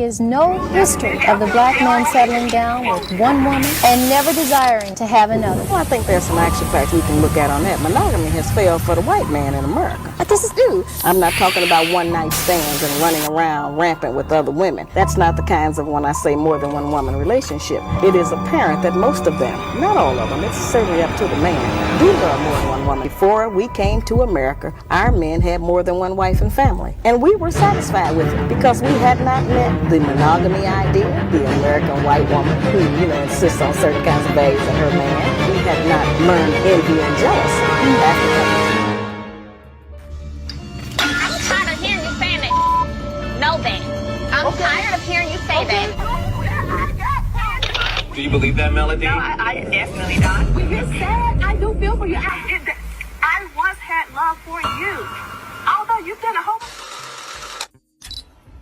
is no history of the black man settling down with one woman and never desiring to have another. Well, I think there's some actual facts we can look at on that. Monogamy has failed for the white man in America. This is new. I'm not talking about one-night stands and running around rampant with other women. That's not the kinds of, when I say more than one woman relationship. It is apparent that most of them, not all of them, it's certainly up to the man, do love more than one woman. Before we came to America, our men had more than one wife and family. And we were satisfied with it because we had not met the monogamy idea, the American white woman who, insists on certain kinds of values in her man. We had not learned envy and jealousy after that. I'm tired of hearing you saying that. Know that. I'm tired of hearing you say that. Do you believe that, Melody? No, I definitely don't. When you're sad, I do feel for you. I once had love for you. Although you've done a whole...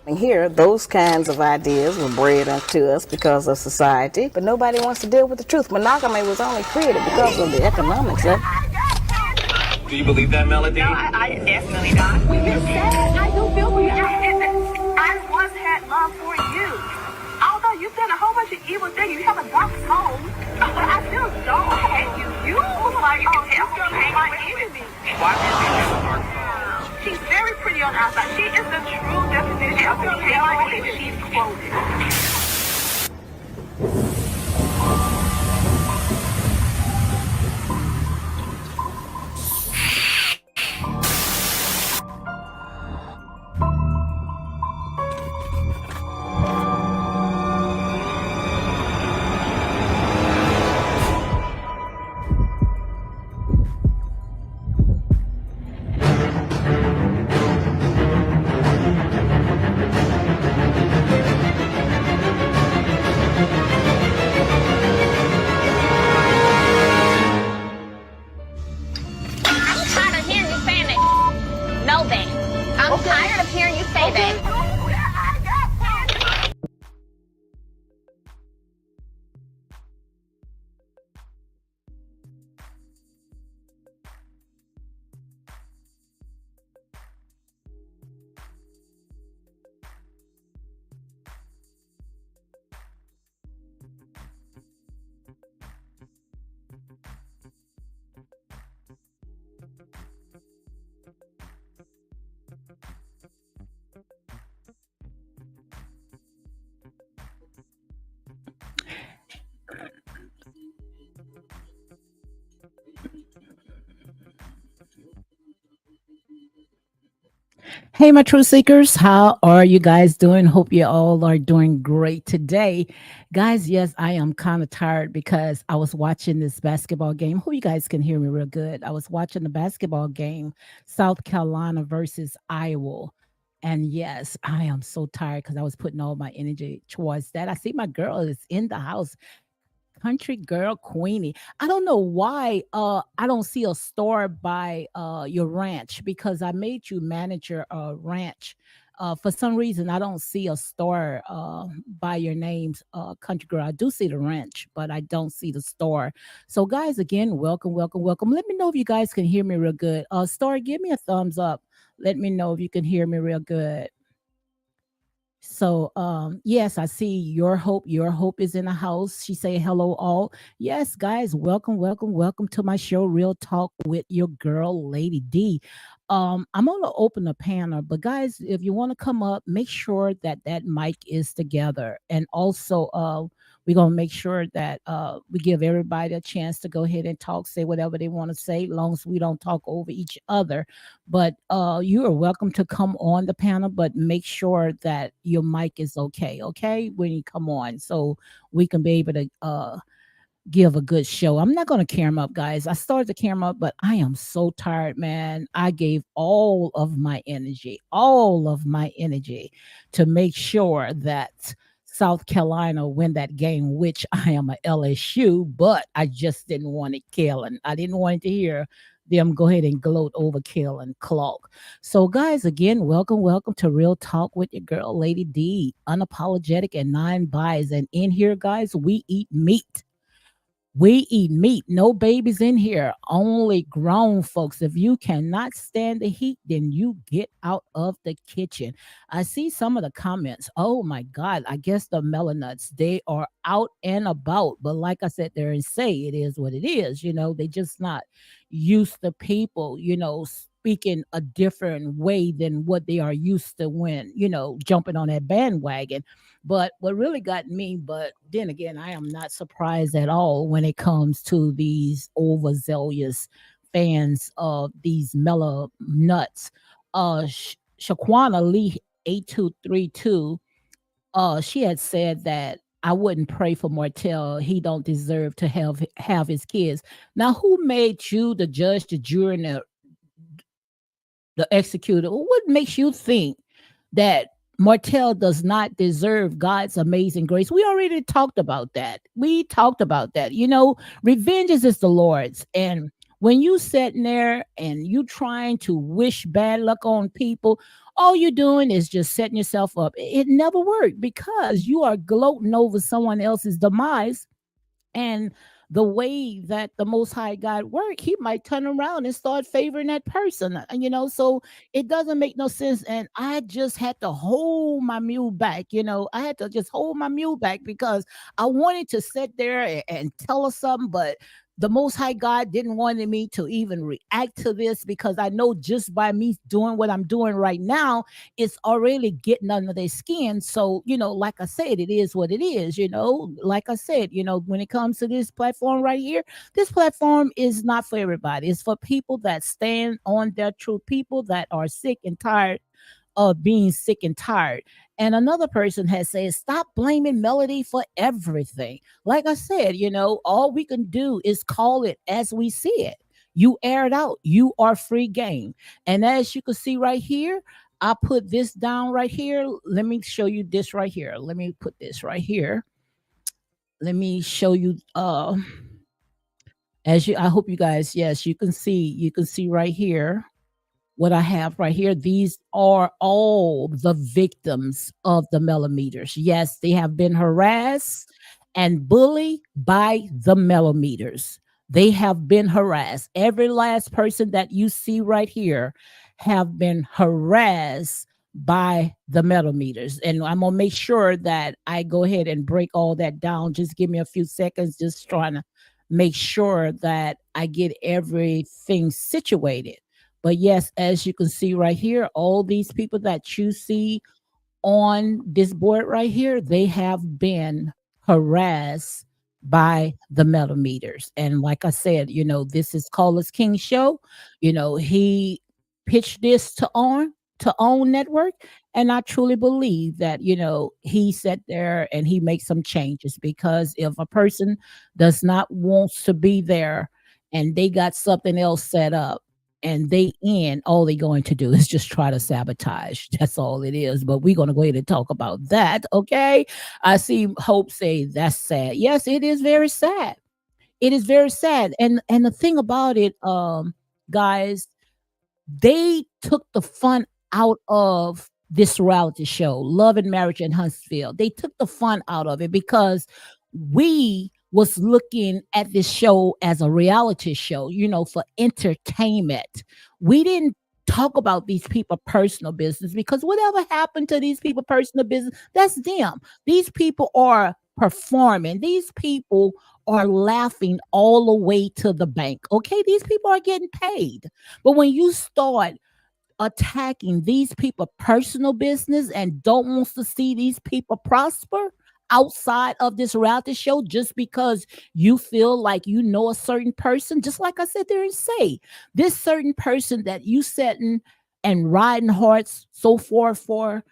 And here, those kinds of ideas were bred into us because of society, but nobody wants to deal with the truth. Monogamy was only created because of the economics of it. Do you believe that, Melody? No, I definitely don't. When you're sad, I do feel for you. I once had love for you. Although you've done a whole bunch of evil things, you have a dark soul. But I still don't hate you. You was like, oh, you're my enemy. Why do you think you have a dark soul? She's very pretty on the outside. She is the true definition of the hate she's quoted. I'm tired of hearing you saying that. Know that. I'm tired of hearing you say that. Hey, my truth seekers, how are you guys doing? Hope you all are doing great today. Guys, yes, I am kind of tired because I was watching this basketball game. Hope you guys can hear me real good. I was watching the basketball game, South Carolina versus Iowa. And yes, I am so tired because I was putting all my energy towards that. I see my girl is in the house. Country girl Queenie. I don't know why I don't see a store by your ranch because I made you manager ranch. For some reason I don't see a store by your names, country girl. I do see the ranch, but I don't see the store. So guys, again, welcome, welcome, welcome. Let me know if you guys can hear me real good. Store, give me a thumbs up. Let me know if you can hear me real good. So yes, I see your hope. Your hope is in the house. She say hello all. Yes, guys, welcome, welcome, welcome to my show, Real Talk with your girl, Lady D. I'm gonna open a panel, but guys, if you want to come up, make sure that that mic is together, and also we're gonna make sure that we give everybody a chance to go ahead and talk, say whatever they want to say, as long as we don't talk over each other. But you are welcome to come on the panel, but make sure that your mic is okay, when you come on, so we can be able to give a good show. I'm not going to camera up, guys. I started the camera up, but I am so tired, man. I gave all of my energy to make sure that South Carolina win that game, which I am a LSU, but I just didn't want it killing. I didn't want to hear them go ahead and gloat over Kill and Clark. So, guys, again, welcome, welcome to Real Talk with your girl, Lady D, unapologetic and nine buys. And in here, guys, we eat meat. We eat meat, no babies in here, only grown folks. If you cannot stand the heat, then you get out of the kitchen. I see some of the comments. Oh my God, I guess the melanuts, they are out and about. But like I said there and say, it is what it is. They just not used to people, speaking a different way than what they are used to when, jumping on that bandwagon. But what really got me, but then again, I am not surprised at all when it comes to these overzealous fans of these mellow nuts. Shaquana Lee 8232, she had said that I wouldn't pray for Martell. He don't deserve to have his kids. Now, who made you the judge, the jury, and the executor? What makes you think that Martell does not deserve God's amazing grace? We already talked about that. We talked about that. Revenge is the Lord's. And when you sitting there and you trying to wish bad luck on people, all you're doing is just setting yourself up. It never worked because you are gloating over someone else's demise, and the way that the Most High God work, He might turn around and start favoring that person. So it doesn't make no sense. And I just had to hold my mule back. I had to just hold my mule back because I wanted to sit there and tell her something, but the Most High God didn't want me to even react to this because I know just by me doing what I'm doing right now, it's already getting under their skin. So, like I said, it is what it is. Like I said, when it comes to this platform right here, this platform is not for everybody. It's for people that stand on their truth, people that are sick and tired of being sick and tired. And another person has said, stop blaming Melody for everything. Like I said, all we can do is call it as we see it. You air it out. You are free game. And as you can see right here, I put this down right here. Let me show you this right here. Let me put this right here. Let me show you I hope you guys, yes, you can see right here what I have right here. These are all the victims of the millimeters. Yes, they have been harassed and bullied by the millimeters. They have been harassed. Every last person that you see right here have been harassed by the millimeters. And I'm gonna make sure that I go ahead and break all that down. Just give me a few seconds, just trying to make sure that I get everything situated. But yes, as you can see right here, all these people that you see on this board right here, they have been harassed by the millimeters. And like I said, this is Callers King show. He pitched this to own network. And I truly believe that, he sat there and he makes some changes, because if a person does not wants to be there and they got something else set up, and they in, all they're going to do is just try to sabotage. That's all it is. But we're going to go ahead and talk about that. Okay. I see Hope say that's sad. Yes, it is very sad. It is very sad. And the thing about it, guys, they took the fun out of this reality show, Love and Marriage in Huntsville. They took the fun out of it because we was looking at this show as a reality show, for entertainment. We didn't talk about these people personal business, because whatever happened to these people personal business, that's them. These people are performing. These people are laughing all the way to the bank. Okay, these people are getting paid. But when you start attacking these people personal business and don't want to see these people prosper outside of this reality show, just because you feel like a certain person, just like I said there and say, this certain person that you setting and riding hearts so far for,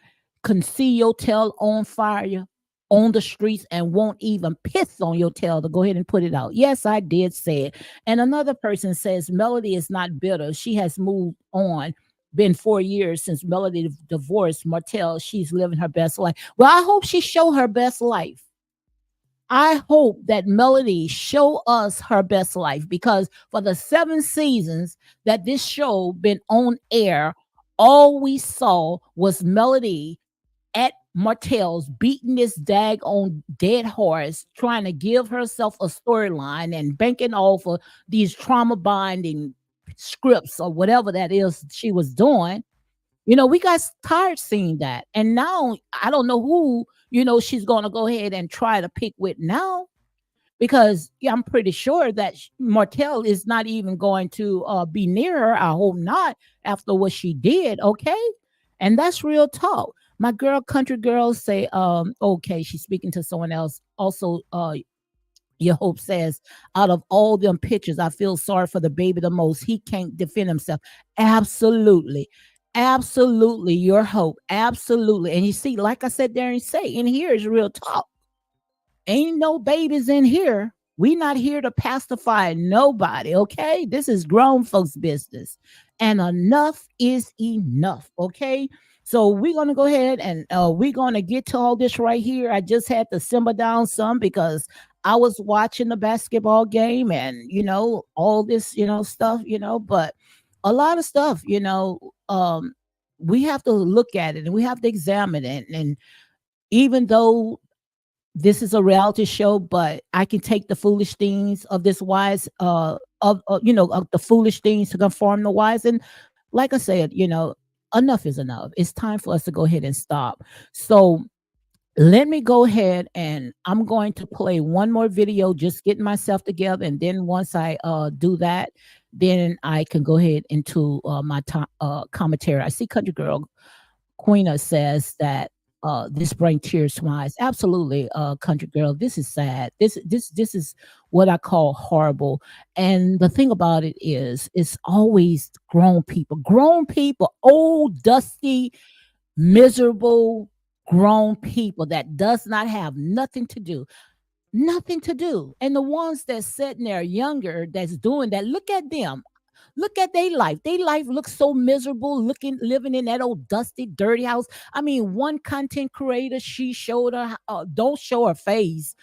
can see your tail on fire on the streets and won't even piss on your tail to go ahead and put it out. Yes, I did say it. And another person says Melody is not bitter. She has moved on. Been 4 years since Melody divorced Martell. She's living her best life. Well, I hope she show her best life. I hope that Melody show us her best life, because for the 7 seasons that this show been on air, all we saw was Melody at Martell's beating this dag on dead horse, trying to give herself a storyline and banking off of these trauma bonding scripts or whatever that is she was doing. We got tired seeing that. And now I don't know who, she's going to go ahead and try to pick with now, because yeah, I'm pretty sure that Martell is not even going to be near her. I hope not, after what she did. Okay. And that's real talk. My girl, country girls say, okay, she's speaking to someone else. Also, your hope says, out of all them pictures, I feel sorry for the baby the most. He can't defend himself. Absolutely. Absolutely. Your hope. Absolutely. And you see, like I said there and say, in here is real talk. Ain't no babies in here. We not here to pacify nobody, okay? This is grown folks' business. And enough is enough, okay? So we're gonna go ahead and we're gonna get to all this right here. I just had to simmer down some because I was watching the basketball game and all this, stuff, but a lot of stuff, we have to look at it and we have to examine it. And even though this is a reality show, but I can take the foolish things of this wise, of the foolish things to conform the wise. And like I said, enough is enough. It's time for us to go ahead and stop. So let me go ahead and I'm going to play one more video, just getting myself together. And then once I do that, then I can go ahead into my commentary. I see Country Girl Queena says that this bring tears to my eyes. Absolutely, country girl. This is sad. This is what I call horrible. And the thing about it is, it's always grown people, old, dusty, miserable, grown people that does not have nothing to do. And the ones that's sitting there younger, that's doing that, look at them. Look at their life. Their life looks so miserable, living in that old dusty, dirty house. I mean, one content creator, she showed her, don't show her face.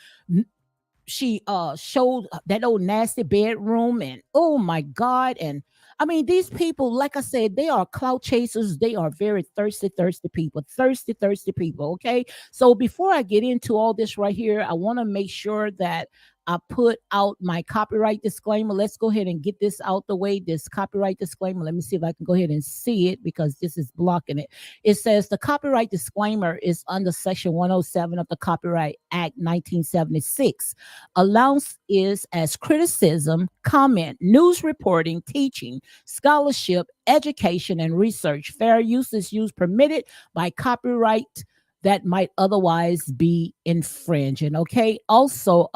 She showed that old nasty bedroom, and oh my God. And I mean, these people, like I said, they are clout chasers. They are very thirsty people, thirsty people. Okay. So before I get into all this right here, I want to make sure that I put out my copyright disclaimer. Let's go ahead and get this out the way. This copyright disclaimer. Let me see if I can go ahead and see it because this is blocking it. It says the copyright disclaimer is under Section 107 of the Copyright Act 1976. Allowance is as criticism, comment, news reporting, teaching, scholarship, education, and research. Fair use is used permitted by copyright that might otherwise be infringing. Okay. Also,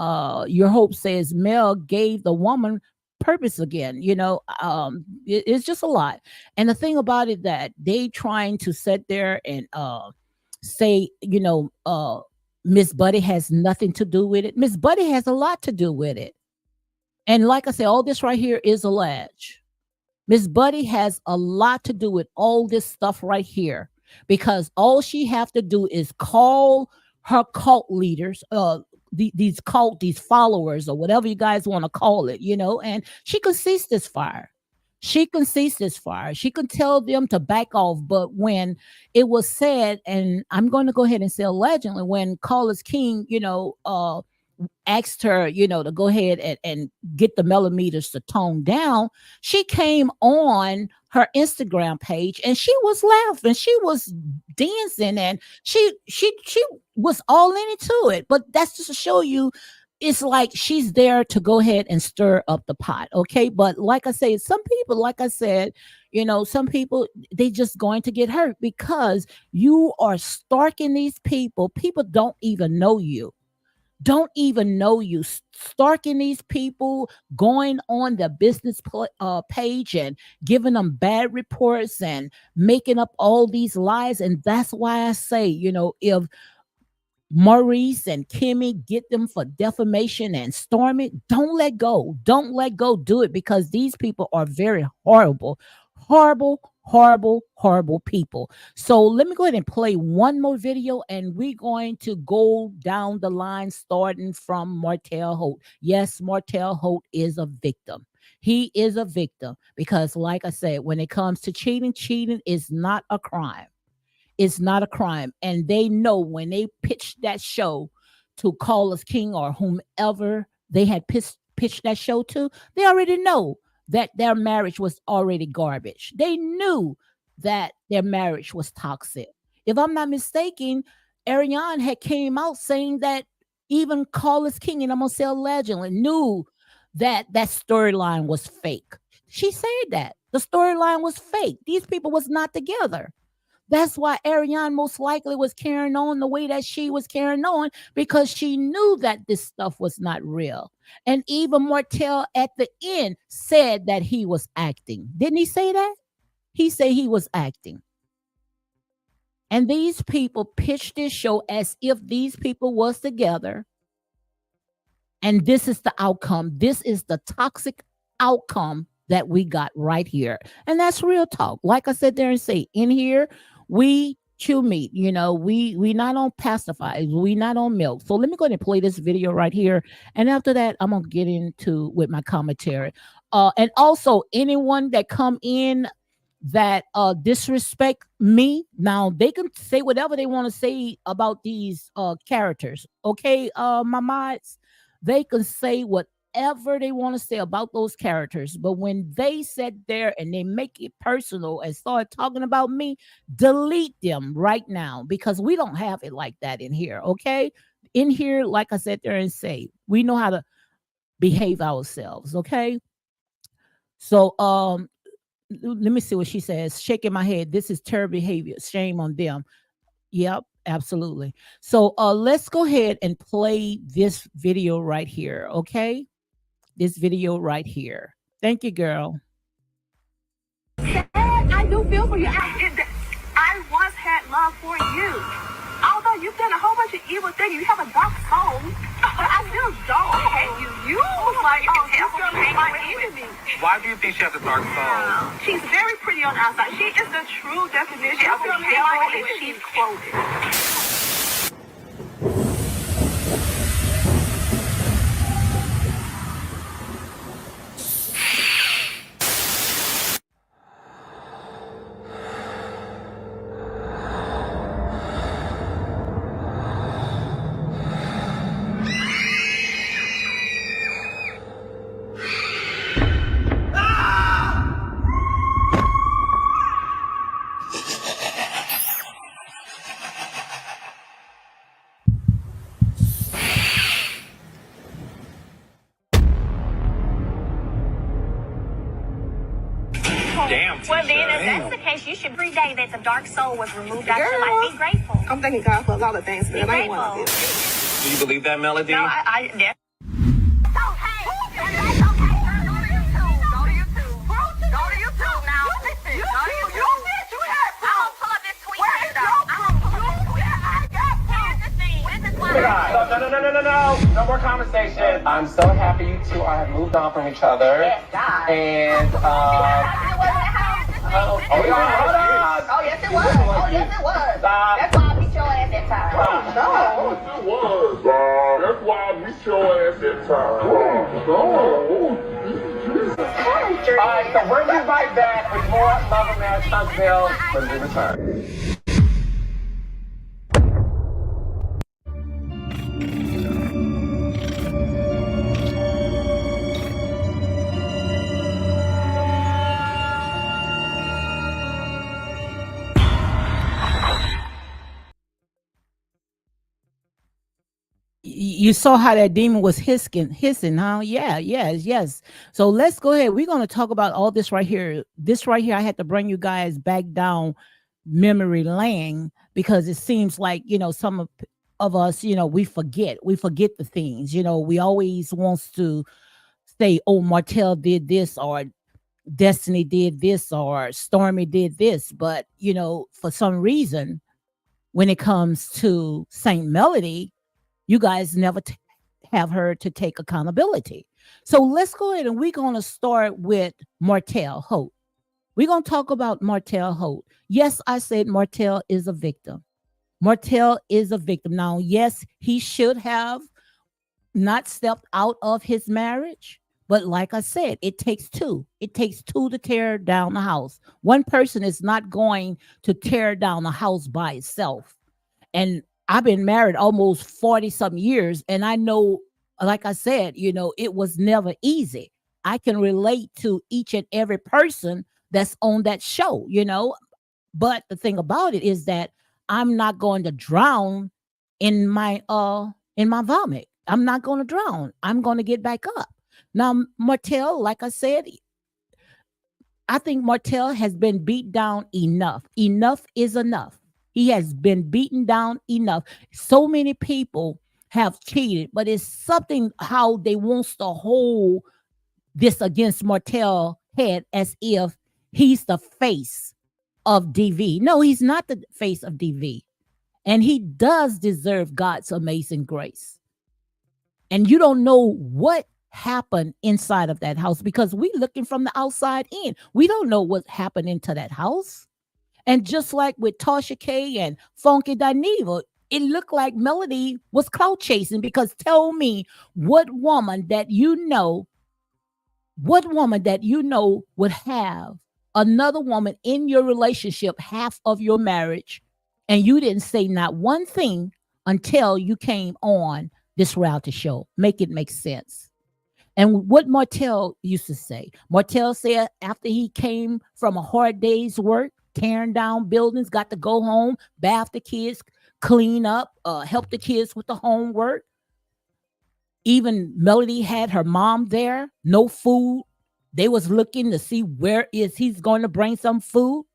your hope says Mel gave the woman purpose again. It's just a lot. And the thing about it that they trying to sit there and say, Miss Buddy has nothing to do with it. Miss Buddy has a lot to do with it. And like I said, all this right here is alleged. Miss Buddy has a lot to do with all this stuff right here, because all she have to do is call her cult leaders, these followers or whatever you guys want to call it, and she can cease this fire. She can cease this fire. She can tell them to back off. But when it was said, and I'm going to go ahead and say allegedly, when Carlos King, asked her, to go ahead and get the millimeters to tone down, she came on her Instagram page and she was laughing, she was dancing, and she was all into it. But that's just to show you, it's like she's there to go ahead and stir up the pot. Okay. But like I say, some people, like I said, some people, they just going to get hurt because you are stalking these people. People don't even know you, stalking these people, going on the business page and giving them bad reports and making up all these lies. And that's why I say, if Maurice and Kimmy get them for defamation and Stormy, don't let go. Don't let go. Do it, because these people are very horrible, horrible people. So let me go ahead and play one more video, and we're going to go down the line starting from Martell Holt. Yes, Martell Holt is a victim. He is a victim because, like I said, when it comes to cheating is not a crime. is not a crime. And they know when they pitched that show to Call Us King or whomever they had pitched that show to, they already know that their marriage was already garbage. They knew that their marriage was toxic. If I'm not mistaken, Ariane had came out saying that even Call Us King and I'm gonna say allegedly knew that that storyline was fake. She said that the storyline was fake. These people was not together. That's why Ariane most likely was carrying on the way that she was carrying on because she knew that this stuff was not real. And even Martell at the end said that he was acting. Didn't he say that? He said he was acting. And these people pitched this show as if these people was together. And this is the outcome. This is the toxic outcome that we got right here. And that's real talk. Like I said there and say, in here, we chew meat. We not on pacifiers. We not on milk. So let me go ahead and play this video right here. And after that, I'm going to get into with my commentary. And also anyone that come in that disrespect me, now they can say whatever they want to say about these characters. Okay, my mods, they can say whatever they want to say about those characters, but when they sit there and they make it personal and start talking about me, delete them right now, because we don't have it like that in here. Okay, in here, like I said there and say, we know how to behave ourselves. Okay, so let me see what she says. Shaking my head. This is terrible behavior. Shame on them. Yep, absolutely. So let's go ahead and play this video right here. Okay, this video right here. Thank you, girl. I do feel for you. I once had love for you. Although you've done a whole bunch of evil things, you have a dark soul. But I still don't hate you. You like, oh, this girl is my enemy. Why do you think she has a dark soul? She's very pretty on the outside. She is the true definition of a devil in sheep's clothing. Damn, Well, then, if Tisha. that's the case, you should every day that the dark soul was removed out your life. Be grateful. I'm thanking God for a lot of things, but Be it ain't grateful. one of them. Do you believe that, Melody? No, I It's okay. That's okay. Go to YouTube. Go to YouTube. Go to YouTube now. Listen. Go to YouTube. You bitch, you had proof. I'm gonna pull up this tweet. Where is your proof? I got Here's the thing. This is why. No. No more conversation. I'm so happy you two have moved on from each other. Yes, God. And, Oh, hold on. oh, yes, it was. Oh, yes, it was. That's why I beat your ass that time. That's why I beat your ass that time. All right, so we're going to be right back with more Love and Marriage Huntsville when we return. You saw how that demon was hissing, huh? Yeah, yes. So let's go ahead. We're going to talk about all this right here. This right here, I had to bring you guys back down memory lane because it seems like, some of us, we forget the things, we always wants to say, oh, Martell did this or Destiny did this or Stormy did this. But, for some reason, when it comes to Saint Melody, you guys never have her to take accountability. So let's go ahead and we're going to start with Martell Holt. We're going to talk about Martell Holt. Yes, I said Martell is a victim. Martell is a victim. Now, yes, he should have not stepped out of his marriage, But like I said, it takes two. It takes two to tear down the house. One person is not going to tear down the house by itself. And I've been married almost 40 some years. And I know, like I said, it was never easy. I can relate to each and every person that's on that show. But the thing about it is that I'm not going to drown in my vomit. I'm not going to drown. I'm going to get back up. Now, Martell, like I said, I think Martell has been beat down enough. Enough is enough. He has been beaten down enough. So many people have cheated, but it's something how they wants to hold this against Martell head as if he's the face of DV. No, he's not the face of DV. And he does deserve God's amazing grace. And you don't know what happened inside of that house because we looking from the outside in. We don't know what happened into that house. And just like with Tasha K and Funky Dineva, it looked like Melody was clout chasing because tell me what woman that you know would have another woman in your relationship, half of your marriage, and you didn't say not one thing until you came on this reality show. Make it make sense. And what Martell used to say, Martell said after he came from a hard day's work, tearing down buildings, got to go home, bath the kids, clean up, help the kids with the homework. Even Melody had her mom there, no food. They was looking to see where is he's going to bring some food.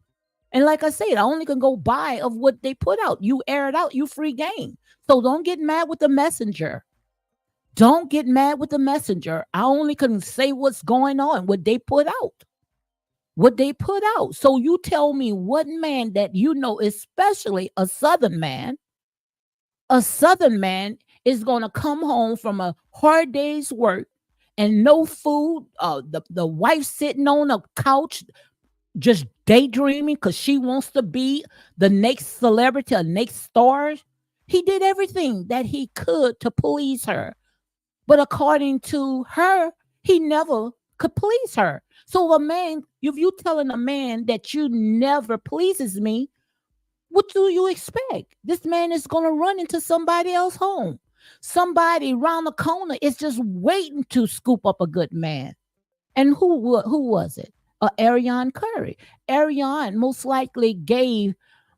And like I said, I only can go by of what they put out. You air it out, you free game. So don't get mad with the messenger. Don't get mad with the messenger. I only can say what's going on, what they put out. What they put out. So you tell me what man that you know, especially a Southern man is going to come home from a hard day's work and no food. The wife sitting on a couch just daydreaming because she wants to be the next celebrity, the next star. He did everything that he could to please her. But according to her, he never could please her. So a man, if you telling a man that you never pleases me, what do you expect? This man is going to run into somebody else's home. Somebody around the corner is just waiting to scoop up a good man. And who was it? Ariane Curry. Ariane most likely gave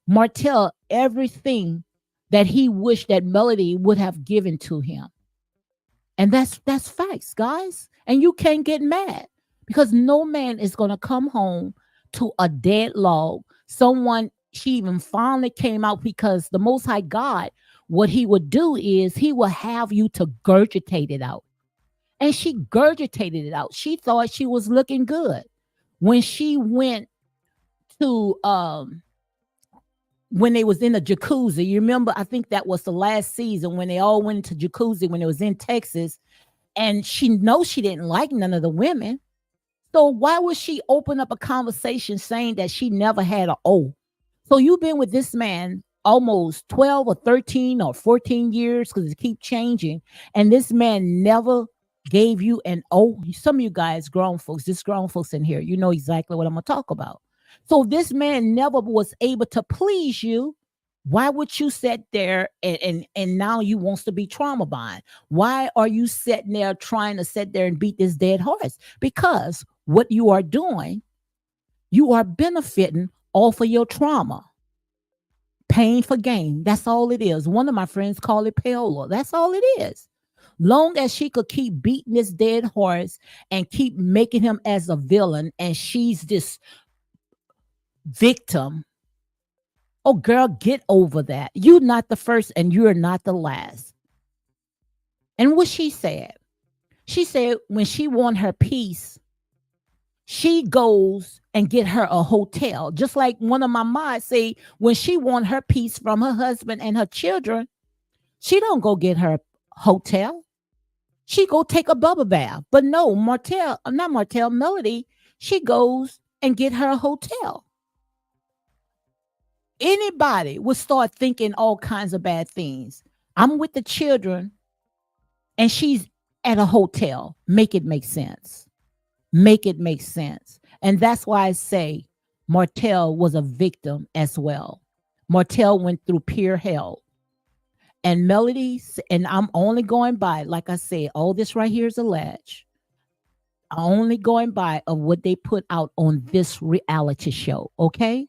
Martell everything that he wished that Melody would have given to him. And that's facts, guys. And you can't get mad because no man is going to come home to a dead log. She even finally came out because the Most High God, what he would do is he will have you to gurgitate it out. And she gurgitated it out. She thought she was looking good. When she went to when they was in the jacuzzi, you remember, I think that was the last season when they all went into jacuzzi when it was in Texas, and she knows she didn't like none of the women. So why would she open up a conversation saying that she never had an O? So you've been with this man almost 12 or 13 or 14 years because it keeps changing, and this man never gave you an O. Some of you guys, grown folks, just grown folks in here, you know exactly what I'm going to talk about. So this man never was able to please you. Why would you sit there and now you wants to be trauma bond? Why are you sitting there trying to sit there and beat this dead horse? Because what you are doing, you are benefiting off of your trauma. Pain for gain. That's all it is. One of my friends call it payola. That's all it is. Long as she could keep beating this dead horse and keep making him as a villain, and she's this victim. Oh, girl, get over that. You're not the first and you're not the last. And what she said when she won her peace, she goes and get her a hotel. Just like one of my mods say, when she won her peace from her husband and her children, she don't go get her hotel. She go take a bubble bath. But no, Melody, she goes and get her a hotel. Anybody would start thinking all kinds of bad things. I'm with the children and she's at a hotel. Make it make sense. Make it make sense. And that's why I say Martell was a victim as well. Martell went through pure hell. And Melodies, and I'm only going by, like I said, all this right here is alleged. I'm only going by of what they put out on this reality show, okay?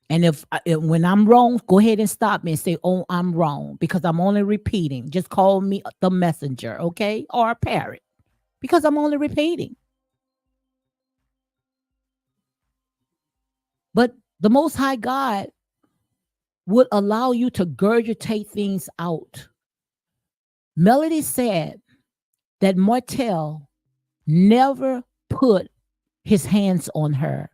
And if when I'm wrong, go ahead and stop me and say, "Oh, I'm wrong," because I'm only repeating. Just call me the messenger, okay, or a parrot, because I'm only repeating. But the Most High God would allow you to regurgitate things out. Melody said that Martell never put his hands on her.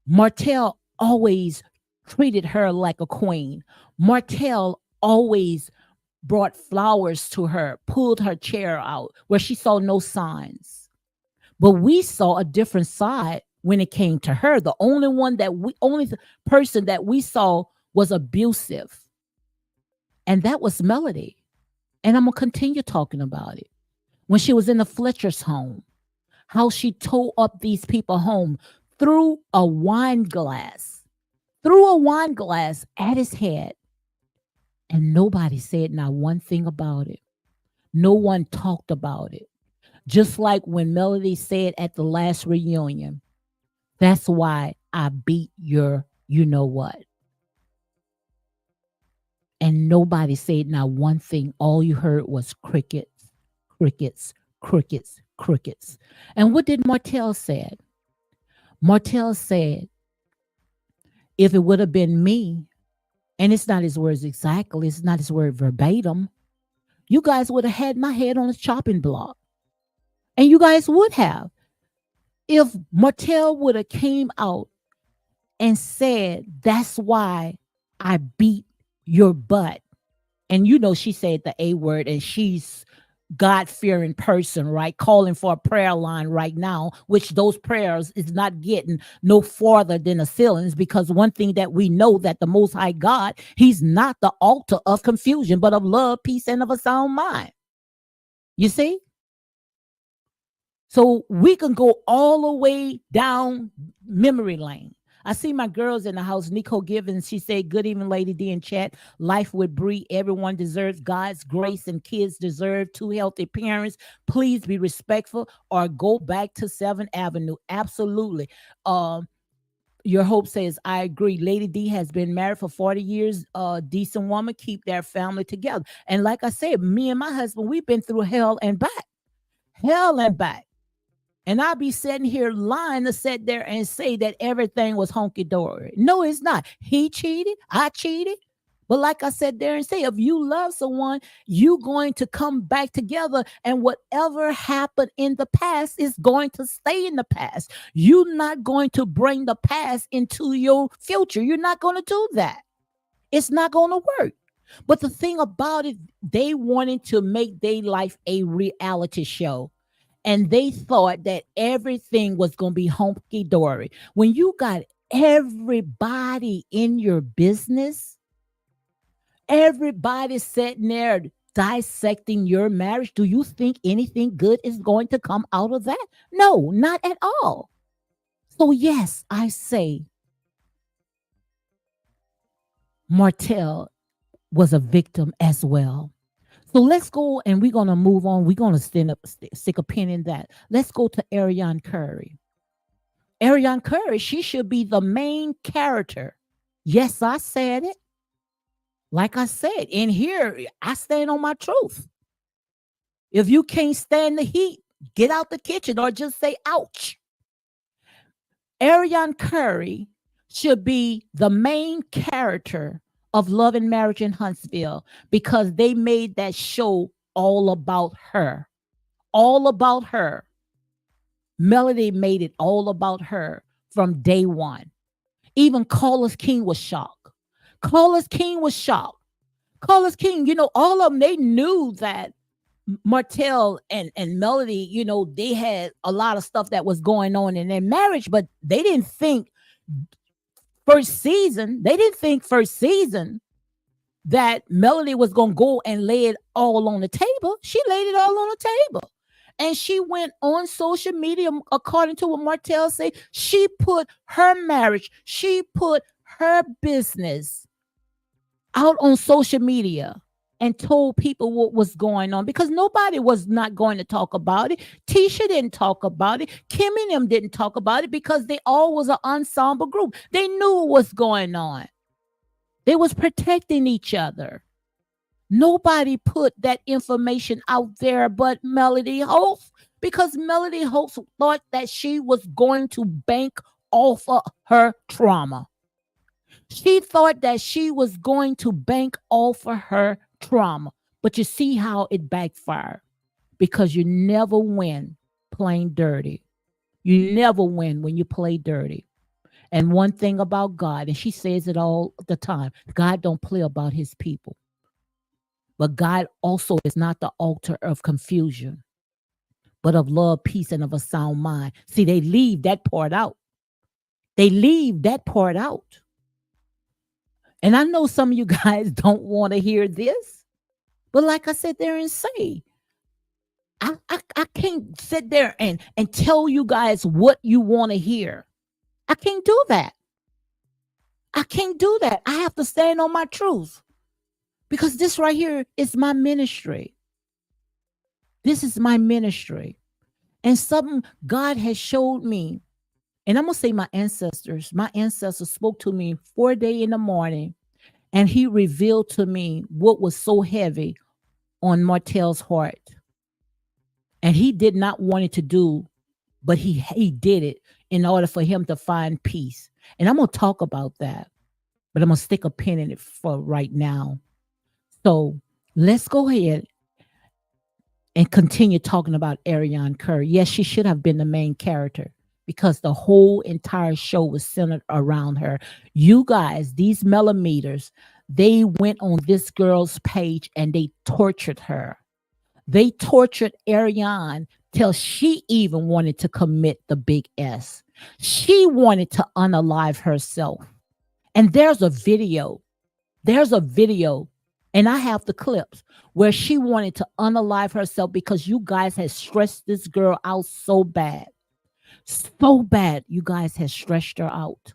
Martell always treated her like a queen. Martell always brought flowers to her, pulled her chair out where she saw no signs. But we saw a different side when it came to her. The only person that we saw was abusive. And that was Melody. And I'm going to continue talking about it. When she was in the Fletcher's home, how she tore up these people home, threw a wine glass at his head. And nobody said not one thing about it. No one talked about it. Just like when Melody said at the last reunion, that's why I beat your you know what. And nobody said not one thing. All you heard was crickets, crickets, crickets, crickets. And what did Martell say? Martell said, if it would have been me, and it's not his words exactly, it's not his word verbatim, you guys would have had my head on a chopping block. And you guys would have. If Martell would have came out and said, that's why I beat your butt. And you know, she said the A word, and she's God-fearing person, right? Calling for a prayer line right now, which those prayers is not getting no farther than the ceilings, because one thing that we know that the Most High God, he's not the altar of confusion, but of love, peace, and of a sound mind. You see? So we can go all the way down memory lane. I see my girls in the house. Nico Givens, she said, good evening, Lady D in chat. Life with Bree. Everyone deserves God's grace, and kids deserve two healthy parents. Please be respectful or go back to 7th Avenue. Absolutely. Your Hope says, I agree. Lady D has been married for 40 years. Decent woman, keep their family together. And like I said, me and my husband, we've been through hell and back. Hell and back. And I'll be sitting here lying to sit there and say that everything was honky-dory. No, it's not. He cheated. I cheated. But like I said there and say, if you love someone, you're going to come back together, and whatever happened in the past is going to stay in the past. You're not going to bring the past into your future. You're not going to do that. It's not going to work. But the thing about it, they wanted to make their life a reality show. And they thought that everything was going to be honky-dory. When you got everybody in your business, everybody sitting there dissecting your marriage, do you think anything good is going to come out of that? No, not at all. So yes, I say Martell was a victim as well. So let's go, and we're going to move on. We're going to stick a pin in that. Let's go to Ariane Curry. Ariane Curry, she should be the main character. Yes, I said it. Like I said, in here, I stand on my truth. If you can't stand the heat, get out the kitchen or just say, ouch. Ariane Curry should be the main character of Love and Marriage in Huntsville, because they made that show all about her. All about her. Melody made it all about her from day one. Even Carlos King was shocked. Carlos King was shocked. Carlos King, you know, all of them, they knew that Martell and Melody, you know, they had a lot of stuff that was going on in their marriage, but they didn't think first season that Melody was going to go and lay it all on the table, she laid it all on the table. And she went on social media, according to what Martell said, she put her marriage, she put her business out on social media and told people what was going on, because nobody was not going to talk about it. Tisha didn't talk about it. Kim and them didn't talk about it, because they all was an ensemble group. They knew what was going on. They was protecting each other. Nobody put that information out there but Melody Holtz, because Melody Holtz thought that she was going to bank off of her trauma. She thought that she was going to bank off of her trauma. But you see how it backfired, because you never win playing dirty. You never win when you play dirty. And one thing about God, and she says it all the time, God don't play about his people. But God also is not the altar of confusion, but of love, peace, and of a sound mind. See, they leave that part out. They leave that part out. And I know some of you guys don't want to hear this, but like I said there and say, I can't sit there and tell you guys what you want to hear. I can't do that. I can't do that. I have to stand on my truth, because this right here is my ministry. This is my ministry. And something God has showed me, and I'm going to say my ancestors spoke to me 4 days in the morning, and he revealed to me what was so heavy on Martell's heart. And he did not want it to do, but he did it in order for him to find peace. And I'm going to talk about that, but I'm going to stick a pin in it for right now. So let's go ahead and continue talking about Ariane Curry. Yes, she should have been the main character, because the whole entire show was centered around her. You guys, these MEL-O-METERs, they went on this girl's page and they tortured her. They tortured Ariane till she even wanted to commit the big S. She wanted to unalive herself. And there's a video, and I have the clips where she wanted to unalive herself, because you guys had stressed this girl out so bad. So bad, you guys had stressed her out,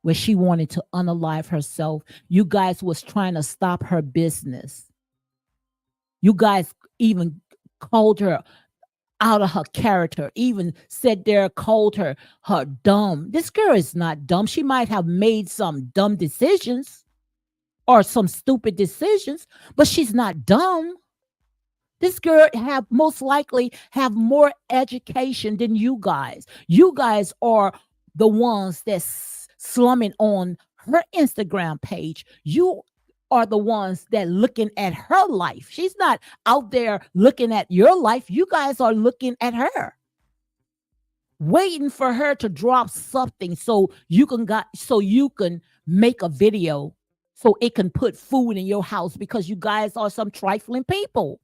where she wanted to unalive herself. You guys was trying to stop her business. You guys even called her out of her character, even said there, called her dumb. This girl is not dumb. She might have made some dumb decisions or some stupid decisions, but she's not dumb. This girl most likely have more education than you guys. You guys are the ones that's slumming on her Instagram page. You are the ones that looking at her life. She's not out there looking at your life. You guys are looking at her, waiting for her to drop something so you can make a video so it can put food in your house, because you guys are some trifling people.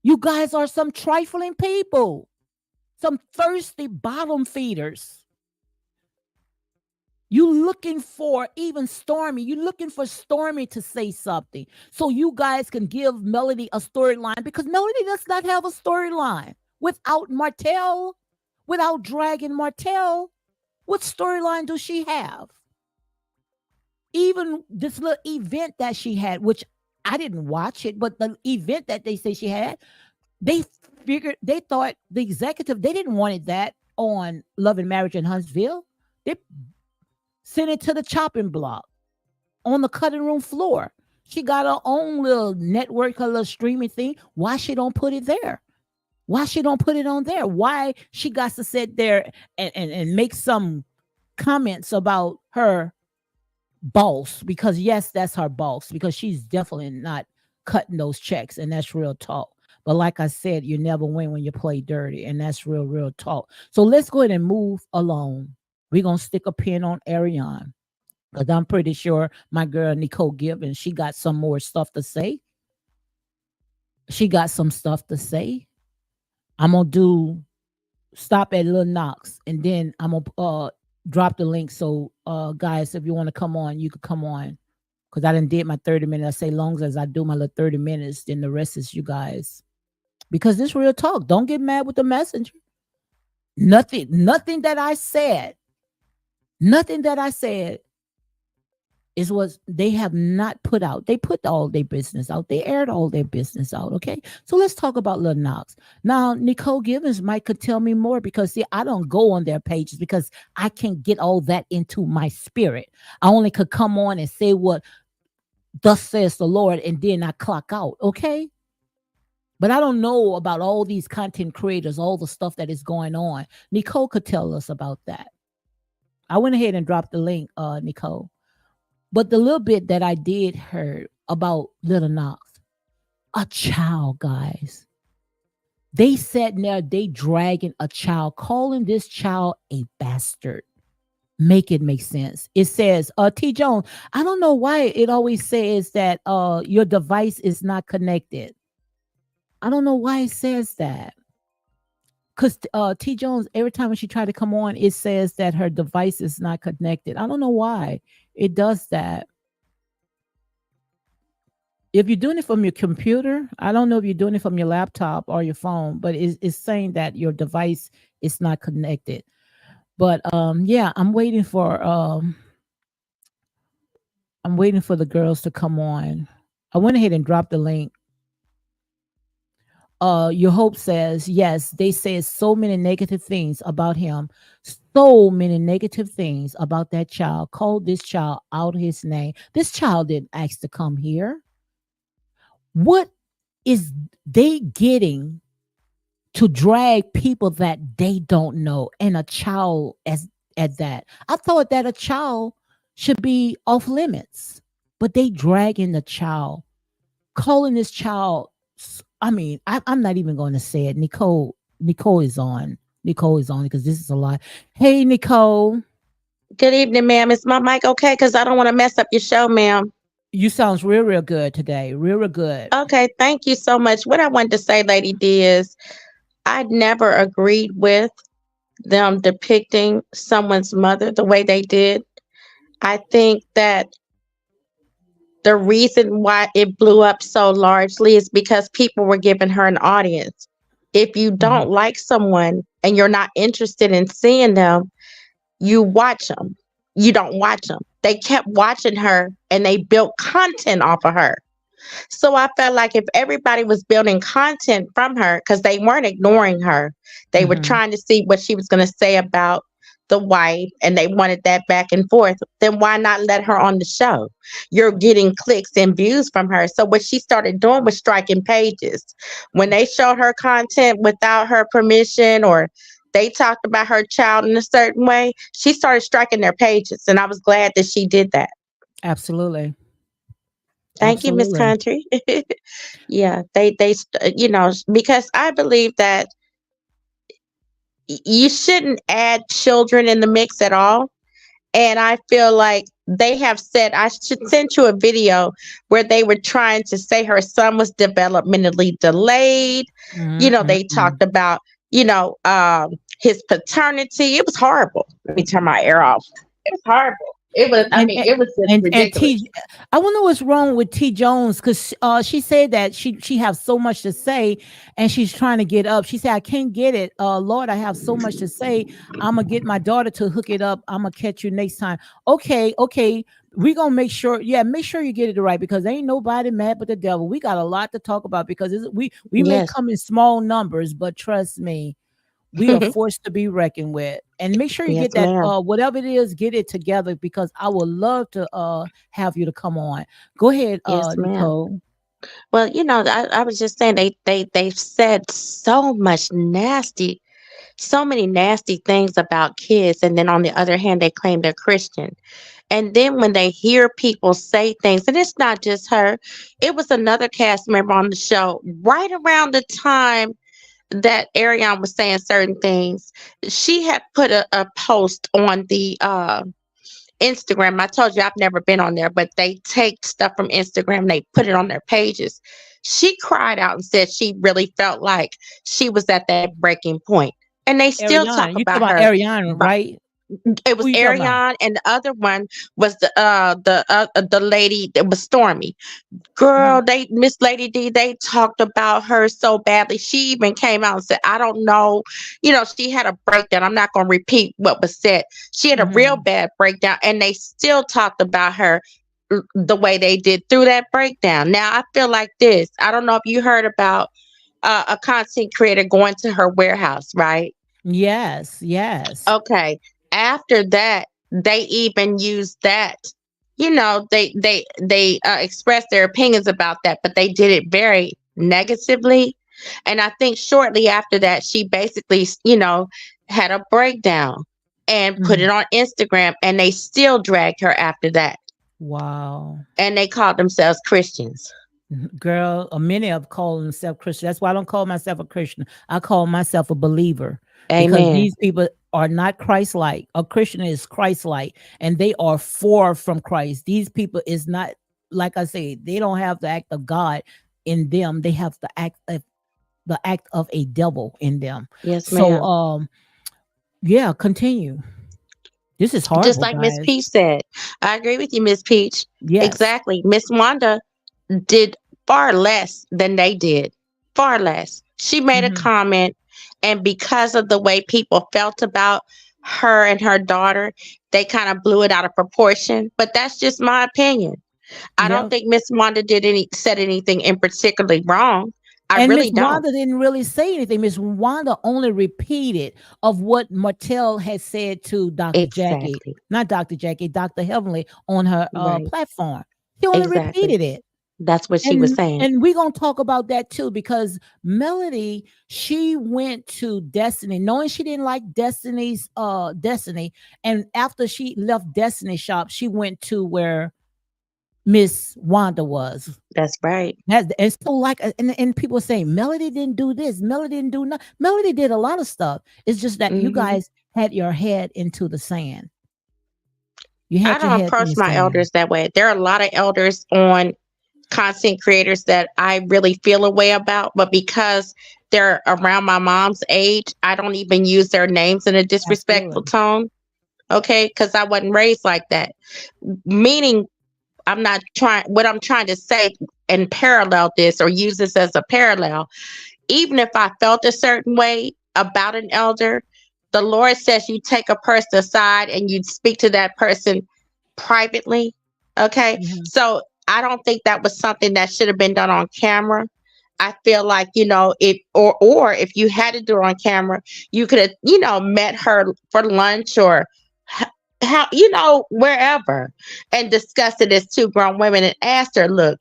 You guys are some trifling people, some thirsty bottom feeders. You looking for even Stormy. You looking for Stormy to say something so you guys can give Melody a storyline, because Melody does not have a storyline. Without Martell, without dragging Martell, what storyline does she have? Even this little event that she had, which I didn't watch it, but the event that they say she had, they thought the executive, they didn't want it that on Love and Marriage in Huntsville. They sent it to the chopping block on the cutting room floor. She got her own little network, her little streaming thing. Why she don't put it there? Why she don't put it on there? Why she got to sit there and make some comments about her boss? Because yes, that's her boss, because she's definitely not cutting those checks, and that's real talk. But like I said, you never win when you play dirty, and that's real talk. So let's go ahead and move along. We're going to stick a pin on Ariane, because I'm pretty sure my girl Nicole Gibbons, she got some more stuff to say. She got some stuff to say. I'm going to stop at Lil Knox, and then I'm going to drop the link. So guys, if you want to come on, you can come on. because I didn't did my 30 minutes. I say long as I do my little 30 minutes, then the rest is you guys. Because this real talk. Don't get mad with the messenger. Nothing that I said, is what they have not put out. They put all their business out. They aired all their business out. Okay. So let's talk about Lil Knox. Now, Nicole Givens could tell me more because see, I don't go on their pages because I can't get all that into my spirit. I only could come on and say what thus says the Lord, and then I clock out. Okay. But I don't know about all these content creators, all the stuff that is going on. Nicole could tell us about that. I went ahead and dropped the link, Nicole. But the little bit that I did hear about Little Knox, a child, guys. They sat there, they dragging a child, calling this child a bastard. Make it make sense. It says, T. Jones, I don't know why it always says that your device is not connected. I don't know why it says that. Because T. Jones, every time when she tried to come on, it says that her device is not connected. I don't know why it does that. If you're doing it from your computer, I don't know if you're doing it from your laptop or your phone, but it's saying that your device is not connected. But yeah, I'm waiting for the girls to come on. I went ahead and dropped the link. Your hope says, yes, they said so many negative things about him, so many negative things about that child, called this child out his name. This child didn't ask to come here. What is they getting to drag people that they don't know and a child as at that? I thought that a child should be off limits, but they dragging the child, calling this child. I mean, I'm not even going to say it. Nicole is on. Nicole is on because this is a lot. Hey, Nicole. Good evening, ma'am. Is my mic okay? Because I don't want to mess up your show, ma'am. You sounds real good today. Real good. Okay, thank you so much. What I wanted to say, Lady D, is I never agreed with them depicting someone's mother the way they did. I think that the reason why it blew up so largely is because people were giving her an audience. If you don't like someone and you're not interested in seeing them, you watch them. You don't watch them. They kept watching her and they built content off of her. So I felt like if everybody was building content from her, because they weren't ignoring her, they were trying to see what she was going to say about the wife, and they wanted that back and forth, then why not let her on the show? You're getting clicks and views from her. So what she started doing was striking pages. When they showed her content without her permission, or they talked about her child in a certain way, she started striking their pages. And I was glad that she did that. Absolutely. Thank you, Miss Country. Yeah, they, because I believe that you shouldn't add children in the mix at all. And I feel like they have said, I should send you a video where they were trying to say her son was developmentally delayed. They talked about, his paternity. It was horrible. Let me turn my air off. It was horrible. It was, it was just ridiculous. I wonder what's wrong with T. Jones, because she said that she has so much to say and she's trying to get up. She said, I can't get it. Lord, I have so much to say. I'm going to get my daughter to hook it up. I'm going to catch you next time. Okay. We're going to make sure. Yeah, make sure you get it right, because ain't nobody mad but the devil. We got a lot to talk about, because we may come in small numbers, but trust me, we are forced to be reckoned with. And make sure you get that, whatever it is, get it together, because I would love to have you to come on. Go ahead, Nicole. Well, I was just saying they've said so many nasty things about kids, and then on the other hand, they claim they're Christian. And then when they hear people say things, and it's not just her, it was another cast member on the show right around the time that Ariane was saying certain things. She had put a post on the Instagram. I told you I've never been on there, but they take stuff from Instagram, they put it on their pages. She cried out and said she really felt like she was at that breaking point. And they still talk about her. Ariane, right? It was Who you talking about? Ariane, and the other one was the lady that was Stormy. Girl, Mhm. Miss Lady D, they talked about her so badly. She even came out and said, I don't know. She had a breakdown. I'm not going to repeat what was said. She had a real Mhm. bad breakdown, and they still talked about her the way they did through that breakdown. Now, I feel like this. I don't know if you heard about a content creator going to her warehouse, right? Yes, yes. Okay. After that, they even used that. They expressed their opinions about that, but they did it very negatively. And I think shortly after that, she basically, had a breakdown and put it Mhm. on Instagram, and they still dragged her after that. Wow. And they called themselves Christians. Girl, many of call themselves Christian. That's why I don't call myself a Christian. I call myself a believer because Amen. these people are not Christ-like. A Christian is Christ-like, and they are far from Christ. These people is not, like I say, they don't have the act of God in them. They have the act of a devil in them. Yes, So, ma'am. yeah, continue. This is Just horrible, like Miss guys. Peach said. I agree with you, Miss Peach. Yes. Exactly. Miss Wanda did far less than they did. Far less. She made a Hmm. comment, and because of the way people felt about her and her daughter, they kind of blew it out of proportion. But that's just my opinion. I don't Yeah. think Miss Wanda said anything in particularly wrong. I And really Miss don't. Wanda didn't really say anything. Miss Wanda only repeated of what Martell had said to Dr. Jackie, Exactly. not Dr. Jackie, Dr. Heavenly on her Right. platform. She only Exactly. repeated it. That's what she was And saying. and we're gonna talk about that too, because Melody, she went to Destiny, knowing she didn't like Destiny. And after she left Destiny shop, she went to where Miss Wanda was. That's right. It's so like, and people say Melody didn't do this, Melody didn't do nothing. Melody did a lot of stuff. It's just that you Hmm. guys had your head into the sand. You I had your don't head in approach the my sand. elders that way. There are a lot of elders on content creators that I really feel a way about, but because they're around my mom's age, I don't even use their names in a disrespectful Absolutely. tone. Okay, because I wasn't raised like that. Meaning, what I'm trying to say and parallel this or use this as a parallel. Even if I felt a certain way about an elder, the Lord says you take a person aside and you speak to that person privately. Okay. Mhm. So I don't think that was something that should have been done on camera. I feel like, if or if you had to do it on camera, you could have, met her for lunch or how, wherever, and discussed it as two grown women and asked her, look,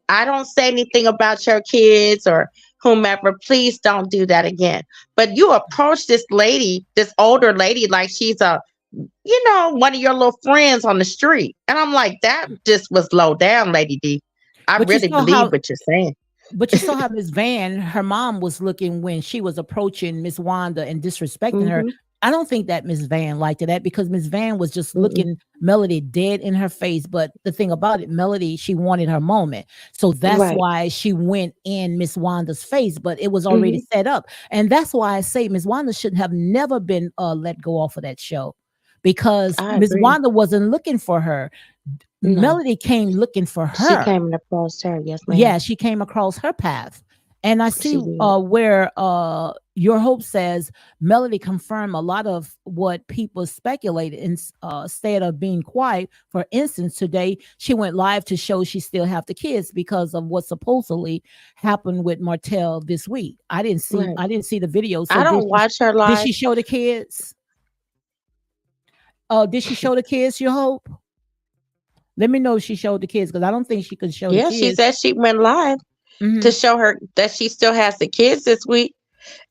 I don't say anything about your kids or whomever. Please don't do that again. But you approach this lady, this older lady, like she's one of your little friends on the street. And I'm like, that just was low down, Lady D. I But you really saw believe how what you're saying. But you saw how Miss Van, her mom was looking when she was approaching Miss Wanda and disrespecting her. Hmm. I don't think that Miss Van liked that because Miss Van was just Mm-mm. looking Melody dead in her face. But the thing about it, Melody, she wanted her moment. So that's Right. why she went in Miss Wanda's face, but it was already Hmm. set up. And that's why I say Miss Wanda should have never been let go off of that show because I Miss agree. Wanda wasn't looking for her. No, Melody came looking for she her. came across her. Yes, ma'am. Yeah, she came across her path. And I see She did. where Your Hope says Melody confirmed a lot of what people speculated instead of being quiet. For instance, today she went live to show she still have the kids because of what supposedly happened with Martell this week. Right. I didn't see the video. So I don't watch her did live. she show the kids? Did she show the kids, Your Hope? Let me know if she showed the kids because I don't think she could show the Yeah, she kids. said she went live to Mhm. show her that she still has the kids this week.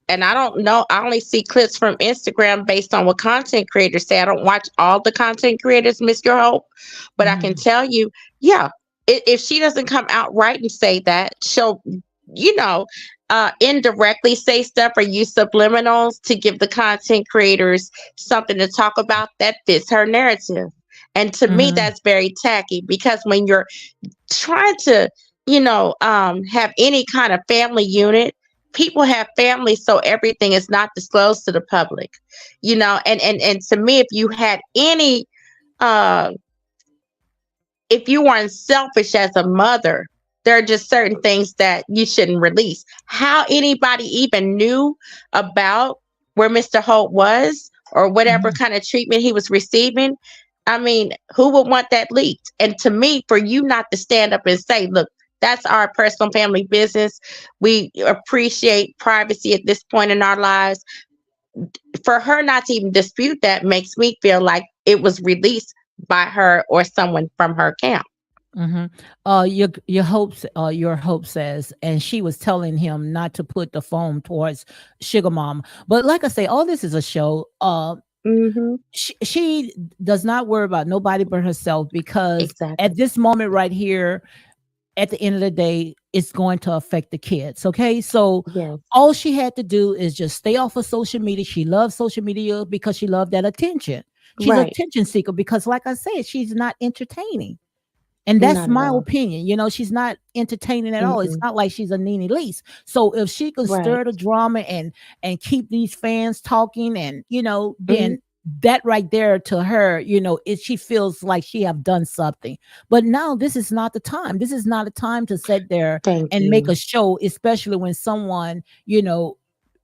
And I don't know. I only see clips from Instagram based on what content creators say. I don't watch all the content creators, Miss Your Hope. But I can Mhm. tell you, yeah, if she doesn't come out right and say that, she'll, you know, indirectly say stuff or use subliminals to give the content creators something to talk about that fits her narrative. And to me, Mhm. that's very tacky because when you're trying to, have any kind of family unit, people have families, so everything is not disclosed to the public, and to me, if you had any uh if you weren't selfish as a mother, there are just certain things that you shouldn't release. How anybody even knew about where Mr. Holt was or whatever Mhm. kind of treatment he was receiving, I mean, who would want that leaked? And to me, for you not to stand up and say, look, that's our personal family business. We appreciate privacy at this point in our lives. For her not to even dispute that makes me feel like it was released by her or someone from her camp. Mhm. Your hope says, and she was telling him not to put the phone towards Sugar Mom. But like I say, all this is a show. Hmm. She does not worry about nobody but herself, because Exactly. at this moment right here, at the end of the day, it's going to affect the kids. Okay. So Yes. all she had to do is just stay off of social media. She loves social media because she loved that attention. She's an Right. attention seeker because, like I said, she's not entertaining. And that's Not at my all. opinion. She's not entertaining at all. It's Mm-mm. not like she's a Nene Leakes. So if she can Right. stir the drama and keep these fans talking, and Hmm. then that right there to her, she feels like she have done something. But now this is not the time. This is not a time to sit there Thank and make you. a show, especially when someone,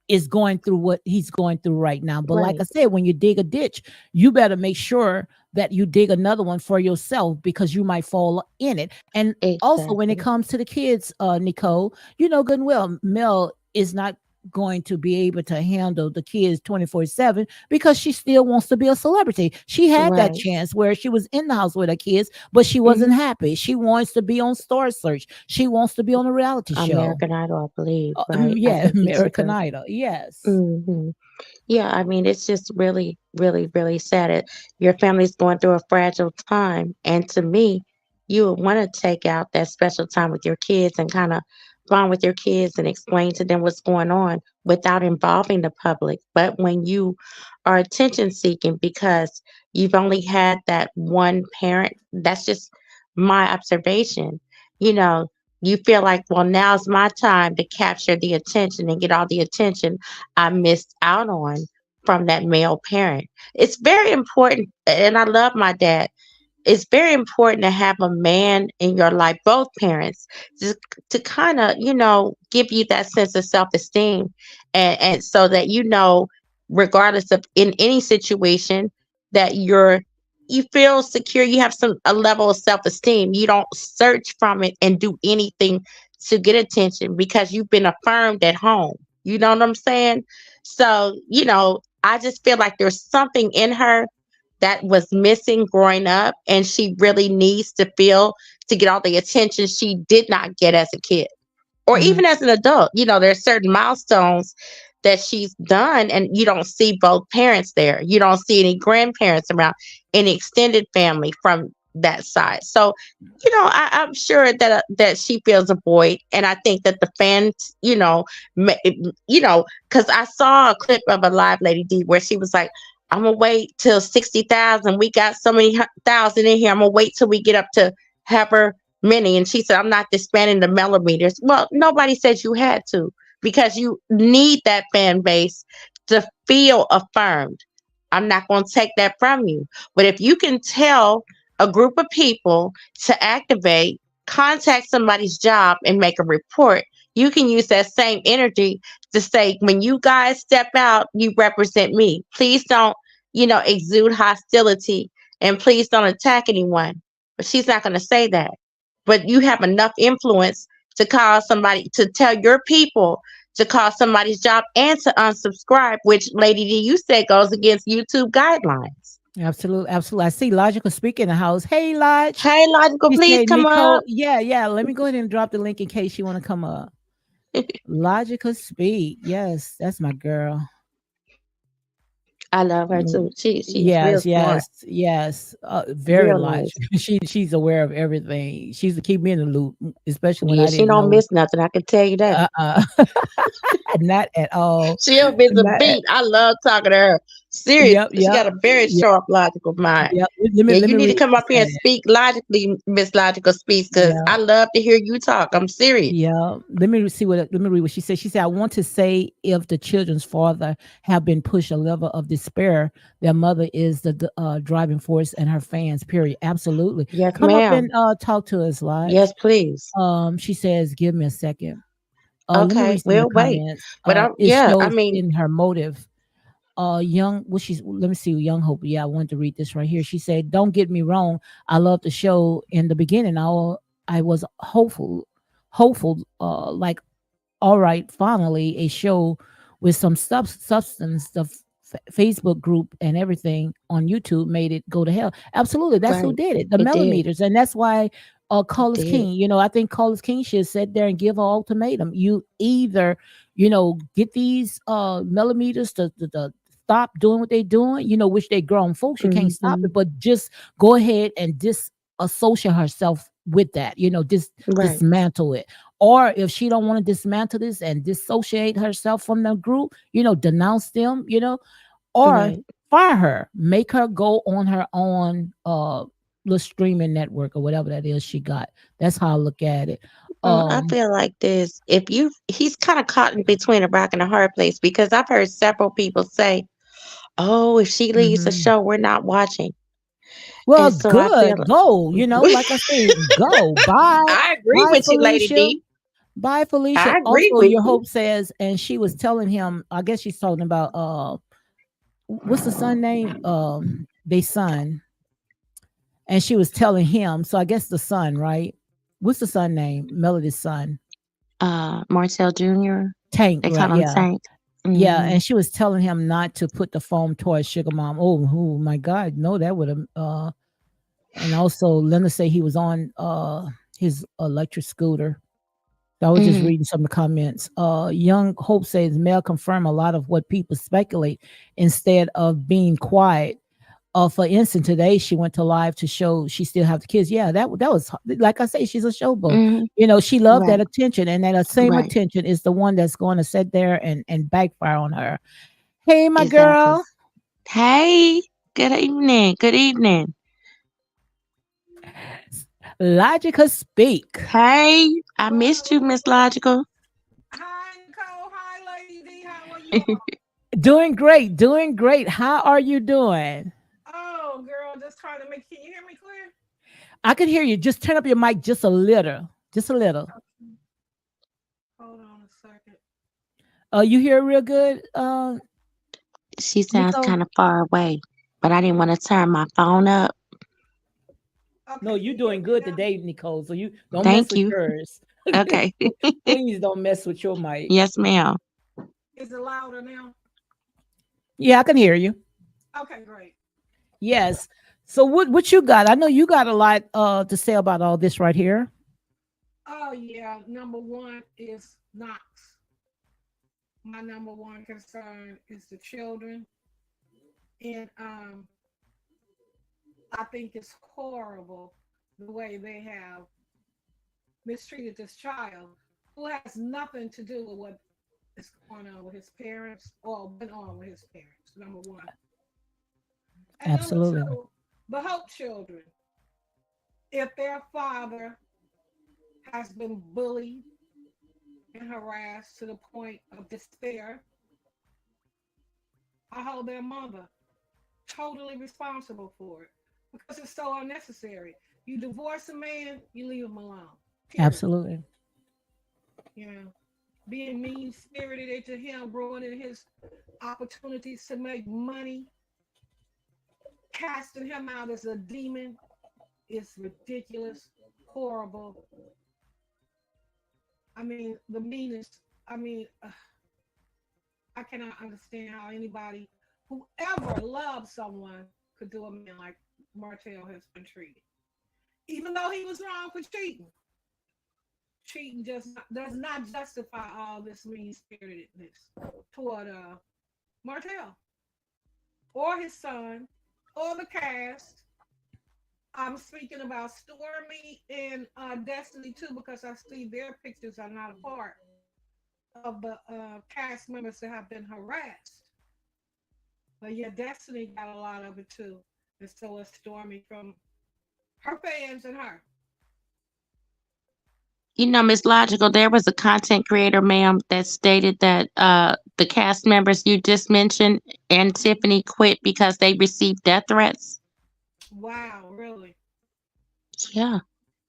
is going through what he's going through right now. But like I Right. said, when you dig a ditch, you better make sure that you dig another one for yourself, because you might fall in it. And also, when it Exactly. comes to the kids, Nicole, you know good and well, Mel is not going to be able to handle the kids 24/7, because she still wants to be a celebrity. She had that Right. chance where she was in the house with her kids, but she wasn't Hmm. happy. She wants to be on Star Search. She wants to be on a reality show. American Idol, I believe. Right. I Yeah, think he took American her. Idol. Yes. Hmm. Yeah, I mean, it's just really, really, really sad. Your family's going through a fragile time. And to me, you would want to take out that special time with your kids and kind of bond with your kids and explain to them what's going on without involving the public. But when you are attention seeking because you've only had that one parent, that's just my observation. You know, you feel like, well, now's my time to capture the attention and get all the attention I missed out on from that male parent. It's very important, and I love my dad. It's very important to have a man in your life, both parents, to kind of, give you that sense of self esteem, and so that regardless of in any situation, that you feel secure, you have a level of self esteem. You don't search from it and do anything to get attention because you've been affirmed at home. You know what I'm saying? So, I just feel like there's something in her that was missing growing up, and she really needs to get all the attention she did not get as a kid or Mhm. even as an adult. There's certain milestones that she's done, and you don't see both parents there. You don't see any grandparents around, any extended family from that side. So, I'm sure that she feels a void, and I think that the fans, ma- because I saw a clip of a live Lady D where she was like, "I'm gonna wait till 60,000. We got so many thousand in here. I'm gonna wait till we get up to however many." And she said, "I'm not disbanding the millimeters." Well, nobody said you had to, because you need that fan base to feel affirmed. I'm not going to take that from you. But if you can tell a group of people to activate, contact somebody's job and make a report, you can use that same energy to say, when you guys step out, you represent me. Please don't, exude hostility, and please don't attack anyone. But she's not going to say that. But you have enough influence to call somebody, to tell your people to call somebody's job and to unsubscribe, which, Lady D, you said goes against YouTube guidelines. Absolutely, absolutely. I see Logical Speak in the house. Hey, Lodge. Hey, Logical, She please said, come Nicole. up. Yeah, yeah. Let me go ahead and drop the link in case you want to come up. Logical Speak. Yes, that's my girl. I love her Mm, too. She's real yes, smart, yes, yes. Very real large. nice. She's aware of everything. She's to keep me in the loop, especially when Yeah, I she didn't don't know. miss nothing. I can tell you that. Uh-uh. Not at all. She'll miss a Not at, beat. I love talking to her. Seriously, Yep, she yep, got a very yep, sharp, logical mind. yep. Let me Yeah, let you me need to read come what up she here and said. speak logically, Miss Logical Speaks, because Yeah. I love to hear you talk. I'm serious. Yeah, let me read what she said. She said, I want to say if the children's father have been pushed a level of despair, their mother is the driving force and her fans, period. Absolutely. Yes, Come up ma'am. and talk to us live. Yes, please. She says, give me a second. Let me Okay, read some of the we'll wait. comments. But It I shows mean, in her motive. Young, well, she's, let me see, Young Hope. Yeah, I wanted to read this right here. She said, don't get me wrong. I love the show in the beginning. I was hopeful, like, all right, finally a show with some substance. The Facebook group and everything on YouTube made it go to hell. Absolutely, that's who right. did it. The It did. millimeters, and that's why It Call is did. King. I think Call is King should sit there and give an ultimatum. You either, get these millimeters to stop doing what they're doing. Which they grown folks. You can't stop Hmm. it, but just go ahead and disassociate herself with that. Right. Dismantle it. Or if she don't want to dismantle this and dissociate herself from the group, denounce them, or Right. fire her, make her go on her own little streaming network or whatever that is she got. That's how I look at it. I Um, feel like this. He's kind of caught in between a rock and a hard place, because I've heard several people say, "Oh, if she leaves the mhm. show, we're not watching." Well, And so I feel good. Go, like I say, go. Bye. I agree Bye, with you, Lady Felicia. D. Bye, Felicia. I agree Also, with your you. hope says, and she was telling him, I guess she's talking about what's the son name? They son. And she was telling him, so I guess the son, right? What's the son name? Melody's son. Marcel Jr. Tank, They right? call him Yeah. Tank. Yeah. Hmm. And she was telling him not to put the foam towards Sugar Mom. Oh my God. No, that would have and also Linda say he was on his electric scooter. So I was just Hmm. reading some of the comments. Young Hope says Mel confirm a lot of what people speculate instead of being quiet. For instance, today she went to live to show she still have the kids. Yeah, that was like I say, she's a showboat. Hmm. She loved that Right. attention, and that same Right. attention is the one that's going to sit there and backfire on her. Hey, my Exactly. girl, Hey. Good evening. Good evening. Logical speak. Hey. I missed you, Miss Logical. Hi, Nicole. Hi, Lady D. How are you? Doing great, doing great. How are you doing? Oh, girl, just trying to make. Can you hear me clear? I can hear you. Just turn up your mic just a little, just a little. Hold on a second. You hear real good, She sounds Nico? kind of far away, but I didn't want to turn my phone up. No, Okay, you're can you hear doing me good now? today, Nicole. So you don't mess Thank with you. yours. Okay. Please don't mess with your mic. Yes, ma'am. Is it louder now? Yeah, I can hear you. Okay, great. Yes. So what you got? I know you got a lot to say about all this right here. Oh yeah, number one is Knox. My number one concern is the children, and I think it's horrible the way they have mistreated this child who has nothing to do with what is going on with his parents or went on with his parents. Number one, and number Absolutely. two, the Hope children. If their father has been bullied and harassed to the point of despair, I hold their mother totally responsible for it because it's so unnecessary. You divorce a man, you leave him alone. Period. Absolutely. You know, being mean spirited to him, ruining his opportunities to make money, casting him out as a demon is ridiculous, horrible. I mean, the meanest. I mean, I cannot understand how anybody who ever loved someone could do a man like Martell has been treated. Even though he was wrong for cheating, cheating just does not justify all this mean spiritedness toward Martell or his son or the cast. I'm speaking about Stormy and Destiny too because I see their pictures are not a part of the cast members that have been harassed. But yeah, Destiny got a lot of it too. And so is Stormy from her fans and her. Miss Logical, there was a content creator, ma'am, that stated that the cast members you just mentioned and Tiffany quit because they received death threats. Wow, really? Yeah.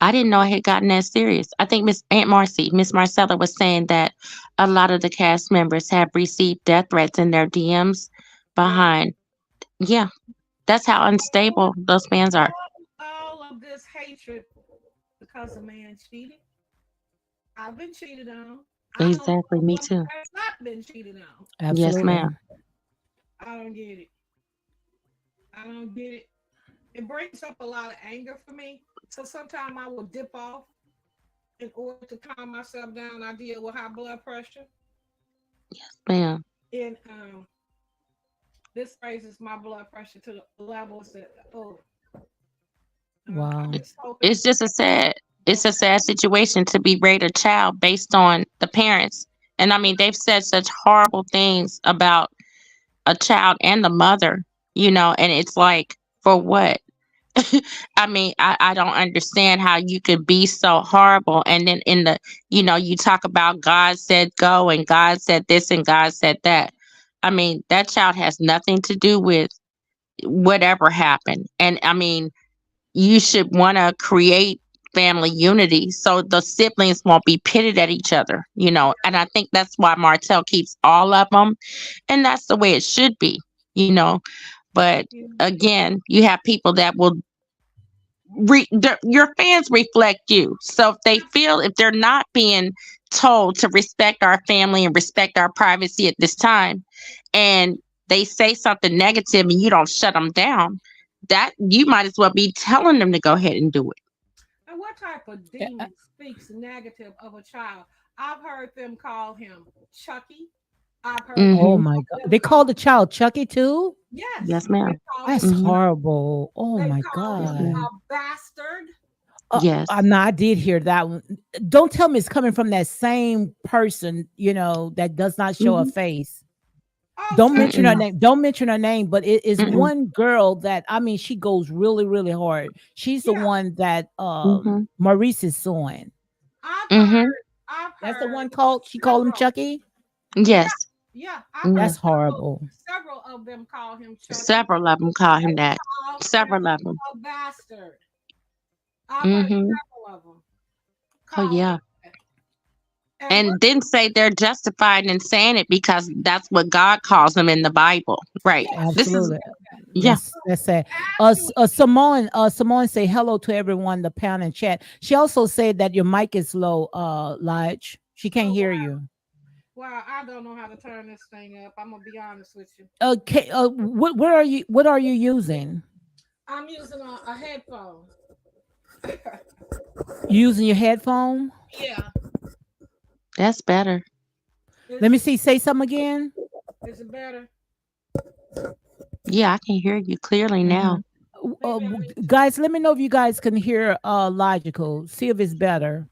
I didn't know it had gotten that serious. I think Miss Marcella was saying that a lot of the cast members have received death threats in their DMs Wow. behind. Yeah, that's how unstable those fans are. All of this hatred because a man cheated. I've been cheated on. I know Exactly, a me woman too. has not been cheated on. Yes, Absolutely. ma'am. I don't get it. I don't get it. It brings up a lot of anger for me. So sometimes I will dip off in order to calm myself down. I deal with high blood pressure. Yes, ma'am. And this raises my blood pressure to the levels that Wow. I'm just hoping. It's just it's a sad situation to be rated a child based on the parents. And I mean, they've said such horrible things about a child and the mother, and it's like, for what? I mean, I don't understand how you could be so horrible. And then you talk about God said go and God said this and God said that. I mean, that child has nothing to do with whatever happened. And I mean, you should want to create family unity so the siblings won't be pitted at each other. And I think that's why Martell keeps all of them. And that's the way it should be. But again, you have people that will your fans reflect you. So if they're not being told to respect our family and respect our privacy at this time, and they say something negative and you don't shut them down, that you might as well be telling them to go ahead and do it. And what type of demon speaks negative of a child? I've heard them call him Chucky. I've heard Oh Mm-hmm. my God. They call the child Chucky too? yes, Yes, they ma'am. call That's him Mm-hmm. horrible. Oh they my call Yes, him God. ma'am. a bastard. Yes. No, I did hear that one. Don't tell me it's coming from that same person, that does not show a Mm-hmm. face. Oh, Don't sir. mention her Mm-mm. name. Don't mention her name, but it is Mm-mm. one girl that I mean she goes really, really hard. She's the Yeah, one that Mm-hmm. Maurice is suing. I've Mm-hmm. heard, I've That's the heard one called she called him several. Chucky. Yeah, Yes. yeah, I've heard That's Yes. horrible. several of them call him Chucky. Several of them call him that. Call him Several of them. a bastard. I've heard Mm-hmm. several of them Oh, call him yeah. that. And what? And didn't say they're justified in saying it because that's what God calls them in the Bible. Right. Yes, This is, Absolutely. yeah. That's sad. actually, Simone say hello to everyone, the pound and chat. She also said that your mic is low, Lige. She can't oh hear wow, you. wow, I don't know how to turn this thing up. I'm gonna be honest with you. Okay, what are you using? I'm using a headphone. Using your headphone? Yeah, That's better. Let me see. Say something again. is it better? Yeah, I can hear you clearly now. Maybe I need to. Guys, let me know if you guys can hear Logical. See if it's better.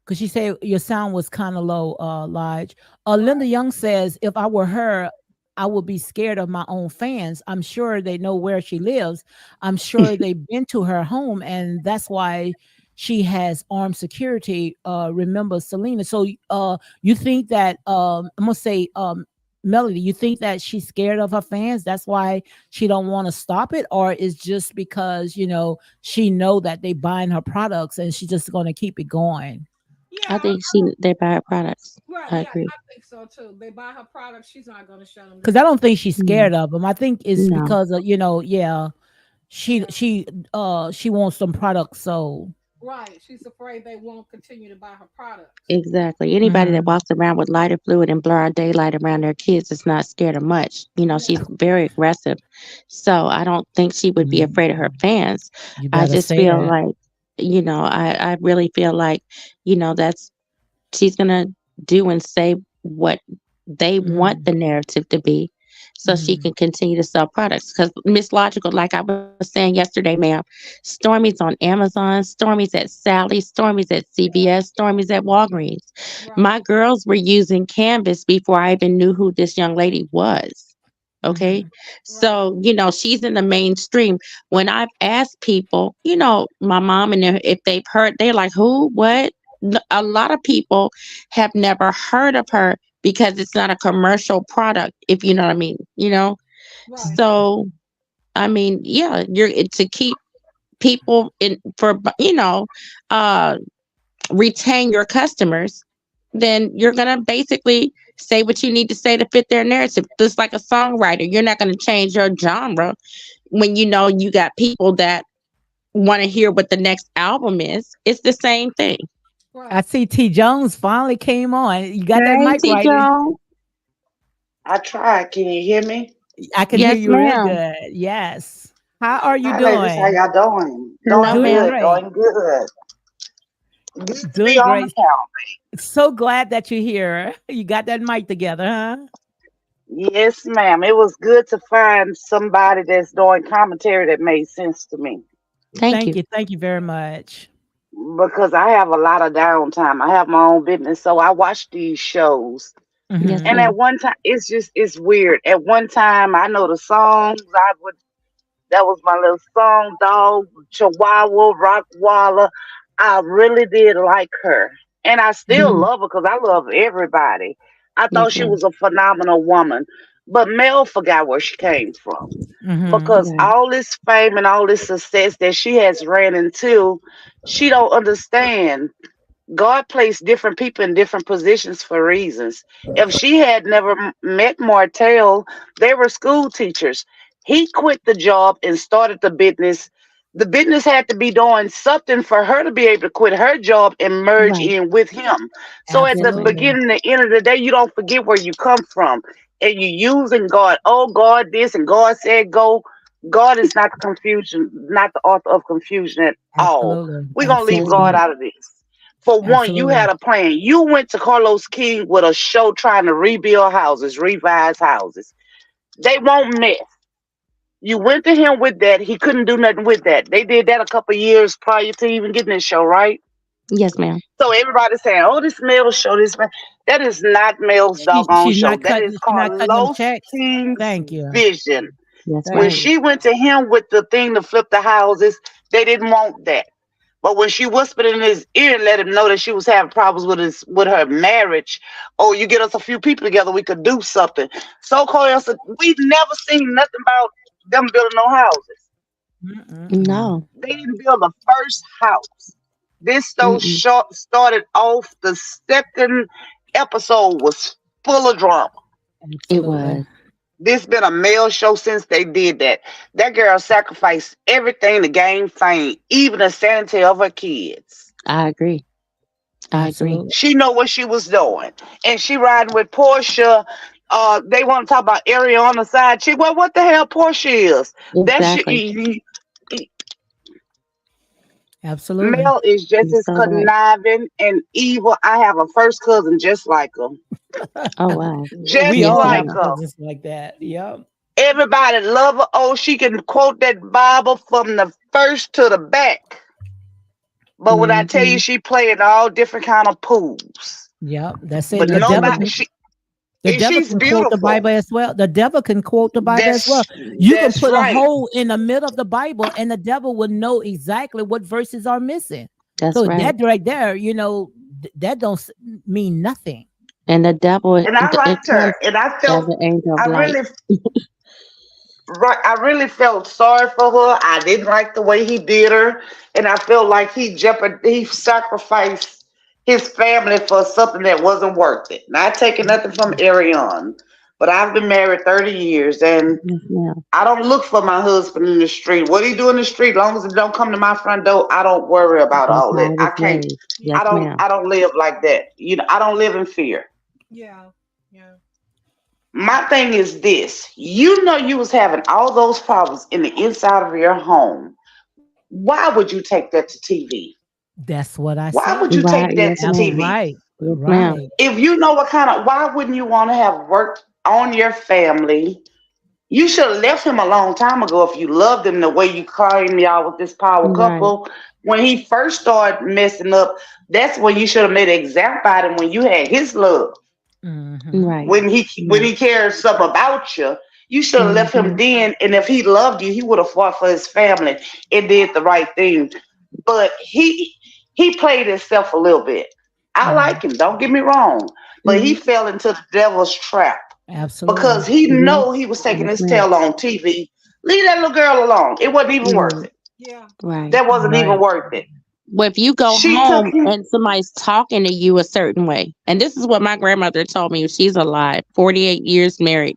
Because she said your sound was kind of low, Lige. Linda Young says, if I were her, I would be scared of my own fans. I'm sure they know where she lives. I'm sure they've been to her home, and that's why she has armed security. Remember Selena. So you think that I'm gonna say Melody, you think that she's scared of her fans? That's why she don't want to stop it, or is just because she know that they buying her products and she's just gonna keep it going? I Yeah, think they buy her products. right. I Yeah, agree. I think so too. They buy her products. She's not gonna shut them Because I down. don't think she's No. scared of them. I think it's No. because of yeah, she Yeah, she wants some products sold. right. She's afraid they won't continue to buy her products. Exactly. Anybody that Mhm. walks around with lighter fluid and broad daylight around their kids is not scared of much. Yeah, She's very aggressive. So I don't think she would be Mm, afraid of her fans. you I better just say feel that. like, I really feel like, that's she's gonna do and say what they want Mm, the narrative to be so she mm. can continue to sell products. Because Miss Logical, like I was saying yesterday, ma'am, Stormy's on Amazon, Stormy's at Sally's, Stormy's at CVS, Stormy's at Walgreens. right. My girls were using Canvas before I even knew who this young lady was. Okay. Mhm. So, she's in the mainstream. When I've asked people, my mom and if they've heard, they're like, who, what? A lot of people have never heard of her because it's not a commercial product, if you know what I mean. Right. So, I mean, yeah, to keep people uh, retain your customers, then you're going to basically say what you need to say to fit their narrative. Just like a songwriter, you're not going to change your genre when you got people that want to hear what the next album is. It's the same thing. I Right. see T Jones finally came on. You got that Hey, mic T. right. Jones. I tried. Can you hear me? I can hear Yes, you real ma'am. good. Yes. How are you Hi, ladies. How doing? y'all doing? Hello, Doing Doing ma'am. good. great. Doing good. Good to be Doing on the great. count. So glad that you're here. You got that mic together, huh? Yes, ma'am. It was good to find somebody that's doing commentary that made sense to me Thank Thank you. you. Thank you very much. because I have a lot of downtime. I have my own business, so I watch these shows. Yes, Hmm. And at ma'am. one time, it's weird. At one time, I know the songs. That was my little song, dog, Chihuahua, Rockwalla. I really did like her. And I still Mhm. love her because I love everybody. I Yes, thought she ma'am. was a phenomenal woman. But Mel forgot where she came from. Hmm. Because Right. all this fame and all this success that she has ran into, she don't understand. God placed different people in different positions for reasons. If she had never met Martell, they were school teachers. He quit the job and started the business. The business had to be doing something for her to be able to quit her job and merge Right. in with him. So at Yes, the ma'am. Absolutely. beginning and end of the day, you don't forget where you come from. And you using God. Oh, God, this and God said go. God is not the confusion, not the author of confusion at all. Absolutely. We're gonna leave Yes, God Absolutely. ma'am. out of this. For one, you Absolutely. had a plan. You went to Carlos King with a show trying to rebuild houses, revise houses. They won't mess. You went to him with that. He couldn't do nothing with that. They did that a couple years prior to even getting this show, right? Yes, ma'am. So everybody's saying, "Oh, this Mel show, this man." That is not Mel's doggone She's show. not That cutting. is She's not cutting them Carlos checks. King's Thank you. vision. That's Thank When right. you. she went to him with the thing to flip the houses, they didn't want that. But when she whispered in his ear and let him know that she was having problems with her marriage, oh, you get us a few people together, we could do something. So said, we've never seen nothing about them building no houses. Mm-mm-mm. No. They didn't build the first house. This so Mm-mm. short started off. The second episode was full of drama. It Absolutely. was. This been a male show since they did that. That girl sacrificed everything to gain fame, even the sanity of her kids. I agree. I agree. Absolutely. She know what she was doing, and she riding with Portia. They want to talk about Ariana side chick. Well, what the hell Portia is? That Exactly. shit. Absolutely. Mel is just You're as so right. conniving and evil. I have a first cousin just like her, Oh, wow. just We Yes, all like have ma'am. her. cousins like that. Yep. Everybody love her. Oh, she can quote that Bible from the first to the back. But when I tell you Mm-hmm. she playing all different kind of pools, Yep. That's it. but The devil nobody can she the and devil she's can quote the beautiful. Bible as well. The devil can quote the Bible as well. That's You can that's put a right. hole in the middle of the Bible and the devil will know exactly what verses are missing. That's So right. that right there, that don't mean nothing. And the devil, And I it liked comes her, and I as felt an angel of I light. really right. I really felt sorry for her. I didn't like the way he did her, and I felt like he sacrificed his family for something that wasn't worth it. Not taking nothing from Ariane, but I've been married 30 years, and Yes, ma'am. I don't look for my husband in the street. What he do in the street, long as it don't come to my front door, I don't worry about That's all that. how it I was can't. raised. Yeah. Yes, ma'am. I don't live like that. I don't live in fear. Yeah. Yeah. My thing is this: you know, you was having all those problems in the inside of your home. Why would you take that to TV? That's what I Why would said. you Right. take that Yes, to That's ma'am. TV? right. Yes, ma'am. Right. If you know what kind of, why wouldn't you want to have worked on your family? You should have left him a long time ago if you loved him the way you claim y'all with this power Right. couple. When he first started messing up, that's when you should have made an example out of him when you had his love. Hmm. Right. When he Right. cared something about you, You should have left him then, and if he loved you, he would have fought for his family and did the right thing. But he played himself a little bit. I like him, don't get me wrong, but he fell into the devil's trap. Absolutely. Because he know he was taking his tail on TV. Leave that little girl alone. It wasn't even worth it. Yeah. Right. That wasn't even worth it. Well, if you go She home took him. and somebody's talking to you a certain way, and this is what my grandmother told me, she's alive, 48 years married.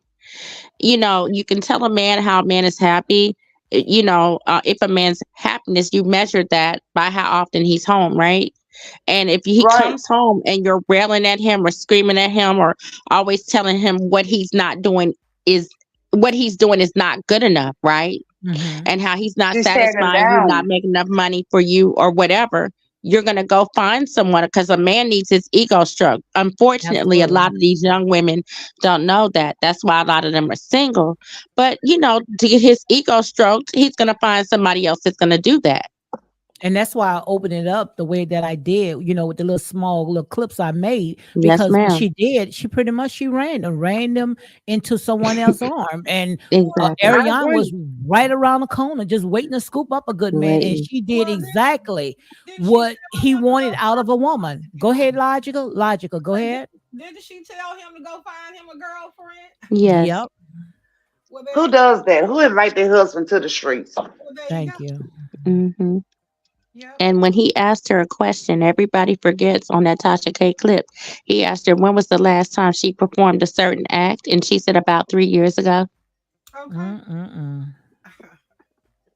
You know, you can tell a man how a man is happy. You know, if a man's happiness, you measure that by how often he's home, right? And if he Right. comes home and you're railing at him or screaming at him or always telling him what he's not doing is not good enough, right? And how he's not She's tearing him satisfying you, not down. making enough money for you or whatever, you're going to go find someone because a man needs his ego stroked. Unfortunately, a Absolutely. lot of these young women don't know that. That's why a lot of them are single. But, you know, to get his ego stroked, he's going to find somebody else that's going to do that. And that's why I opened it up the way that I did, you know, with the little clips I made. Yes, Because what ma'am. she did, she pretty much ran them into someone else's arm. And Exactly. I Ariane was agree. right around the corner, just waiting to scoop up a good man. And Waiting. she did Well, exactly did she what tell he him to wanted go out of a find woman. Go ahead, Logical. Go ahead. Didn't she tell him to go find him a girlfriend? Yes. Yep. Well, Who does that? Who invite their husband to the streets? well, there you Thank go. you. hmm Yep. And when he asked her a question, everybody forgets on that Tasha K clip. He asked her, when was the last time she performed a certain act? And she said about 3 years ago. Okay. Mm-mm-mm.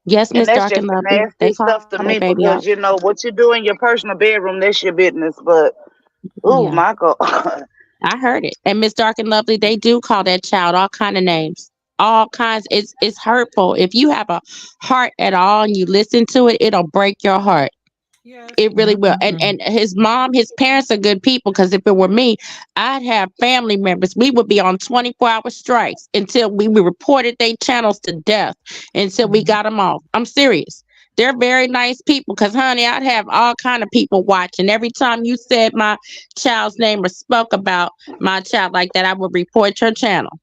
Yes, And Miss that's Dark just and the Lovely. They nasty call stuff to that me baby because out. you know what you do in your personal bedroom, that's your business. But oh Yeah, my God. I heard it. And Miss Dark and Lovely, they do call that child all kind of names. All kinds. It's hurtful. If you have a heart at all and you listen to it, it'll break your heart. Yes. It really will. And Mm-mm-mm. his mom, his parents are good people because if it were me, I'd have family members. We would be on 24-hour strikes until we reported their channels to death until we got them off. I'm serious. They're very nice people because, honey, I'd have all kind of people watching. Every time you said my child's name or spoke about my child like that, I would report your channel.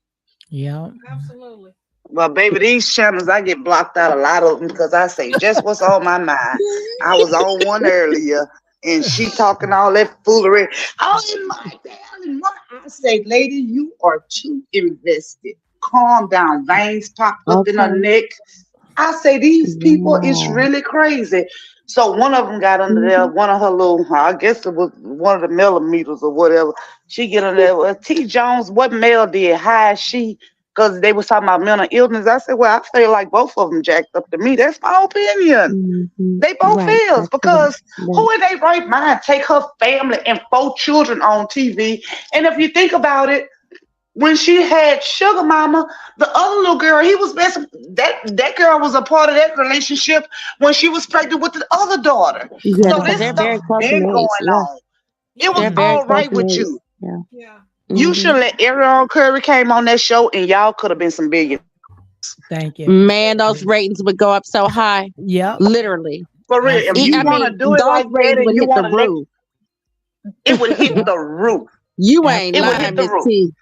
Yep. Absolutely. Well, baby, these channels, I get blocked out a lot of them because I say just what's on my mind. I was on one earlier and she talking all that foolery. Oh, in my darling, what I say, lady, you are too invested. Calm down. Veins popped up in her Okay. neck. I say, these people is Yeah. really crazy. So one of them got under there, one of her little, I guess it was one of the millimeters or whatever. She get under there. Well, T. Jones, what Mel did? How is she? Because they was talking about mental illness. I said, well, I feel like both of them jacked up to me. That's my opinion. They both Right. feels That's because right. who in their right mind take her family and 4 children on TV? And if you think about it, when she had Sugar Mama, the other little girl, he was best. That girl was a part of that relationship when she was pregnant with the other daughter. Yeah, So because this they're stuff very close been in going age. Yeah, on. It was they're very all close right in with age. you. Yeah. Yeah. You should let Ariel Curry came on that show and y'all could have been some billion. Thank you. Man, those ratings would go up so high. Yep. Literally. For real, if Absolutely. you I want to mean, do it those like that ratings and would you hit the want to let roof. it would hit Yep. the roof. You ain't It would lying, hit the Miss roof. T.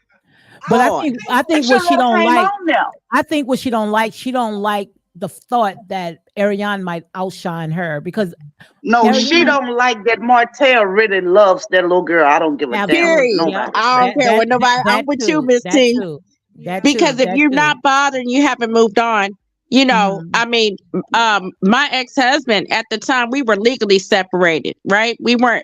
But I Hard. think But what you she know don't came like, on now. I think what she don't like the thought that Ariane might outshine her because No, she Ariane, don't like that Martell really loves that little girl. I don't give a damn what absolutely, Period. yep, nobody I say. don't care what nobody. I'm with you, Miss that T. too, Yeah. Because if that you're too. not bothered and you haven't moved on, you know, Mhm. I mean, my ex-husband at the time we were legally separated, right? We were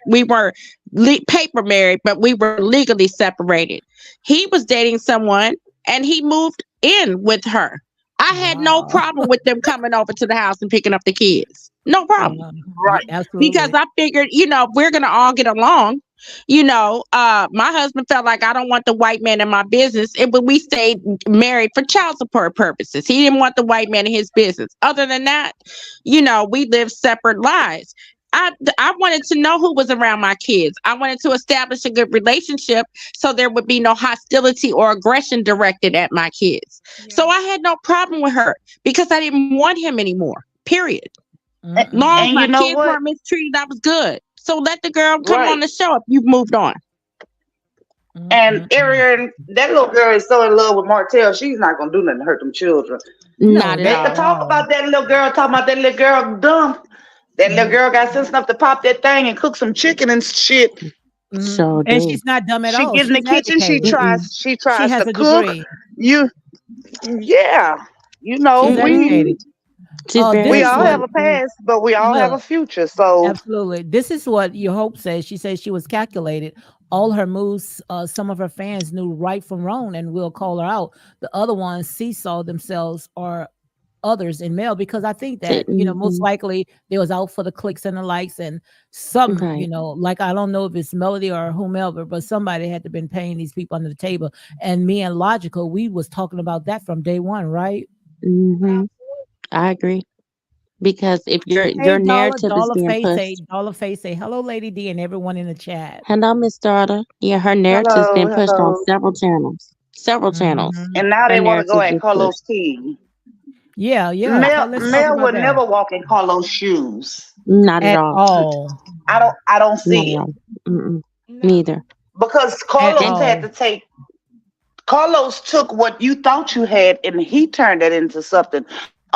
paper married, but we were legally separated. He was dating someone and he moved in with her. I had no Wow. problem with them coming over to the house and picking up the kids. No problem. Wow. Right. Because Absolutely. I figured, you know, we're gonna all get along. My husband felt like I don't want the white man in my business, but we stayed married for child support purposes. He didn't want the white man in his business. Other than that, we lived separate lives. I wanted to know who was around my kids. I wanted to establish a good relationship so there would be no hostility or aggression directed at my kids. So I had no problem with her because I didn't want him anymore. Period. Long as And my you know kids what? weren't mistreated, I was good. So let the girl come Right. on the show if you've moved on. And Ariel, that little girl is so in love with Martell, she's not gonna do nothing to hurt them children. Not They at could talk all. about that little girl, talking about that little girl dumb. That little girl got sense enough to pop that thing and cook some chicken and shit. So And do. she's not dumb at She all. get in the She's kitchen, she educated. tries She to has a cook. degree. You yeah. You know, She's educated. She's very we This is all what have a past, but we all have a look. future. So Absolutely. This is what your hope says. She says she was calculated. All her moves, some of her fans knew right from wrong and will call her out. The other ones seesaw themselves or others in Mel because I think that, most likely they was out for the clicks and the likes and some, Right. like I don't know if it's Melody or whomever, but somebody had to been paying these people under the table. And me and Logical, we was talking about that from day one, right? I agree. Because if your Hey, narrative is being pushed, Dollar Face say hello, Lady D, and everyone in the chat. hello, Miss Daughter. Yeah, her narrative's been pushed on several channels. Several channels. and now Her they want to go narrative at is pushed. Carlos' team. Yeah. Let's talk Mel about would that. never walk in Carlos' shoes. Not at At all. all. I don't Not see at it. all. Mm-mm. Neither. Because Carlos had to take Carlos took what you thought you had and he turned it into something.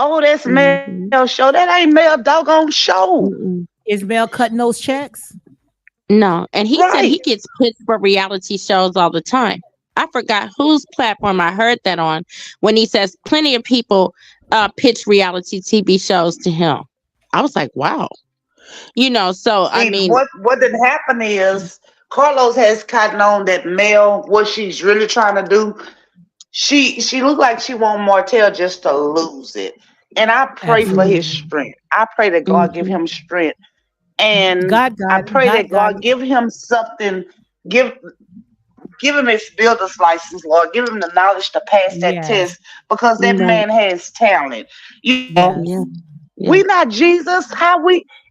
Oh, that's Mel show. That ain't Mel doggone show. Is Mel cutting those checks? No. And he said he Right. gets pitched for reality shows all the time. I forgot whose platform I heard that on when he says plenty of people pitch reality TV shows to him. I was like, wow. So I See, mean, what did happen is Carlos has cotton on that Mel, what she's really trying to do. She looked like she want Martell just to lose it. And I pray for his strength. I pray that God give him strength. And I pray that God give him something, give him his builder's license, Lord. Give him the knowledge to pass that test because that man has talent. You know, we not Jesus.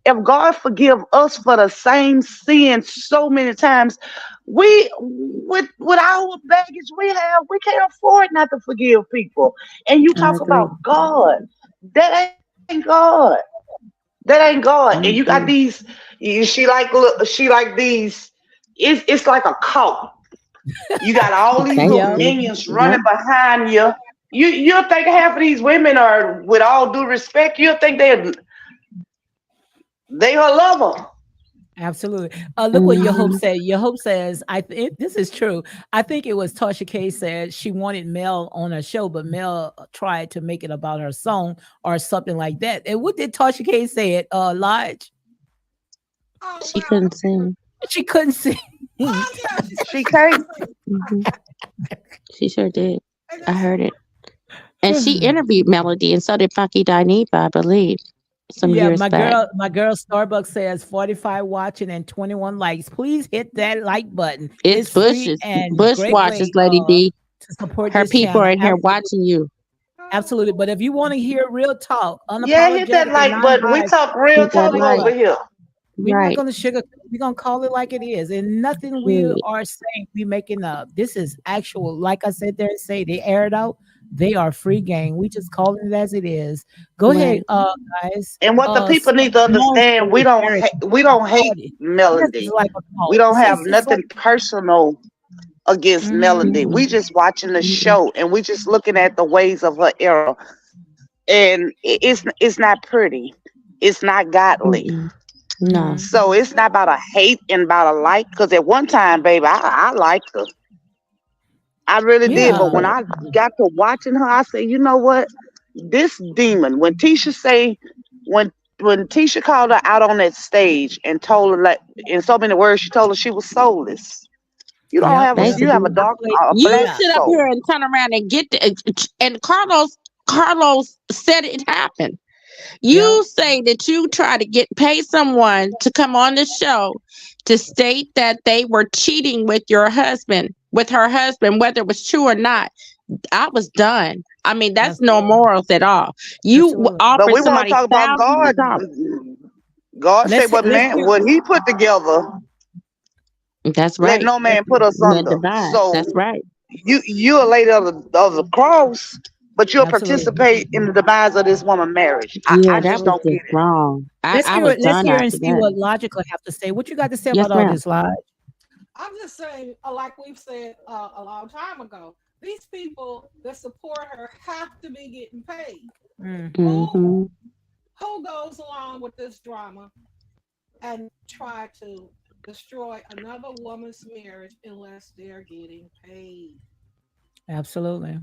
If God forgive us for the same sin so many times, with our baggage we can't afford not to forgive people. And you talk about God. That ain't God. That ain't God. And you got these. She like these. It's like a cult. You got all these little minions running behind you. You'll think half of these women are, with all due respect, you'll think they her lover. Absolutely. Look what your hope said. Your hope says, this is true. I think it was Tasha K said she wanted Mel on her show, but Mel tried to make it about her song or something like that. And what did Tasha K say? Lodge? She couldn't sing. She couldn't sing. She can't. She sure did. I heard it. And she interviewed Melody, and so did Funky Dineva, I believe. Some years back. My girl Starbucks says 45 watching and 21 likes. Please hit that like button. It's free Bush's. and Bush great watches, way, Lady D. to support Her this people channel. are in here watching you. Absolutely. But if you want to hear real talk, Hit that like button. We talk real talk over here. We're not going to sugar. We're going to call it like it is. And nothing we are saying we making up. This is actual, like I said there and say, they air it out. They are free game. We just call it as it is. Go ahead, guys. And what the people need to understand, we don't hate Melody. We don't have nothing personal against Melody. We just watching the show and we just looking at the ways of her era. And it's not pretty. It's not godly. No. So it's not about a hate and about a like. Because at one time, baby, I liked her. I really did. But when I got to watching her, I said, you know what? This demon, when Tisha called her out on that stage and told her, like, in so many words, she told her she was soulless. You don't have you have a dark you black sit up soul. here and turn around and and Carlos said it happened. You say that you try to pay someone to come on the show to state that they were cheating with her husband, whether it was true or not. I was done. I mean, that's no morals at all. You offer But we want somebody to talk about God. God said what he put together. That's right. Let no man put us under. So that's right. You're a lady of the cross, but you'll participate in the demise of this woman's marriage. I just don't get it. Wrong. Let's hear and see what Logical have to say. What you got to say about all this, Lodge? I'm just saying, like we've said a long time ago, these people that support her have to be getting paid. Mm-hmm. Who goes along with this drama and try to destroy another woman's marriage unless they're getting paid? Absolutely.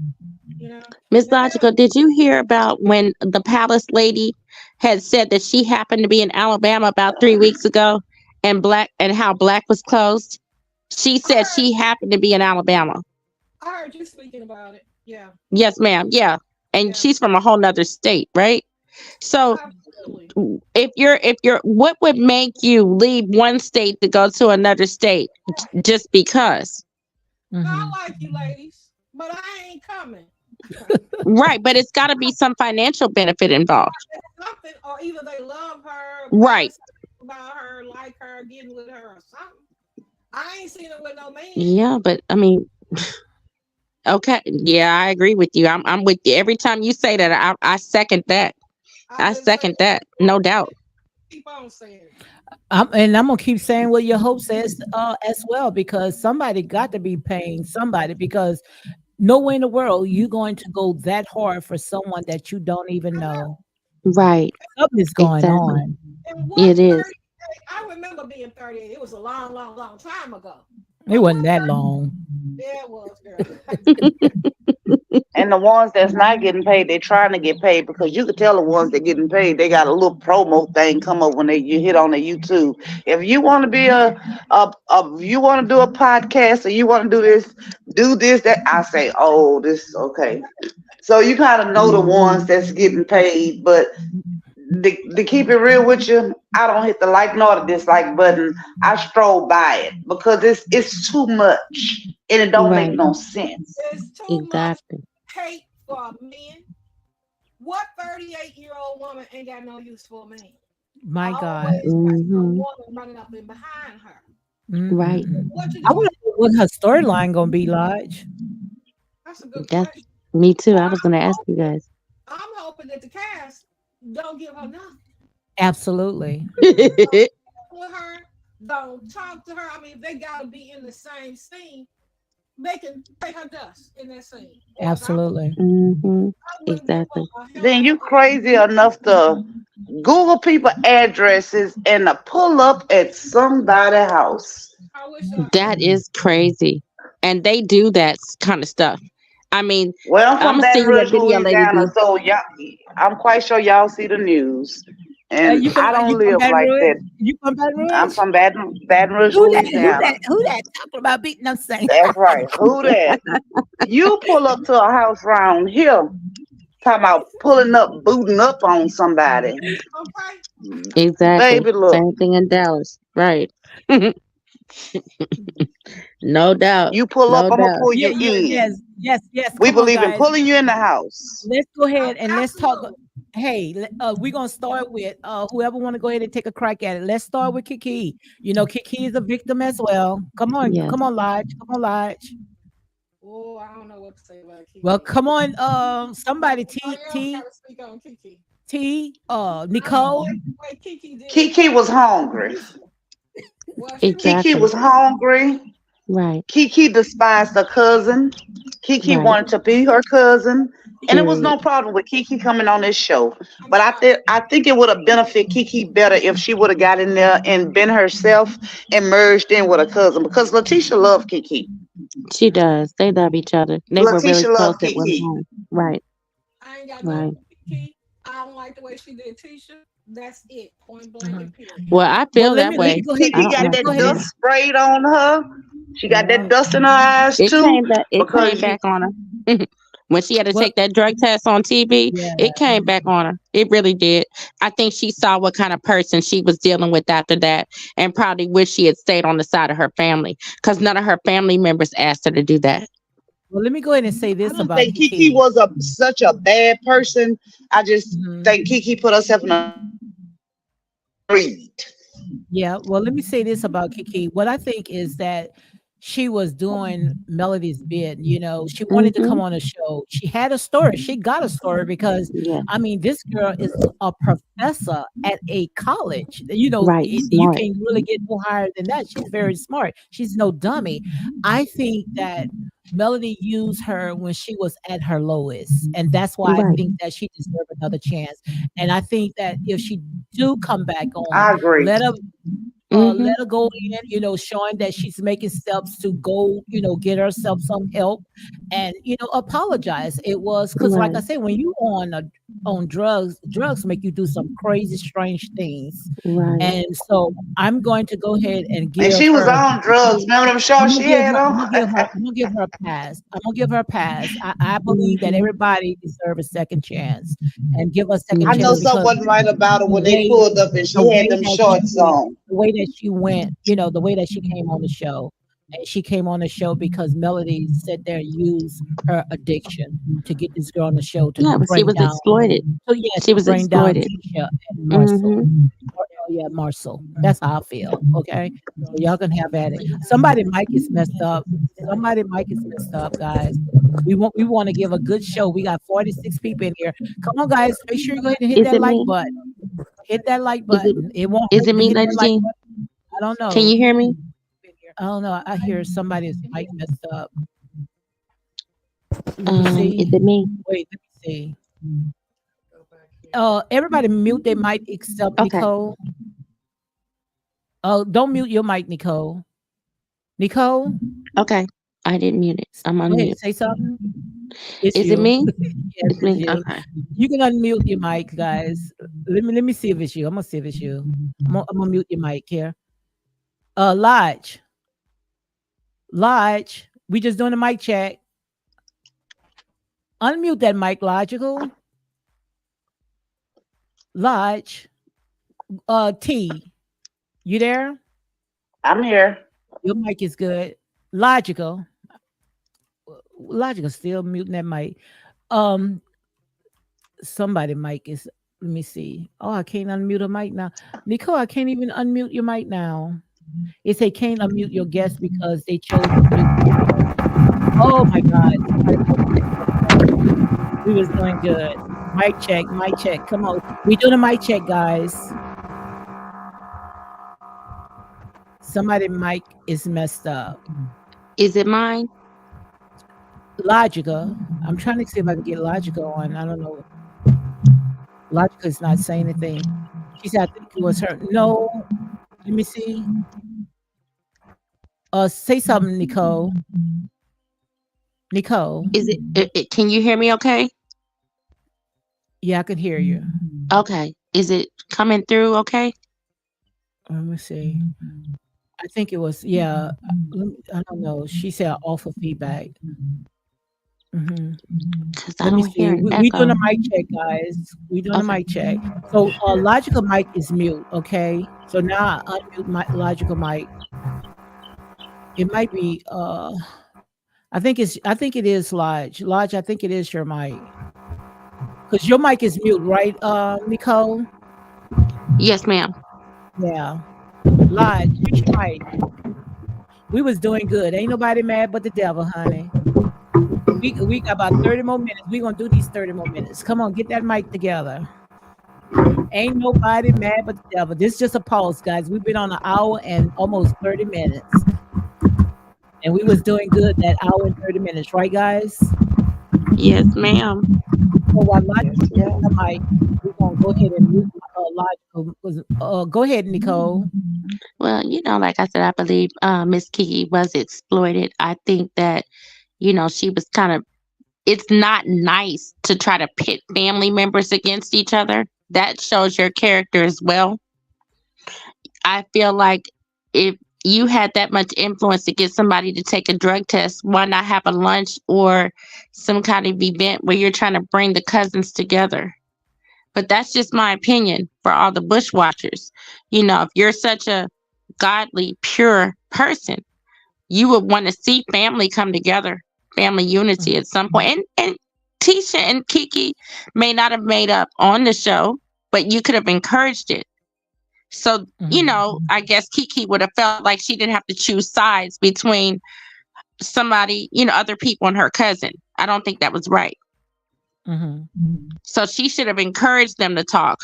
You know, Miss and Logical, did you hear about when the palace lady had said that she happened to be in Alabama about 3 weeks ago and how black was closed? She I said heard, she happened to be in Alabama. I heard you speaking about it. Yeah, Yes, ma'am. Yeah. And yeah, she's from a whole nother state, right? So absolutely. if you're what would make you leave one state to go to another state just because? I Hmm. like you, ladies, but I ain't coming. Right, but it's got to be some financial benefit involved. Something, or either they love her, Right. fantasize about her, like her, getting with her, or something. I ain't seen it with no man. Yeah, but I mean, okay. Yeah, I agree with you. I'm with you. Every time you say that, I second that. I've I been saying second it that. No doubt. keep on saying it. And I'm gonna keep saying what your hope says as well, because somebody got to be paying somebody, because nowhere in the world you going to go that hard for someone that you don't even know. Right. Something is going Exactly. on. And what It is. 38? I remember being 38. It was a long, long, long time ago. It But wasn't what that 30? long. Yeah, it was, girl. And the ones that's not getting paid, they're trying to get paid because you could tell the ones that getting paid, they got a little promo thing come up when you hit on the YouTube. If you want to be you want to do a podcast or you want to do this, that I say, oh, this okay. So you kind of know the ones that's getting paid, but to keep it real with you, I don't hit the like nor the dislike button. I stroll by it because it's too much and it don't make Right. no sense. It's too much Exactly. hate for men. What 38-year-old woman ain't got no use for a man? My God. Always got some Hmm. woman running up and behind her. Right. Mm-mm-mm. What you I gonna wonder do? what her storyline gonna be, Lodge. That's a good That's question. me too. But I was gonna ask you guys. I'm hoping that the cast don't give her nothing. Absolutely. With her, don't talk to her. I mean, if they gotta be in the same scene, they can pay her dust in that scene. Absolutely. Hmm. I wouldn't give Exactly. her a hell Then of you a crazy enough to Google people addresses and to pull up at somebody's house. I wish I That is crazy. And they do that kind of stuff. I mean, Well, I'm I'm from gonna send Baton you a Rouge, video, Lady Louisiana, D. so y'all, I'm quite sure y'all see the news. And I You don't from live Baton like Rouge? that. You from Baton I'm Rouge? from Baton Rouge, Who that? Who Louisiana. that? Who that talking about beating them saying? That's right. Who that? You pull up to a house round here, talking about pulling up, booting up on somebody. okay. Exactly. Baby, look, Same thing in Dallas. Right. No doubt. you pull up, No I'm going to doubt. pull Yeah, you yeah, in. yes. We Come on, believe in guys. pulling you in the house. Let's go ahead and let's talk. Absolutely. Hey, we're gonna start with whoever want to go ahead and take a crack at it. Let's start with Kiki. You know, Kiki is a victim as well. Yes. Come on, Lodge. Come on, Lodge. Oh, I don't know what to say about Well, Kiki. come on, somebody Somebody else gotta speak on Kiki. I don't Nicole. like the way Kiki did Kiki her. was hungry. Well, she was Kiki Exactly. was hungry. Right. Kiki despised her cousin. Kiki Right. wanted to be her cousin. And it was Period. no problem with Kiki coming on this show. I'm But sorry. I think it would have benefited Kiki better if she would have got in there and been herself and merged in with her cousin. Because Letitia loved Kiki. She does. They love each other. They were really Letitia close loved at one Kiki. time. Right. I ain't got nothing Right. for Kiki. I don't like the way she did Tisha. That's it. Point blank and period. Well, I Well, feel that way. go ahead. I Kiki don't got like that Go it ahead dust and either. sprayed on her. She got that yeah. dust in her eyes It too. came back. It came Because you back on her. When she had to Well, take that drug test on TV, yeah. it came back on her. It really did. I think she saw what kind of person she was dealing with after that, and probably wish she had stayed on the side of her family, because none of her family members asked her to do that. Well, let me go ahead and say I this don't about think Kiki Kiki. was such a bad person. I just Mhm. think Kiki put herself in a greed. Yeah, well, let me say this about Kiki. What I think is that she was doing Melody's bid. You know, she wanted to come on the show. She had a story. She got a story because, Yeah. I mean, this girl is a professor at a college. You know, Right. you Smart. can't really get no higher than that. She's very smart. She's no dummy. I think that Melody used her when she was at her lowest, and that's why I Right. think that she deserved another chance. And I think that if she do come back on, I agree. let her Mm-hmm. let her go in, you know, showing that she's making steps to go, you know, get herself some help and, you know, apologize. It was because, like I Right. said, when you on drugs make you do some crazy, strange things. Right. And so I'm going to go ahead and And give she was her. on drugs. Remember them shorts she had on? I'm gonna give her a pass. I'm gonna give her a pass. I believe that everybody deserves a second chance, and give a second I know chance something because wasn't right about her the when they way pulled up and the she had way them that shorts on. the way that she went, you know, the way that she came on the show. And she came on the show because Melody sat there and used her addiction to get this girl on the show to Yeah, but she bring was down. exploited. So yeah, She to was bring down exploited. Keisha and Marcel. Mm-hmm. Oh yeah, Marcel. That's how I feel. Okay, so y'all can have at it. Somebody mic is messed up. Somebody mic is messed up, guys. We want to give a good show. We got 46 people in here. Come on, guys. Make sure you go ahead and hit Is that it like me? button. Hit that like Is it button. It won't is hurt it to me, hit Lady that like Jean? button. I don't Can you know. hear me? I don't know. I hear somebody's mic messed up. Let me see. Is it me? Wait, let me see. Everybody mute their mic except Okay. Nicole. Oh, don't mute your mic, Nicole. Nicole, Okay. I didn't mute it. I'm go on ahead mute. and say something. It's Is it you. me? Yes, It's it's me. you. Okay. You can unmute your mic, guys. Let me see if it's you. I'm gonna see if it's you. I'm gonna mute your mic here. Lodge. Lodge. We just doing a mic check. Unmute that mic, logical. Lodge. T. You there? I'm here. Your mic is good. Logical. Logical still muting that mic. Um, somebody mic is. Let me see. Oh, I can't unmute a mic now. Nicole, I can't even unmute your mic now. It say can't unmute your guest because they chose to mute. Oh my God! Somebody we was doing good. Mic check. Mic check. Come on, we doing a mic check, guys. Somebody mic is messed up. Is it mine? Logical. I'm trying to see if I can get Logical on. I don't know. Logical is not saying anything. She said, I think it was her. No, let me see. Say something, Nicole. Nicole. Is it can you hear me okay? Yeah, I can hear you. Okay. Is it coming through okay? Let me see. I think it was, yeah. I don't know. She said awful feedback. Because I Let me don't see. hear an We doing echo. a mic check, guys. We doing a Okay. mic check. So logical mic is mute, okay? So now I unmute my logical mic. It might be I think it is Lodge. Lodge, I think it is your mic. Because your mic is mute, right, Nicole? Yes, ma'am. Yeah. Lodge, mute your mic. We was doing good. Ain't nobody mad but the devil, honey. We got about 30 more minutes. We gonna do these 30 more minutes. Come on, get that mic together. Ain't nobody mad but the devil. This is just a pause, guys. We've been on an hour and almost 30 minutes. And we was doing good that hour and 30 minutes, right, guys? Yes, ma'am. So while Logical is muting the mic, we're gonna go ahead and mute Logical. Go ahead, Nicole. Well, like I said, I believe Miss Kiki was exploited. I think that, she was kind of, it's not nice to try to pit family members against each other. That shows your character as well. I feel like if you had that much influence to get somebody to take a drug test, why not have a lunch or some kind of event where you're trying to bring the cousins together? But that's just my opinion for all the bushwatchers. If you're such a godly, pure person, you would want to see family come together, family unity at some point. And Tisha and Kiki may not have made up on the show, but you could have encouraged it. So, I guess Kiki would have felt like she didn't have to choose sides between somebody, other people and her cousin. I don't think that was right. So she should have encouraged them to talk,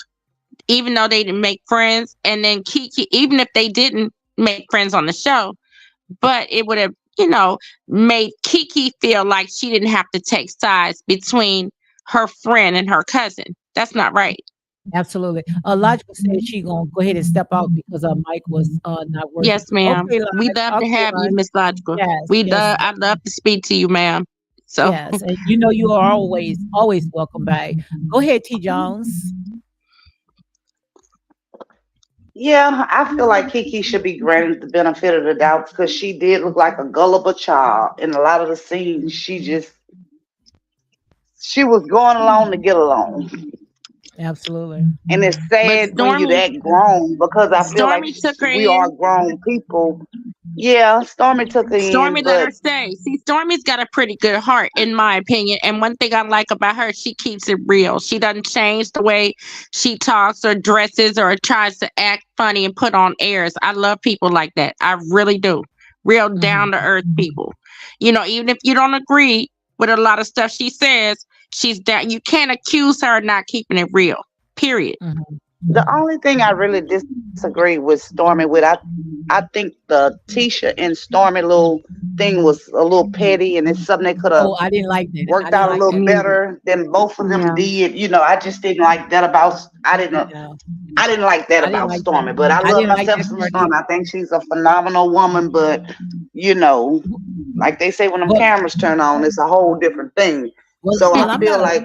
even though they didn't make friends. And then Kiki, even if they didn't make friends on the show, but it would have, made Kiki feel like she didn't have to take sides between her friend and her cousin. That's not right. Absolutely. Logical said she gonna go ahead and step out because her mic was not working. Yes, ma'am. Okay, We love to have you, Miss Logical. Yes. I'd love to speak to you, ma'am. So yes, and you are always welcome back. Go ahead, T. Jones. Yeah, I feel like Kiki should be granted the benefit of the doubt because she did look like a gullible child in a lot of the scenes. She was going along to get along. Absolutely. And it's sad when you that grown because I feel like we are grown people. Yeah, Stormy took her Stormy in, let but her stay. See, Stormy's got a pretty good heart, in my opinion. And one thing I like about her, she keeps it real. She doesn't change the way she talks or dresses or tries to act funny and put on airs. I love people like that. I really do. Real down to earth people. Even if you don't agree with a lot of stuff she says, she's down. You can't accuse her of not keeping it real. Period. The only thing I really disagree with Stormy with, I think the Tisha and Stormy little thing was a little petty, and it's something they could have I didn't like that. worked out a little better than both of them did. I just didn't like that about. I didn't like that about Stormy, but I love myself some Stormy. I think she's a phenomenal woman, but like they say, when them cameras turn on, it's a whole different thing. So I feel like.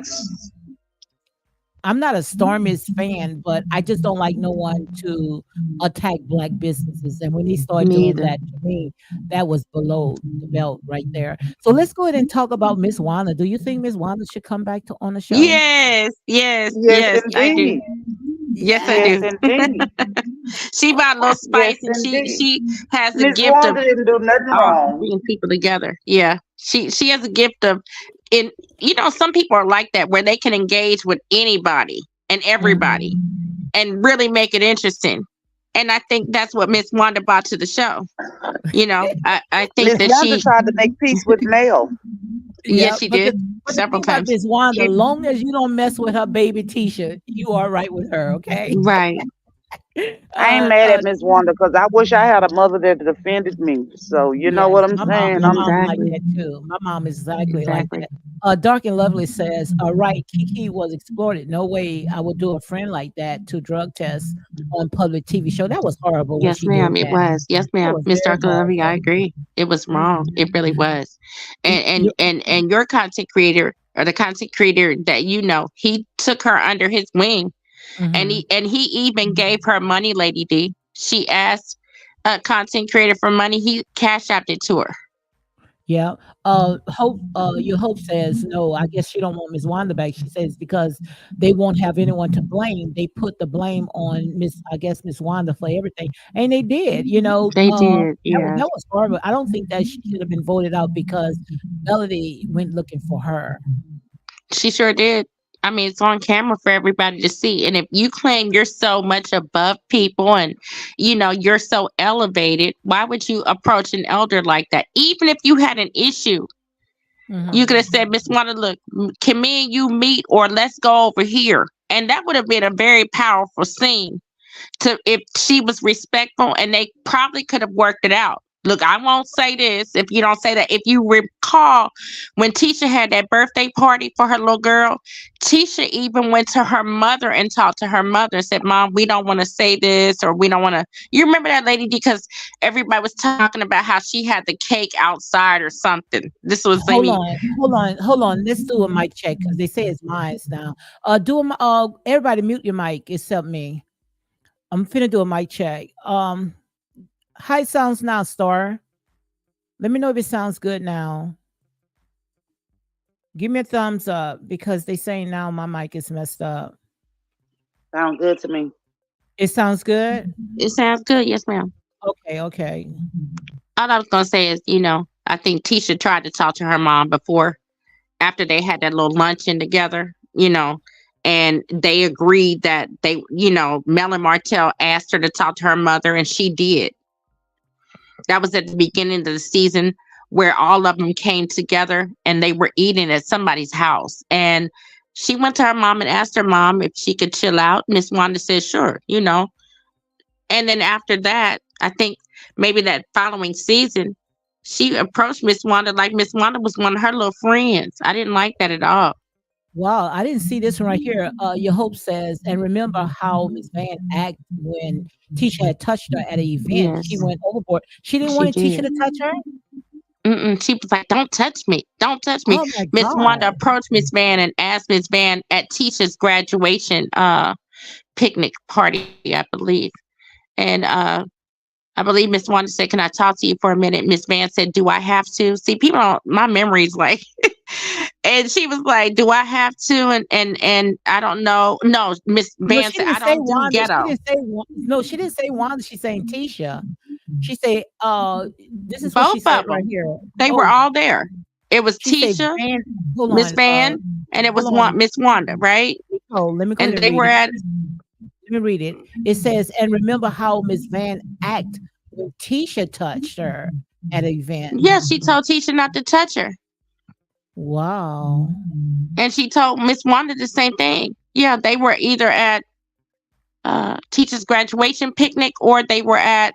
I'm not a Stormy's fan, but I just don't like no one to attack black businesses. And when he started doing that, to me, that was below the belt right there. So let's go ahead and talk about Miss Wanda. Do you think Miss Wanda should come back on the show? Yes, I do. Yes, I do. She brought a little spice, and she has the gift Wanda didn't do nothing wrong. Bringing people together. Yeah, she has a gift of. Some people are like that where they can engage with anybody and everybody and really make it interesting. And I think that's what Miss Wanda brought to the show. I think Miss Wanda tried to make peace with Mel. Yes, she did several times. Miss Wanda, as long as you don't mess with her baby Tisha, you are right with her, okay? Right. I ain't mad at Miss Wanda because I wish I had a mother that defended me. So you know what I'm saying? My mom like that too. My mom is exactly like that. Dark and Lovely says, right, Kiki was exploited. No way I would do a friend like that to drug test on public TV show. That was horrible. Yes, ma'am. It was. Yes, ma'am. Miss Dark and Lovely, I agree. It was wrong. It really was. And your content creator or the content creator that he took her under his wing. And he even gave her money, Lady D. She asked a content creator for money. He cash apped it to her. Yeah. Hope says no. I guess she don't want Miss Wanda back. She says because they won't have anyone to blame. They put the blame on Miss Wanda for everything, and they did. They did. Yeah, that was horrible. I don't think that she should have been voted out because Melody went looking for her. She sure did. I mean, it's on camera for everybody to see. And if you claim you're so much above people and, you're so elevated, why would you approach an elder like that? Even if you had an issue, you could have said, Miss Wanda, look, can me and you meet or let's go over here? And that would have been a very powerful scene if she was respectful, and they probably could have worked it out. Look, I won't say this if you don't say that. If you recall, when Tisha had that birthday party for her little girl, Tisha even went to her mother and talked to her mother and said, Mom, we don't want to say this, or we don't want to. You remember that, lady? Because everybody was talking about how she had the cake outside or something. This was Hold on. Let's do a mic check because they say it's mine now. Everybody mute your mic except me. I'm finna do a mic check. How it sounds now, Star? Let me know if it sounds good now. Give me a thumbs up because they saying now my mic is messed up. Sounds good to me. It sounds good? It sounds good. Yes, ma'am. Okay. All I was going to say is, I think Tisha tried to talk to her mom before, after they had that little luncheon together, and they agreed that they, Mel and Martell asked her to talk to her mother, and she did. That was at the beginning of the season where all of them came together and they were eating at somebody's house. And she went to her mom and asked her mom if she could chill out. Miss Wanda said, sure, And then after that, I think maybe that following season, she approached Miss Wanda like Miss Wanda was one of her little friends. I didn't like that at all. Wow, I didn't see this one right here. Your Hope says, and remember how Miss Van acted when Tisha had touched her at an event. Yes. She went overboard. She didn't want Tisha to touch her? She was like, don't touch me. Don't touch me. Oh my Miss Wanda God. approached Miss Van and asked Miss Van at Tisha's graduation picnic party, I believe. And I believe Miss Wanda said, can I talk to you for a minute? Miss Van said, do I have to? See, people don't, my memory's like, and she was like, do I have to? And I don't know. No, Miss Van said, I don't do Wanda. ghetto. She didn't say Wanda. She's saying Tisha. She said, this is what Both she said of them. right here. They were all there. It was Tisha, Miss Van, and it was Miss Wanda, right? Oh, let me go and they were at. Let me read it. It says, and remember how Miss Van acted when Tisha touched her at an event. Yeah, she told Tisha not to touch her. Wow. And she told Miss Wanda the same thing. Yeah, they were either at Tisha's graduation picnic or they were at,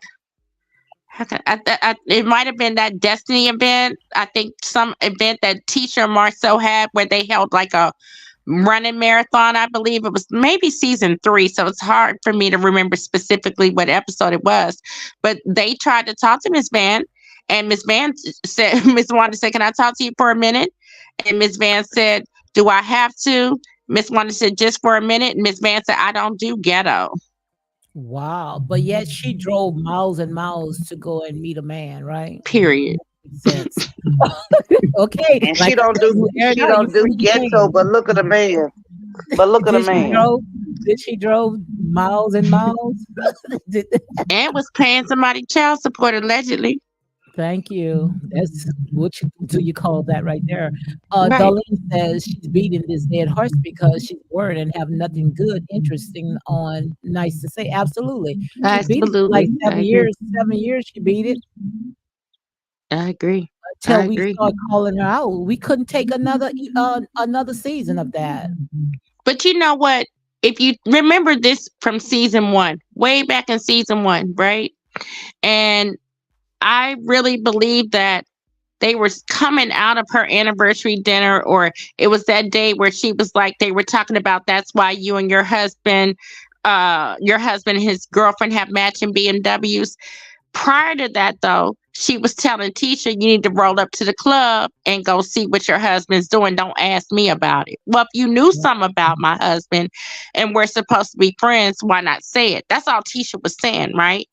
it might have been that Destiny event. I think some event that Tisha and Marcel had where they held like a running marathon. I believe it was maybe season 3, so it's hard for me to remember specifically what episode it was, but they tried to talk to Miss Van, and Miss Van said, Miss Wanda said, can I talk to you for a minute? And Miss Van said, do I have to? Miss Wanda said, just for a minute. And Miss Van said, I don't do ghetto. Wow. But yet she drove miles and miles to go and meet a man, right? Period. Sense. Okay. And she don't do ghetto, but look at the man. But look at the man. She drove miles and miles? And was paying somebody child support allegedly. Thank you. That's what do you call that right there? Right. Darlene says she's beating this dead horse because she's worried and have nothing good, interesting on nice to say. Absolutely. She beat it like 7 years. 7 years she beat it. I agree. Until we start calling her out. We couldn't take another season of that. But you know what? If you remember this from season 1, way back in season 1, right? And I really believe that they were coming out of her anniversary dinner, or it was that day where she was like, they were talking about that's why you and your husband, his girlfriend have matching BMWs. Prior to that, though, she was telling Tisha, you need to roll up to the club and go see what your husband's doing. Don't ask me about it. Well, if you knew something about my husband and we're supposed to be friends, why not say it? That's all Tisha was saying, right?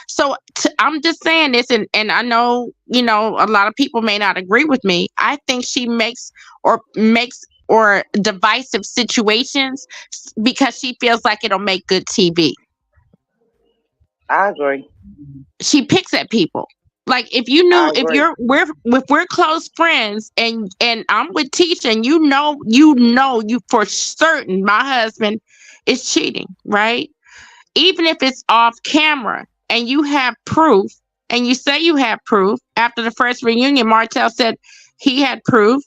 So I'm just saying this, and I know, a lot of people may not agree with me. I think she makes divisive situations because she feels like it'll make good TV. I agree. She picks at people. Like if we're close friends and I'm with Tisha and you for certain my husband is cheating, right? Even if it's off camera and you have proof and you say you have proof, after the first reunion, Martell said he had proof.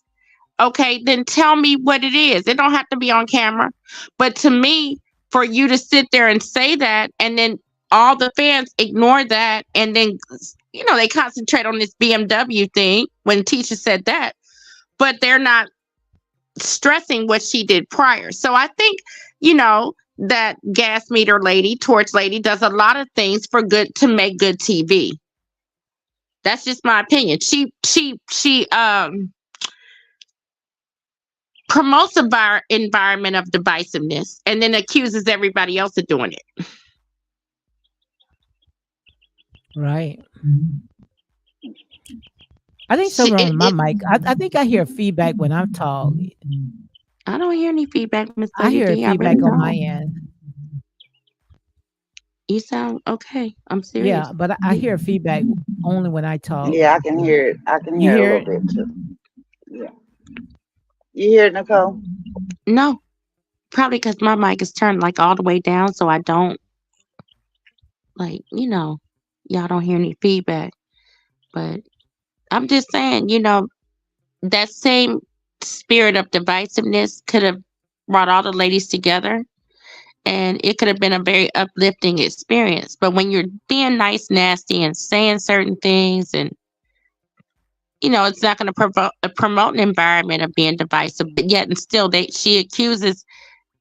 Okay, then tell me what it is. It don't have to be on camera. But to me, for you to sit there and say that and then all the fans ignore that and then, they concentrate on this BMW thing when Tisha said that, but they're not stressing what she did prior. So I think, that gas meter lady, torch lady does a lot of things to make good TV. That's just my opinion. She promotes an environment of divisiveness and then accuses everybody else of doing it. Right. I think somewhere on my mic. I think I hear feedback when I'm talking. I don't hear any feedback, Miss. I hear feedback on my end. You sound okay. I'm serious. Yeah, but I hear feedback only when I talk. Yeah, I can hear it. I can hear it a little bit too. Yeah. You hear it, Nicole? No. Probably because my mic is turned like all the way down, so I don't y'all don't hear any feedback. But I'm just saying, that same spirit of divisiveness could have brought all the ladies together, and it could have been a very uplifting experience. But when you're being nice, nasty, and saying certain things, and it's not going to promote an environment of being divisive. But yet, and still, she accuses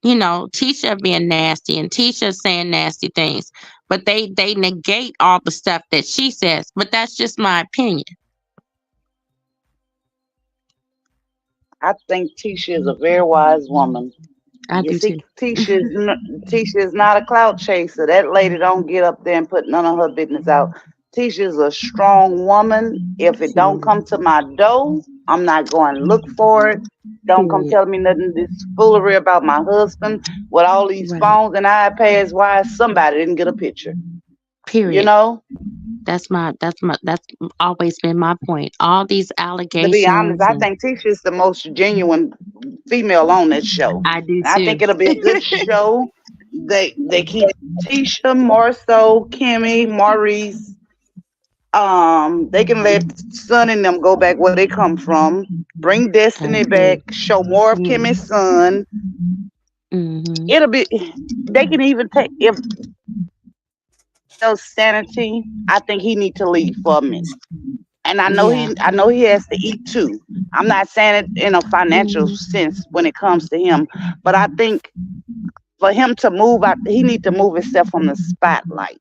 Tisha of being nasty, and Tisha saying nasty things, but they negate all the stuff that she says. But that's just my opinion. I think Tisha is a very wise woman. I do see, too. Tisha is not a clout chaser. That lady don't get up there and put none of her business out. Tisha is a strong woman. If it don't come to my door, I'm not going to look for it. Don't come tell me nothing this foolery about my husband with all these phones and iPads. Why somebody didn't get a picture? Period. That's always been my point. All these allegations. To be honest, I think Tisha is the most genuine female on this show. I do too. I think it'll be a good show. They keep Tisha, Marceau, Kimmy, Maurice. They can let Son and them go back where they come from. Bring Destiny back. Show more of Kimmy's son. Mm-hmm. It'll be. They can even take if sanity. I think he need to leave for a minute. And I know he has to eat too. I'm not saying it in a financial sense when it comes to him, but I think for him to move out, he need to move himself from the spotlight.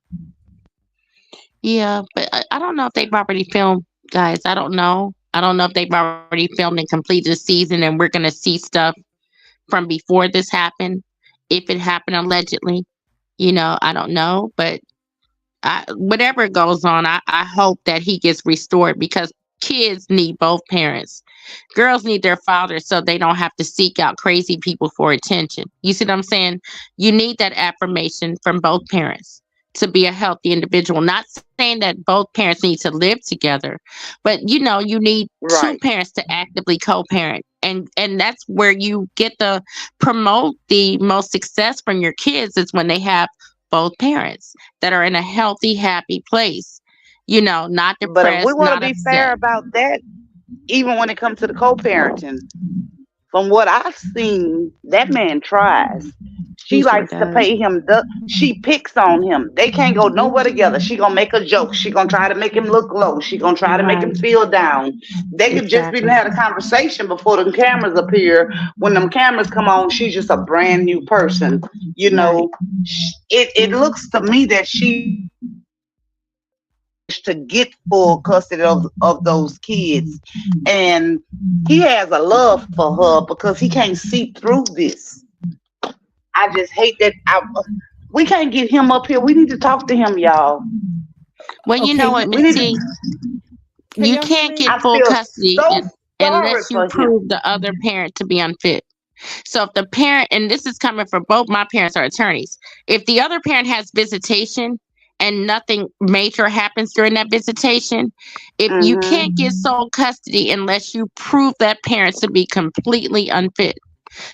Yeah, but I don't know if they've already filmed, guys. I don't know. I don't know if they've already filmed and completed the season, and we're gonna see stuff from before this happened. If it happened allegedly, I don't know, but whatever goes on, I hope that he gets restored, because kids need both parents. Girls need their fathers so they don't have to seek out crazy people for attention. You see what I'm saying? You need that affirmation from both parents to be a healthy individual. Not saying that both parents need to live together, but you need two parents to actively co-parent. And that's where you get to promote the most success from your kids, is when they have both parents that are in a healthy, happy place, not depressed. But if we want to be upset. fair about that, even when it comes to the co-parenting, from what I've seen, that man tries. She likes to pay him. She picks on him. They can't go nowhere together. She gonna make a joke. She gonna try to make him look low. She gonna try to make him feel down. They could just be had a conversation before the cameras appear. When them cameras come on, she's just a brand new person. It looks to me that she to get full custody of those kids, and he has a love for her because he can't see through this. I just hate that we can't get him up here. We need to talk to him, y'all. Well, you know what, Missy? You can't get full custody unless you prove the other parent to be unfit. So if the parent, and this is coming from both my parents are attorneys, if the other parent has visitation and nothing major happens during that visitation, if you can't get sole custody unless you prove that parent to be completely unfit.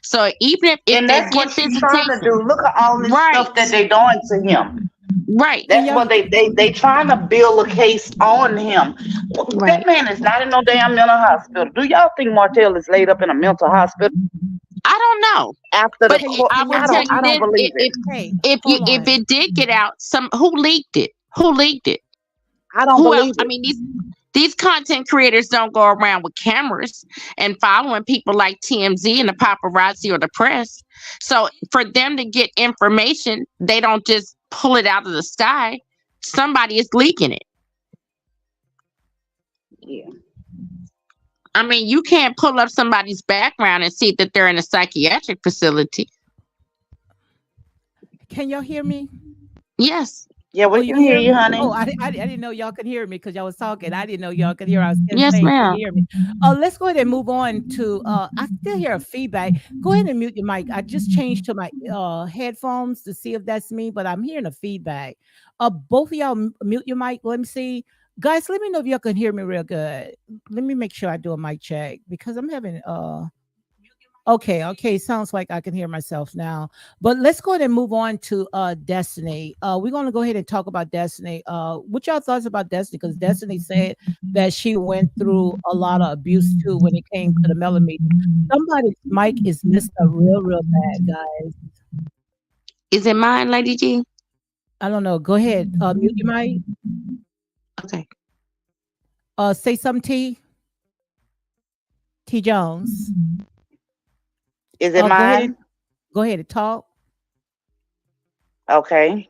So even if and that's what she's trying to do. Look at all this stuff that they're doing to him. Right. That's what they trying to build a case on him. That man is not in no damn mental hospital. Do y'all think Martell is laid up in a mental hospital? I don't know. After but the I will tell you I don't believe it. If it did get out, who leaked it? Who leaked it? I don't believe it. I mean, these content creators don't go around with cameras and following people like TMZ and the paparazzi or the press. So for them to get information, they don't just pull it out of the sky. Somebody is leaking it. Yeah. I mean, you can't pull up somebody's background and see that they're in a psychiatric facility. Can y'all hear me? Yes. Yeah, we can hear you, honey. Oh, I didn't know y'all could hear me because y'all was talking. I didn't know y'all could hear. I was yes, ma'am. Hear me. Let's go ahead and move on to. I still hear a feedback. Go ahead and mute your mic. I just changed to my headphones to see if that's me, but I'm hearing a feedback. Both of y'all mute your mic. Let me see, guys. Let me know if y'all can hear me real good. Let me make sure I do a mic check because I'm having Okay. Sounds like I can hear myself now. But let's go ahead and move on to Destiny. We're gonna go ahead and talk about Destiny. What y'all thoughts about Destiny? Because Destiny said that she went through a lot of abuse too when it came to the MEL-O-METER. Somebody's mic is messed up real bad, guys. Is it mine, Lady G? I don't know. Go ahead. Mute your mic. Okay. Say something, T Jones. Is it Go ahead mine? and talk. Okay.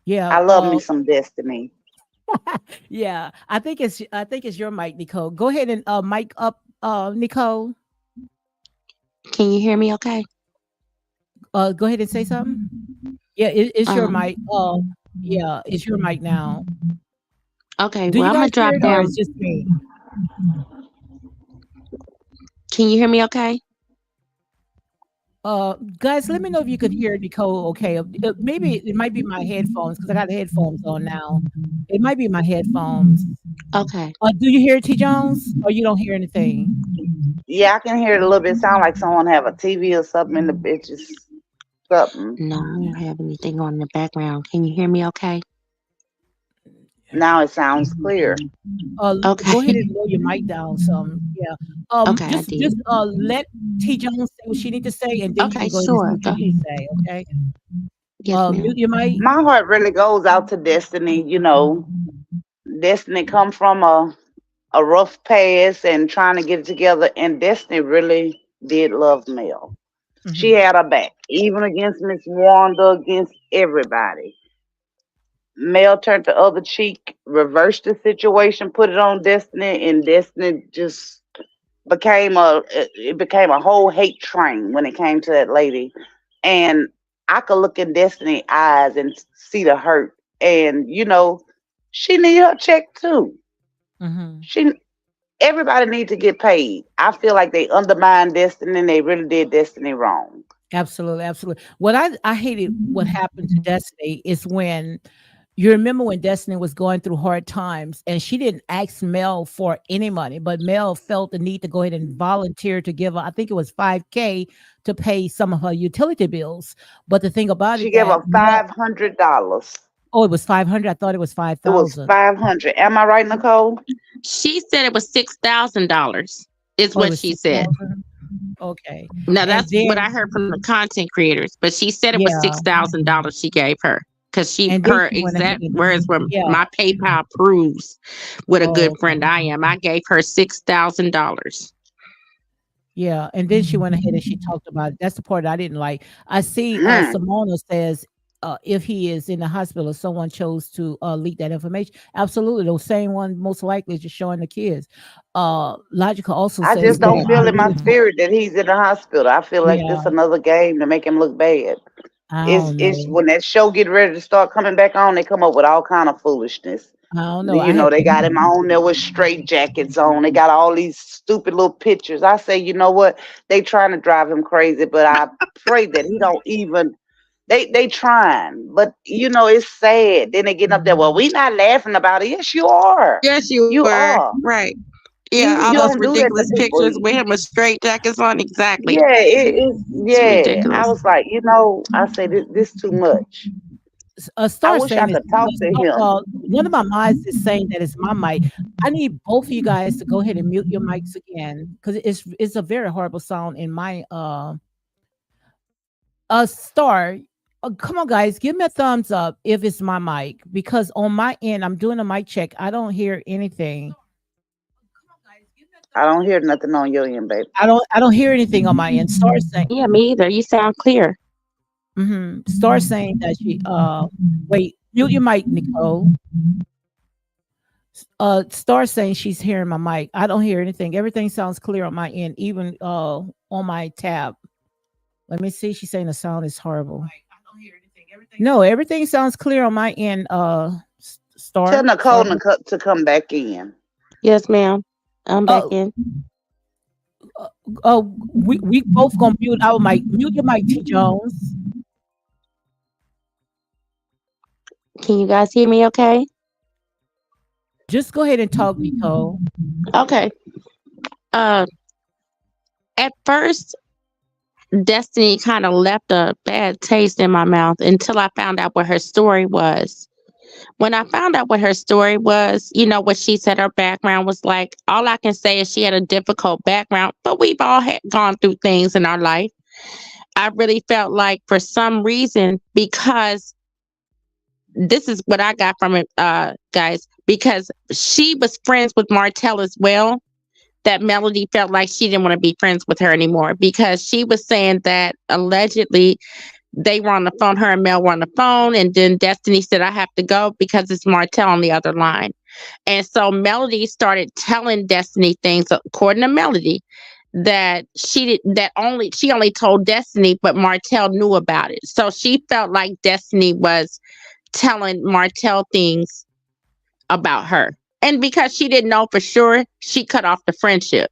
Yeah. I love me some Destiny. Yeah. I think it's your mic, Nicole. Go ahead and mic up, Nicole. Can you hear me okay? Go ahead and say something. Yeah, it's your mic. Yeah, it's your mic now. Okay, Do well, you I'm gonna guys hear drop it or down. it's just me? Can you hear me okay? Guys, let me know if you could hear Nicole okay. Maybe it might be my headphones because I got the headphones on now. It might be my headphones. Okay. Do you hear T Jones or you don't hear anything? Yeah, I can hear it a little bit. Sound like someone have a TV or something in the bitches. Something. No, I don't have anything on in the background. Can you hear me okay? Now it sounds clear. Okay. Go ahead and lower your mic down some. Yeah. Okay, I Just did. let T Jones say what she need to say, and then you Okay, can go ahead and say sure. what Go you need ahead. to say. Okay. Yes, ma'am. Mute your mic. My heart really goes out to Destiny. You know, Destiny come from a rough past and trying to get it together, and Destiny really did love Mel. She had her back, even against Miss Wanda, against everybody. Mel turned the other cheek, reversed the situation, put it on Destiny, and Destiny just became a whole hate train when it came to that lady. And I could look in Destiny's eyes and see the hurt. And she need her check too. She Everybody needs to get paid. I feel like they undermined Destiny and they really did Destiny wrong. Absolutely. What I hated what happened to Destiny is when you remember when Destiny was going through hard times and she didn't ask Mel for any money, but Mel felt the need to go ahead and volunteer to give her, I think it was $5K to pay some of her utility bills. But the thing about She it gave that her $500. oh, it was 500. I thought it was It was 5,000. 500. Am I right, Nicole? She said it was $6,000 is Oh, it what was she said. 6,000. Okay. Now And that's what then I heard from the content creators, but she said it was yeah. $6,000 she gave her because And then her she went ahead exact and words were yeah. my PayPal proves what a good Oh, friend I am. I gave her $6,000. yeah, and then she went ahead and she talked about it. That's the part I didn't like. I see Mm. Simona says if he is in the hospital, someone chose to leak that information. Absolutely, the same one most likely is just showing the kids. Logical also I says just don't that feel the in my reason, spirit that he's in the hospital. I feel like yeah, this another game to make him look bad. I It's don't it's know. when that show get ready to start coming back on, they come up with all kind of foolishness. I don't know. I had They got him on there with straight jackets on. They got all these stupid little pictures. I say, you know what? They trying to drive him crazy, but I pray that he don't even. They trying, but it's sad. Then they getting up there. Well, we not laughing about it. Yes, you are. Yes, you You were. are. Right. You Yeah, all you those don't do that to ridiculous people. pictures with him with straight jackets on. Exactly. Yeah, it's It's yeah. I ridiculous. was like, I say this too much. a I star wish I saying could talk to him. one of my mods is saying that it's my mic. I need both of you guys to go ahead and mute your mics again because it's a very horrible sound in my Star. Come on, guys, give me a thumbs up if it's my mic because on my end, I'm doing a mic check. I don't hear anything. I don't hear nothing on your end, baby. I don't hear anything on my end. Star saying, Yeah, me either. You sound clear. Star saying that she wait, mute your mic, Nicole. Star saying she's hearing my mic. I don't hear anything. Everything sounds clear on my end, even on my tab. Let me see. She's saying the sound is horrible. No, everything sounds clear on my end. Star. Tell Nicole Star. to come back in. Yes, ma'am. I'm back in. We both gonna mute our mic. Mute your mic, T Jones. Can you guys hear me okay? Just go ahead and talk, Nicole. Okay. At first, Destiny kind of left a bad taste in my mouth until I found out what her story was. When I found out what her story was, what she said her background was like, all I can say is she had a difficult background, but we've all gone through things in our life. I really felt like for some reason, because this is what I got from it, guys, because she was friends with Martell as well, that Melody felt like she didn't want to be friends with her anymore because she was saying that allegedly they were on the phone, her and Mel were on the phone, and then Destiny said, I have to go because it's Martell on the other line. And so Melody started telling Destiny things, according to Melody, that she only told Destiny, but Martell knew about it. So she felt like Destiny was telling Martell things about her. And because she didn't know for sure, she cut off the friendship.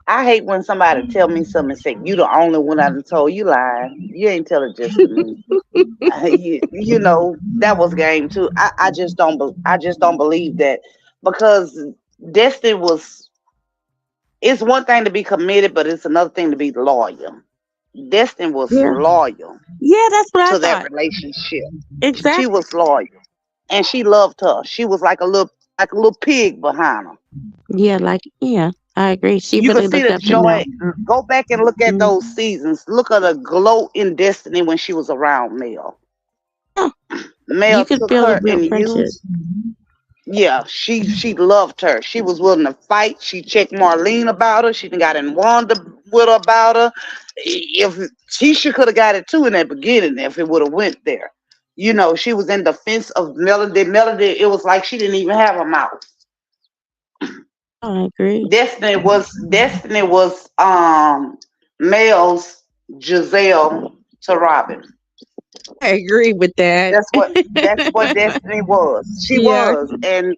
I hate when somebody tell me something and say, you the only one I done told. You lying. You ain't tell it just to me. That was game too. I just don't believe that, because Destiny was, it's one thing to be committed, but it's another thing to be loyal. Destiny was loyal. Yeah, that's what I thought. That relationship. Exactly. She was loyal. And she loved her. She was like a little pig behind her. Yeah, I agree. She you really can see looked the up to Mel. joy. Go back and look at those seasons. Look at the glow in Destiny when she was around Mel. Yeah. Mel You could took feel her the real and friendship. used. Yeah, she loved her. She was willing to fight. She checked Marlene about her. She got in Wanda with her about her. If Tisha could have got it too in that beginning, if it would have went there. She was in defense of Melody. Melody, it was like she didn't even have a mouth. I agree. Destiny was Mel's Giselle to Robin. I agree with that. That's what Destiny was. She was. And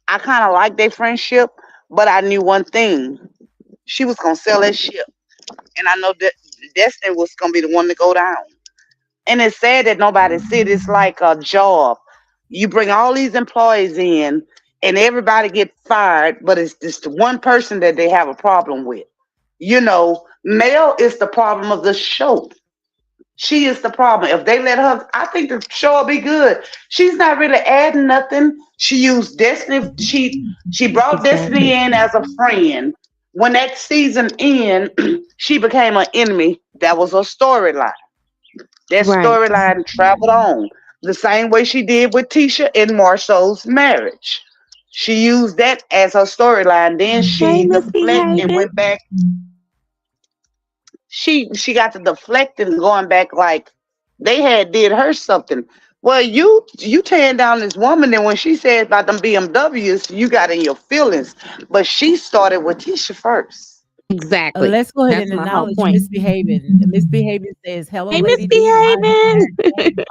I kind of liked their friendship, but I knew one thing. She was gonna sell that ship. And I know that Destiny was gonna be the one to go down. And it's sad that nobody see it. It's like a job. You bring all these employees in and everybody get fired, but it's just one person that they have a problem with. Mel is the problem of the show. She is the problem. If they let her, I think the show will be good. She's not really adding nothing. She used Destiny. She brought Destiny in as a friend. When that season ended, she became an enemy. That was her storyline. That storyline traveled on the same way she did with Tisha and Marcel's marriage. She used that as her storyline. Then she deflected and went back. She got to deflecting, going back like they had did her something. Well, you tearing down this woman, and when she said about them BMWs, you got in your feelings. But she started with Tisha first. Exactly. Let's go ahead and acknowledge Misbehaving. Misbehaving says, hello, hey, Lady Misbehaving.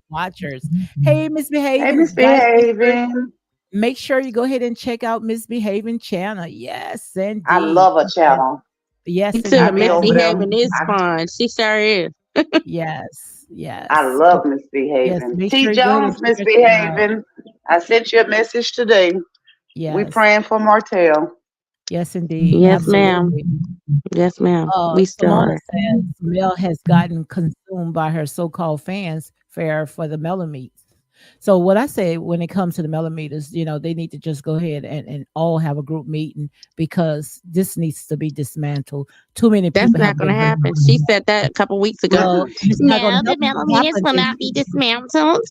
Watchers. Hey, Misbehaving. Hey, Misbehaving. Make sure you go ahead and check out Misbehaving channel. Yes, indeed. I love a channel. Yes, Me too. Misbehaving is fun. She sure is. Yes. I love Misbehaving. Yes, T. Jones, Misbehaving. I sent you a message today. Yes. We praying for Martell. Yes, indeed. Yes, absolutely. ma'am. Yes, ma'am. We still Simona are. says Mel has gotten consumed by her so-called fans fair for the MEL-O-METER. So what I say when it comes to the MEL-O-METERs, they need to just go ahead and all have a group meeting, because this needs to be dismantled. Too many people. That's not going to happen. She said that a couple weeks ago. Well, No, the MEL-O-METERs will not be dismantled.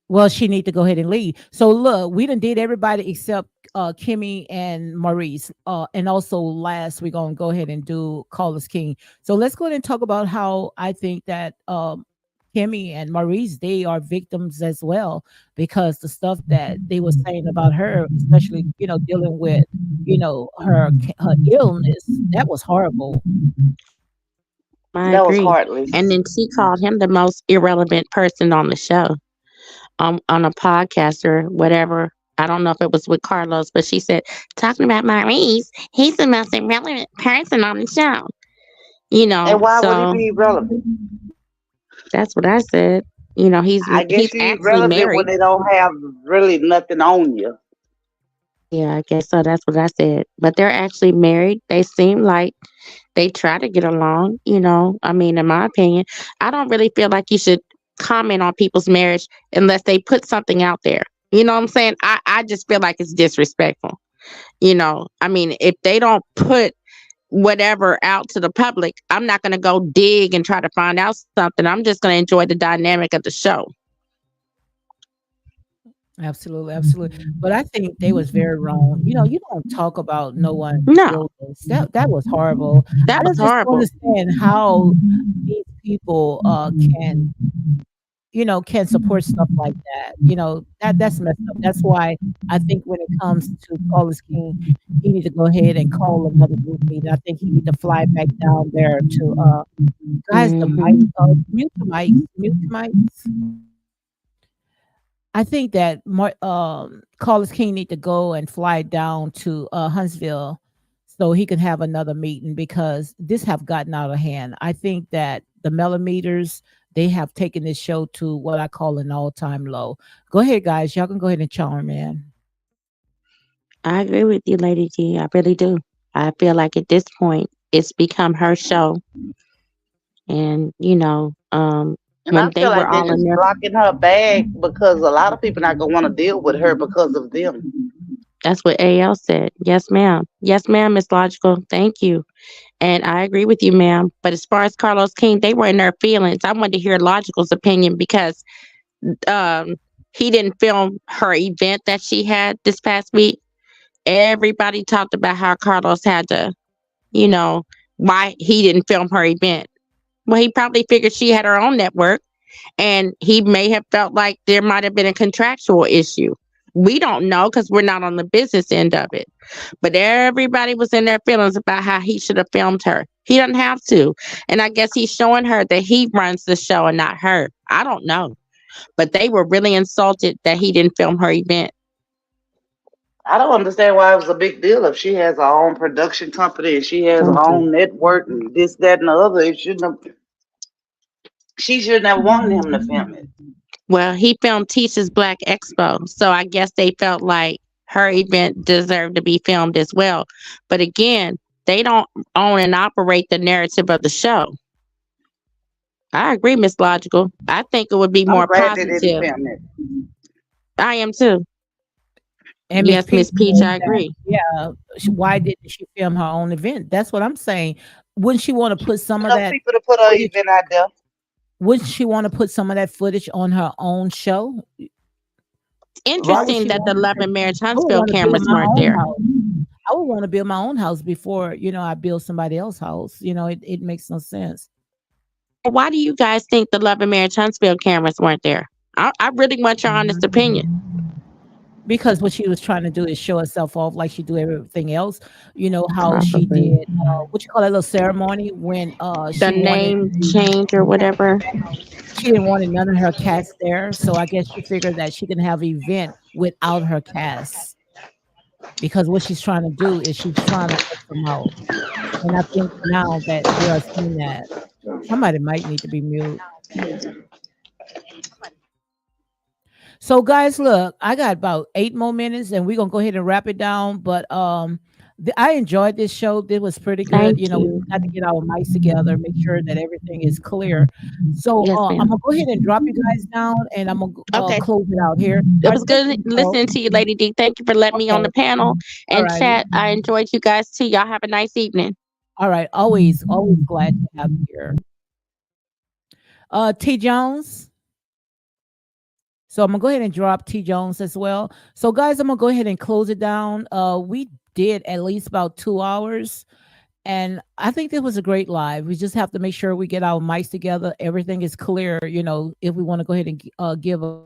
Well, she need to go ahead and leave. So look, we done did everybody except Kimmy and Maurice. And also last, we're going to go ahead and do Carlos King. So let's go ahead and talk about how I think that Kimmy and Maurice, they are victims as well, because the stuff that they were saying about her, especially, dealing with, her illness, that was horrible. I agree. Was heartless. And then she called him the most irrelevant person on the show. On a podcast or whatever. I don't know if it was with Carlos, but she said, talking about Maurice, he's the most irrelevant person on the show. And why would he be irrelevant? That's what I said. He's actually relevant married. When they don't have really nothing on you. Yeah, I guess so. That's what I said. But they're actually married. They seem like They try to get along, I mean, in my opinion, I don't really feel like you should comment on people's marriage unless they put something out there. You know what I'm saying? I just feel like it's disrespectful. I mean, if they don't put whatever out to the public, I'm not going to go dig and try to find out something. I'm just going to enjoy the dynamic of the show. Absolutely, absolutely. But I think they was very wrong. You don't talk about no one No, illness. That was horrible. that I was just don't horrible. understand how these people can support stuff like that. That's messed up. That's why I think when it comes to Carlos King, he need to go ahead and call another group meeting. I think he need to fly back down there to guys, the mic, mute the mics, mute the mics. I think that Carlos King need to go and fly down to Huntsville so he can have another meeting because this have gotten out of hand. I think that the MEL-O-METERs, they have taken this show to what I call an all-time low. Go ahead, guys. Y'all can go ahead and charm in. I agree with you, Lady G. I really do. I feel like at this point, it's become her show. And, And when I they feel were like they're all in just there, blocking her bag because a lot of people not gonna want to deal with her because of them. that's what AL said. Yes, ma'am. Yes, ma'am, Miss Logical. Thank you. And I agree with you, ma'am. But as far as Carlos King, they were in their feelings. I wanted to hear Logical's opinion because um, he didn't film her event that she had this past week. Everybody talked about how Carlos had to, you know, why he didn't film her event. Well, he probably figured she had her own network and he may have felt like there might have been a contractual issue. We don't know because we're not on the business end of it. But everybody was in their feelings about how he should have filmed her. He doesn't have to. And I guess he's showing her that he runs the show and not her. I don't know. But they were really insulted that he didn't film her event. I don't understand why it was a big deal if she has her own production company and she has her Thank you. own network and this, that, and the other. She shouldn't have wanted him to film it. Well, he filmed Tisha's Black Expo. So I guess they felt like her event deserved to be filmed as well. But again, they don't own and operate the narrative of the show. I agree, Miss Logical. I think it would be I'm more glad they didn't positive. film it. I am too. And Miss Yes, Peach Miss Peach, said I that, agree. yeah, why didn't she film her own event? That's what I'm saying. Wouldn't she want to put some of Enough that people to put her footage? event out there. Wouldn't she want to put some of that footage on her own show? Why would Interesting she that the want Love to? and Marriage I would Huntsville want to build cameras my weren't own there. house. I would want to build my own house before I build somebody else's house. It makes no sense. Why do you guys think the Love and Marriage Huntsville cameras weren't there? I really want your honest opinion. Because what she was trying to do is show herself off like she do everything else. You know how she Probably. did what you call that little ceremony when The she wanted name change or whatever. she didn't want none of her cast there. So I guess she figured that she can have an event without her cast. Because what she's trying to do is she's trying to X them out. And I think now that they are seeing that somebody might need to be mute. So guys, look, I got about 8 more minutes and we're gonna go ahead and wrap it down. But I enjoyed this show. It was pretty good. Thank We you. got to get our mics together, make sure that everything is clear. So Yes, I'm ma'am. gonna go ahead and drop you guys down and I'm gonna Okay. close it out here. It All was right, thank good you, Nicole. listening to you, Lady D. Thank you for letting me on the Okay. panel All and right. chat. I enjoyed you guys too. Y'all have a nice evening. All right. Always glad to have you here. T Jones. So I'm gonna go ahead and drop T Jones as well. So guys, I'm gonna go ahead and close it down. We did at least about 2 hours. And I think this was a great live. We just have to make sure we get our mics together. Everything is clear, if we want to go ahead and give a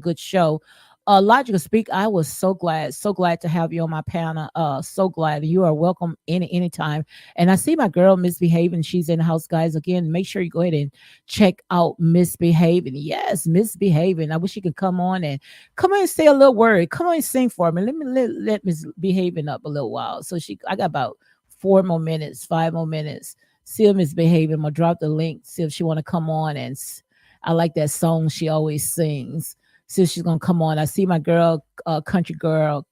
good show. Logical Speak, I was so glad to have you on my panel. So glad. You are welcome anytime. And I see my girl Misbehaving. She's in the house, guys. Again, make sure you go ahead and check out Misbehaving. Yes, Misbehaving. I wish you could come on and say a little word. Come on and sing for me. Let Misbehaving up a little while. So I got about 4 more minutes, 5 more minutes. See if Misbehaving. I'm gonna drop the link. See if she want to come on I like that song she always sings. See if she's gonna come on. I see my girl, country girl,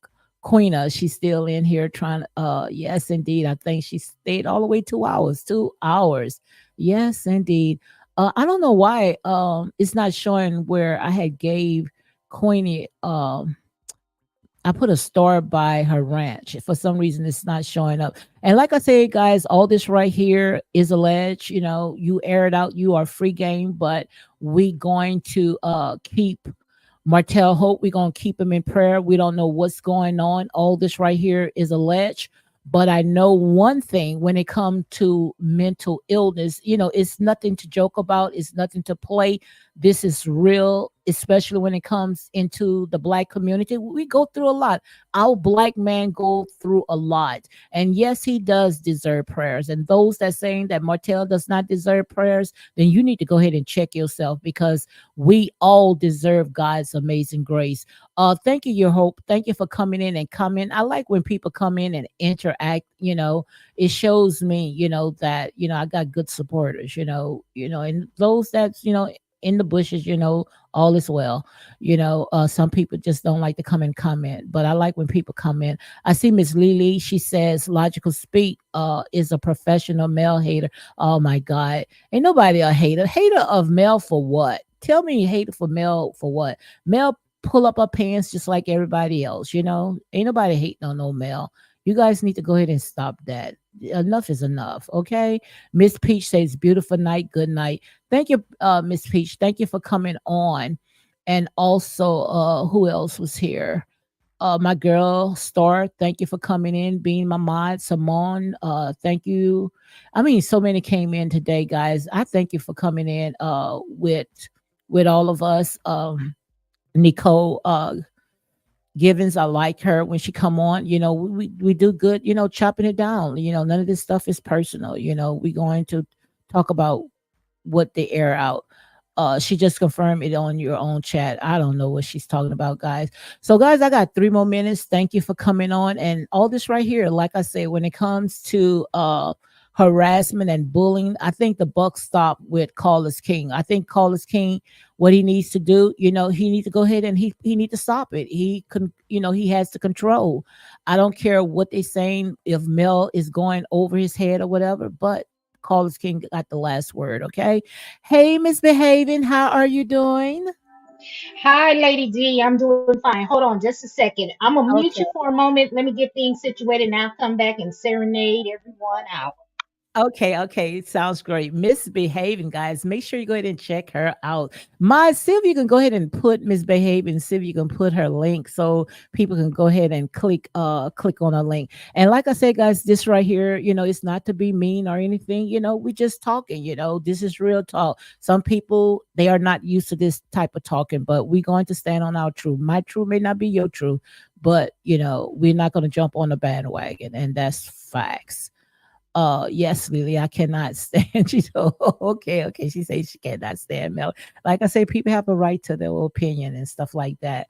Queena, she's still in here trying to yes indeed. I think she stayed all the way 2 hours. 2 hours. Yes, indeed. I don't know why it's not showing where I had gave Queenie I put a star by her ranch. For some reason, it's not showing up. And like I say, guys, all this right here is alleged. You know, you air it out. You are free game, but we going to keep Martell Hope. We're going to keep him in prayer. We don't know what's going on. All this right here is alleged. But I know one thing when it comes to mental illness, you know, it's nothing to joke about. It's nothing to play. This is real, especially when it comes into the black community. We go through a lot. Our black man go through a lot. And yes, he does deserve prayers. And those that saying that Martell does not deserve prayers, then you need to go ahead and check yourself, because we all deserve God's amazing grace. Thank you, Your Hope. Thank you for coming in and comment. I like when people come in and interact. You know, it shows me, you know, that I got good supporters. And those that's in the bushes, all is well. Some people just don't like to come and comment, but I like when people come in. I see Miss Lily. She says Logical Speak is a professional male hater. Oh my God, ain't nobody a hater. Hater of male for what? Tell me, hater for male for what? Male pull up our pants just like everybody else. Ain't nobody hating on no male. You guys need to go ahead and stop that. Enough is enough. Okay. Miss Peach says, beautiful night. Good night. Thank you, Miss Peach. Thank you for coming on. And also, who else was here? My girl Star, thank you for coming in, being my mod. Simone, thank you. I mean, so many came in today, guys. I thank you for coming in with all of us. Nicole Givens, I like her when she come on. We do good, chopping it down. None of this stuff is personal. We're going to talk about what they air out. She just confirmed it on your own chat. I don't know what she's talking about, guys. So, guys, I got 3 more minutes. Thank you for coming on. And all this right here, like I say, when it comes to harassment and bullying, I think the buck stopped with Carlos King. I think Carlos King, what he needs to do, he needs to go ahead and he needs to stop it. He can, he has to control. I don't care what they're saying, if Mel is going over his head or whatever, but Carlos King got the last word. Okay. Hey, Misbehaving, how are you doing? Hi, Lady D. I'm doing fine. Hold on just a second. I'm going to mute Okay. you for a moment. Let me get things situated, and I'll come back and serenade everyone out. Okay, sounds great. Misbehaving, guys. Make sure you go ahead and check her out. See if you can go ahead and put Misbehaving, see if you can put her link so people can go ahead and click on a link. And like I said, guys, this right here, it's not to be mean or anything. We just talking, this is real talk. Some people, they are not used to this type of talking, but we're going to stand on our truth. My truth may not be your truth, but we're not going to jump on the bandwagon, and that's facts. Yes, Lily, I cannot stand. She's okay. She says she cannot stand Mel. Like I say, people have a right to their opinion and stuff like that.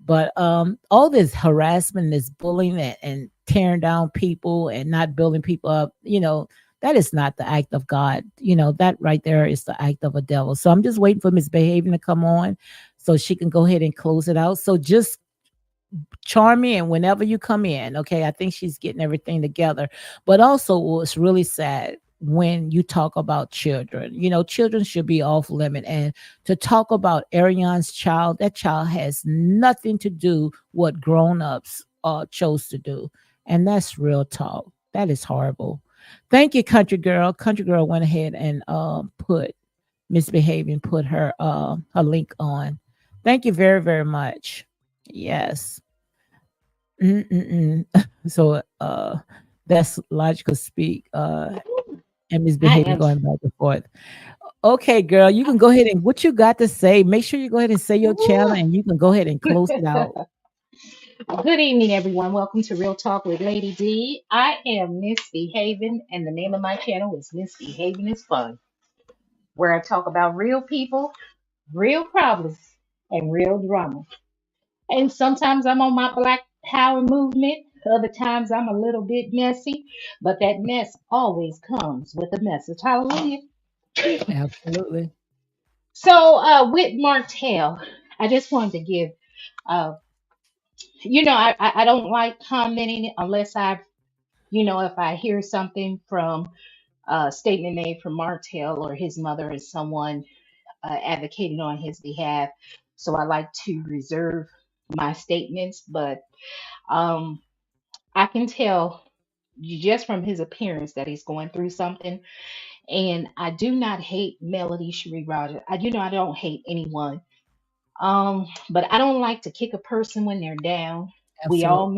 But all this harassment, this bullying, and tearing down people and not building people up, that is not the act of God. That right there is the act of a devil. So I'm just waiting for Misbehaving to come on so she can go ahead and close it out. So just charm in whenever you come in. Okay. I think she's getting everything together. But also, it's really sad when you talk about children. Children should be off limit. And to talk about Ariane's child, that child has nothing to do what grown-ups chose to do. And that's real talk. That is horrible. Thank you, Country Girl. Country Girl went ahead and put Misbehaving, put her link on. Thank you very, very much. Yes. Mm-mm-mm. So that's Logical Speak and Misbehaving going back and forth. Okay, girl, you can go ahead and what you got to say. Make sure you go ahead and say your channel, and you can go ahead and close it out. Good evening, everyone. Welcome to Real Talk with Lady D. I am Misbehaving, and the name of my channel is Misbehaving is Fun, where I talk about real people, real problems, and real drama. And sometimes I'm on my Black Power movement. Other times I'm a little bit messy, but that mess always comes with a message. Hallelujah. Absolutely. So with Martell, I just wanted to give uh, I don't like commenting unless if I hear something from a statement made from Martell or his mother or someone advocating on his behalf. So I like to reserve my statements, but um, I can tell just from his appearance that he's going through something. And I do not hate Melody Cherie Rogers. I don't hate anyone. But I don't like to kick a person when they're down. We Absolutely. all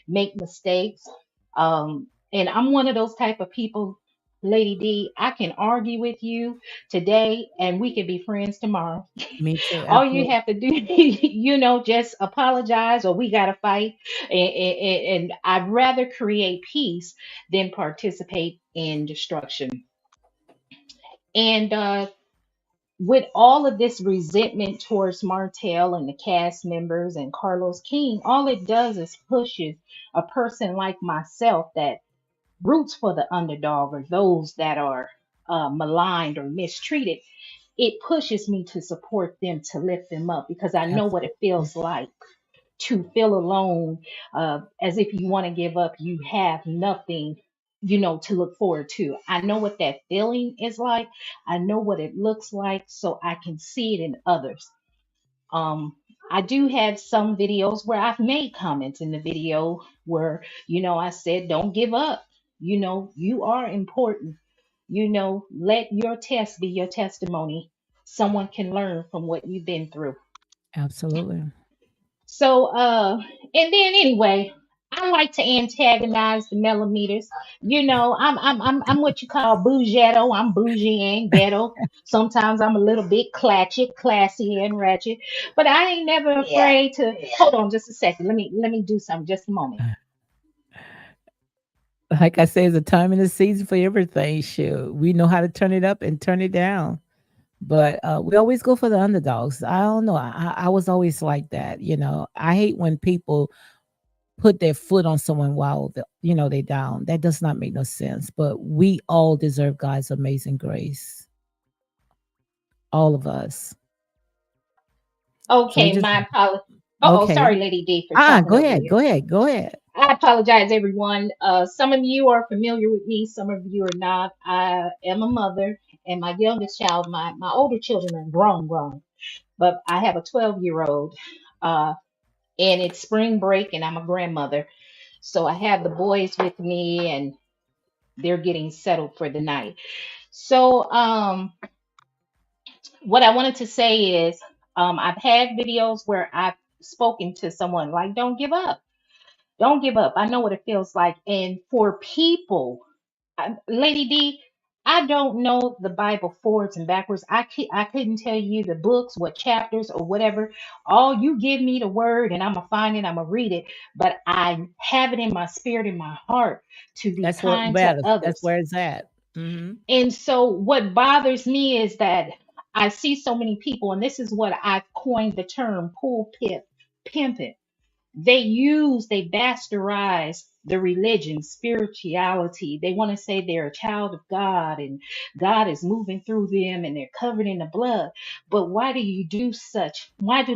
make mistakes. And I'm one of those type of people, Lady D. I can argue with you today, and we can be friends tomorrow. Me too. All you Absolutely. have to do, just apologize, or we got to fight. And I'd rather create peace than participate in destruction. And with all of this resentment towards Martell and the cast members and Carlos King, all it does is pushes a person like myself that roots for the underdog or those that are maligned or mistreated. It pushes me to support them, to lift them up, because I know what it Absolutely. feels like to feel alone, as if you want to give up, you have nothing, to look forward to. I know what that feeling is like. I know what it looks like, so I can see it in others. Um, I do have some videos where I've made comments in the video where, I said, don't give up. You are important. Let your test be your testimony. Someone can learn from what you've been through. Absolutely. So, and then anyway, I like to antagonize the millimeters. I'm what you call bougetto. I'm bougie and ghetto. Sometimes I'm a little bit clatchy, classy and ratchet, but I ain't never afraid to. Hold on, just a second. Let me do something. Just a moment. Like I say, it's a time and a season for everything. Shoot, we know how to turn it up and turn it down. But we always go for the underdogs. I don't know. I was always like that. I hate when people put their foot on someone while they down. That does not make no sense. But we all deserve God's amazing grace. All of us. So we Okay, just my apology. Oh, okay. sorry, Lady D, for talking Go over ahead. you. Go ahead. Go ahead. I apologize, everyone. Some of you are familiar with me, some of you are not. I am a mother, and my youngest child, my older children are grown, but I have a 12-year-old, and it's spring break, and I'm a grandmother. So I have the boys with me, and they're getting settled for the night. So, what I wanted to say is, I've had videos where I've spoken to someone like, don't give up. Don't give up. I know what it feels like. And for people, Lady D, I don't know the Bible forwards and backwards. I couldn't tell you the books, what chapters or whatever. All you give me the word and I'm going to find it, I'm going to read it. But I have it in my spirit, in my heart to be That's what kind to matters. That's others. where it's at. Hmm. And so what bothers me is that I see so many people, and this is what I've coined the term pulpit pimping. They bastardize the religion, spirituality. They want to say they're a child of God and God is moving through them and they're covered in the blood. But why do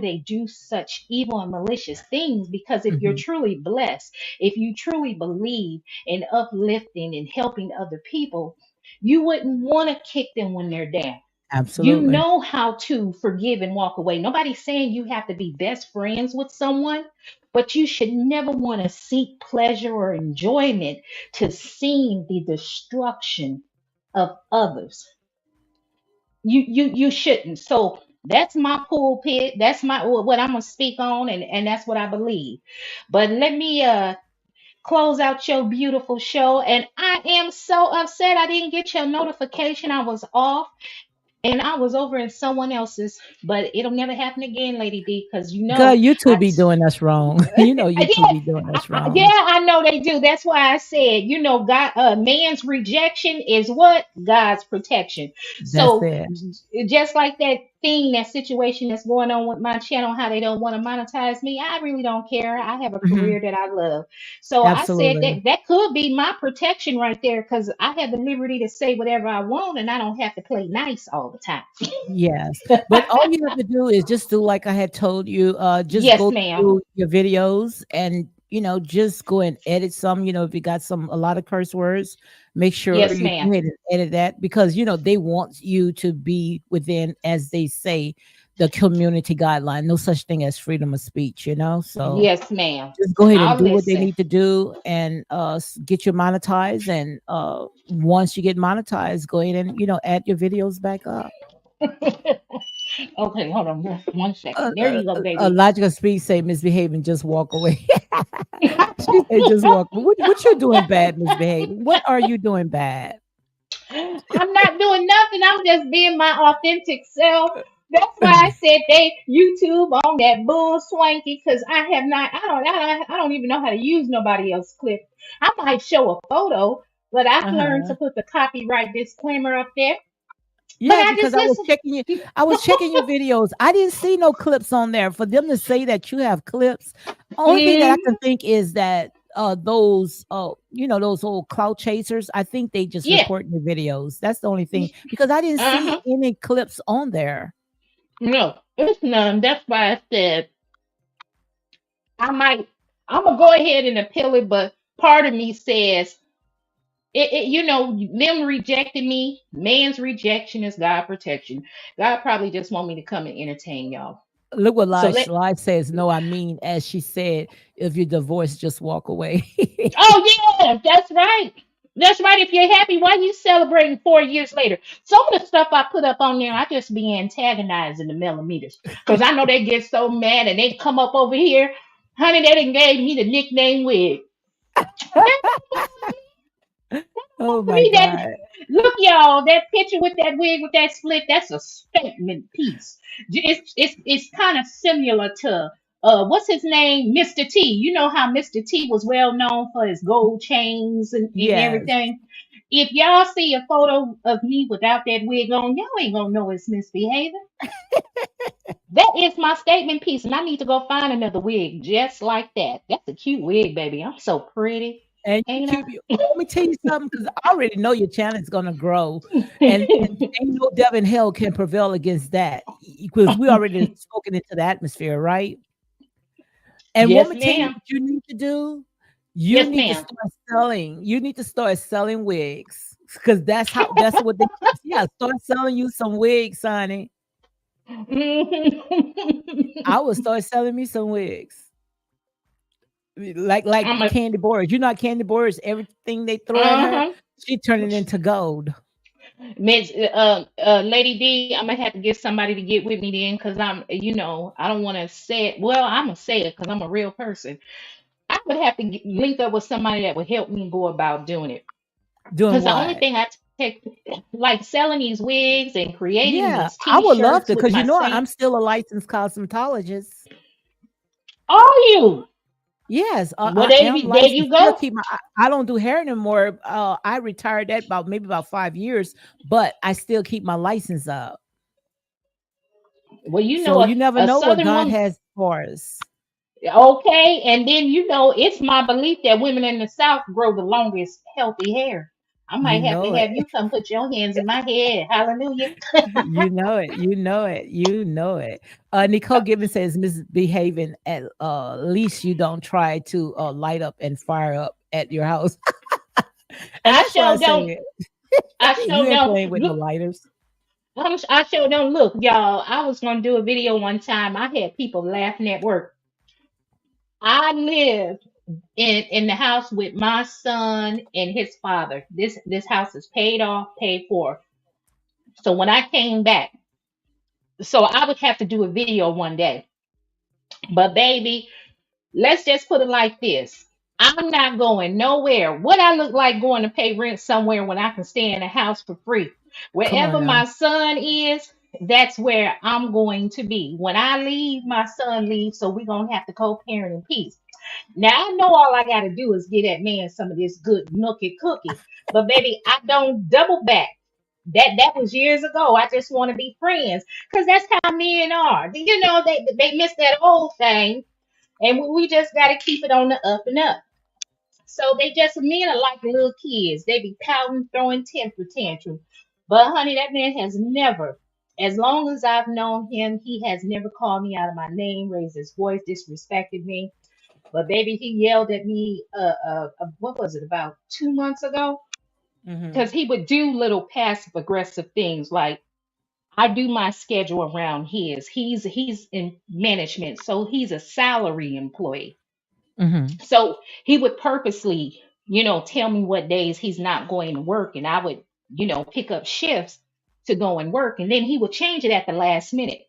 they do such evil and malicious things? Because if you're Hmm. truly blessed, if you truly believe in uplifting and helping other people, you wouldn't want to kick them when they're down. You Absolutely. know how to forgive and walk away. Nobody's saying you have to be best friends with someone, but you should never want to seek pleasure or enjoyment to seeing the destruction of others. You shouldn't. So that's my pulpit. That's my what I'm gonna speak on, and that's what I believe. But let me close out your beautiful show. And I am so upset I didn't get your notification. I was off. And I was over in someone else's, but it'll never happen again, Lady D, because God, you two I, be doing us wrong. You know you two yeah, be doing us yeah, wrong. I know they do. That's why I said, God, man's rejection is what God's protection. That's So it. just like that thing, that situation that's going on with my channel, how they don't want to monetize me, I really don't care. I have a Mhm. career that I love. So I said Absolutely. that that could be my protection right there, because I have the liberty to say whatever I want and I don't have to play nice all the time. Yes, but all you have to do is just do like I had told you, just Yes, go ma'am. through your videos and, just go and edit some, if you got a lot of curse words, make sure Yes, you go ma'am. ahead and edit that because, they want you to be within, as they say, the community guideline. No such thing as freedom of speech. So Yes, ma'am. just go ahead and I'll do what they listen. need to do and get you monetized. And once you get monetized, go ahead and, add your videos back up. Okay, hold on one second. There you go, A baby. logical speech say misbehaving, just walk away. She said just walk away. What you doing bad, misbehaving? What are you doing bad? I'm not doing nothing. I'm just being my authentic self. That's why I said they YouTube on that bull swanky, because I have not. I don't even know how to use nobody else's clip. I might show a photo, but I've learned Uh-huh. to put the copyright disclaimer up there. But Yeah, I because just listen. I was checking your videos. I didn't see no clips on there. For them to say that you have clips, only thing that I Mhm. can think is that those those old clout chasers, I think they just Yeah. recording your videos. That's the only thing because I didn't Uh see huh. any clips on there. No, it's none. That's why I said I might. I'm gonna go ahead and appeal it, but part of me says them rejecting me, man's rejection is God protection. God probably just want me to come and entertain y'all. Look what So let Live says. No, I mean, as she said, if you're divorced, just walk away. oh yeah, that's right. That's right. If you're happy, why you celebrating 4 years later? Some of the stuff I put up on there, I just be antagonizing the millimeters. Because I know they get so mad and they come up over here. Honey, they done gave me the nickname wig. Oh To my me, that God. look, y'all, that picture with that wig with that split, that's a statement piece. It's kind of similar to what's his name, Mr. T. You know how Mr. T was well known for his gold chains and Yes. everything. If y'all see a photo of me without that wig on, y'all ain't gonna know it's misbehaving. That is my statement piece, and I need to go find another wig just like that. That's a cute wig, baby. I'm so pretty, And you ain't keep I? you let me tell you something, because I already know your channel is gonna grow. And ain't no devil in hell can prevail against that. Because we already spoken into the atmosphere, right? And want Yes, me to tell you ma'am. what you need to do? You Yes, need to ma'am. start selling. You need to start selling wigs. Because that's what they yeah, start selling you some wigs, honey. I would start selling me some wigs. Like I'm a Candy Bores. You know how Candy Bores, everything they throw at her, uh-huh. she turn it into gold. Miss Lady D, I'm gonna have to get somebody to get with me then, because I don't want to say it. Well, I'm gonna say it because I'm a real person. I would have to link up with somebody that would help me go about doing it. Doing Because the only what? thing I take, like selling these wigs and creating Yeah, these I would love T-shirts to, with because my I'm saying, still a licensed cosmetologist. are you? Yes, Well, I am there licensed. you Still go. keep I don't do hair anymore. I retired that about 5 years, but I still keep my license up. Well, So you never a know what Southern God woman. has for us. Okay, and then it's my belief that women in the South grow the longest healthy hair. I You might have to know it. have you come put your hands in my head. Hallelujah. You know it. You know it. You know it. Nicole Gibbons says misbehaving at least you don't try to light up and fire up at your house. And I that's what I sure don't. said. I You sure ain't don't. playing with no Look, lighters. I sure don't. Look, y'all. I was gonna do a video one time. I had people laughing at work. I live in the house with my son and his father. This house is paid off, paid for. So when I came back, so I would have to do a video one day. But baby, let's just put it like this. I'm not going nowhere. What I look like going to pay rent somewhere when I can stay in a house for free? Come Wherever on now. my son is, that's where I'm going to be. When I leave, my son leaves, so we're gonna have to co-parent in peace. Now I know all I gotta do is get that man some of this good nookie cookie. But baby, I don't double back. That was years ago. I just want to be friends because that's how men are. You know, they miss that old thing, and we just got to keep it on the up and up. So they just men are like little kids. They be pouting, throwing temper tantrum. But honey, that man has never, as long as I've known him, he has never called me out of my name, raised his voice, disrespected me. But baby, he yelled at me. What was it, about 2 months ago? Mm-hmm. Because he would do little passive aggressive things like I do my schedule around his. He's in management, so he's a salary employee. Mm-hmm. So he would purposely, tell me what days he's not going to work, and I would, pick up shifts to go and work, and then he would change it at the last minute.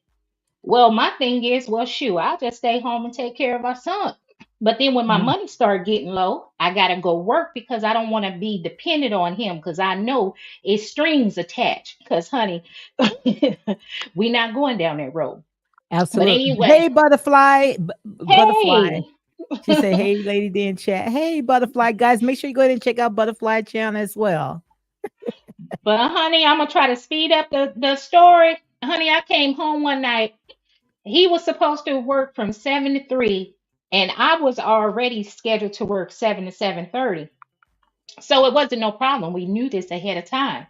Well, my thing is, well, shoot, I'll just stay home and take care of our son. But then when my Mm-hmm. money started getting low, I gotta go work because I don't want to be dependent on him because I know it's strings attached. Because honey, we not going down that road. But Absolutely. anyway, Hey, butterfly, butterfly. hey. She said, "Hey, lady, D in chat. Hey, butterfly, guys, make sure you go ahead and check out Butterfly channel as well." But honey, I'm gonna try to speed up the story. Honey, I came home one night. He was supposed to work from 7 to 3, and I was already scheduled to work 7 to 7:30. So it wasn't no problem. We knew this ahead of time.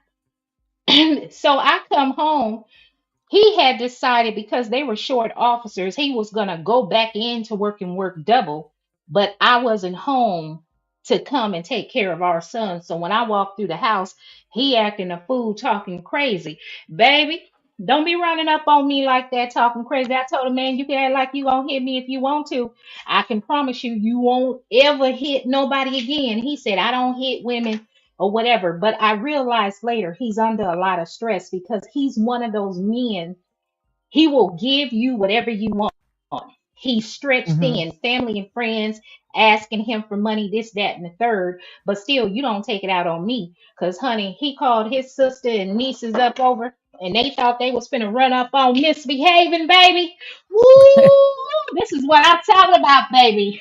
So I come home. He had decided because they were short officers, he was going to go back into work and work double, but I wasn't home to come and take care of our son. So when I walked through the house, he acting a fool, talking crazy. Baby, don't be running up on me like that, talking crazy. I told him, man, you can act like you gonna hit me if you want to. I can promise you, you won't ever hit nobody again. He said, I don't hit women or whatever. But I realized later he's under a lot of stress because he's one of those men. He will give you whatever you want. He's stretched Mm-hmm. thin, family and friends asking him for money, this, that, and the third. But still, you don't take it out on me. Because, honey, he called his sister and nieces up over, and they thought they was finna run up on misbehaving, baby. Woo! This is what I'm talking about, baby.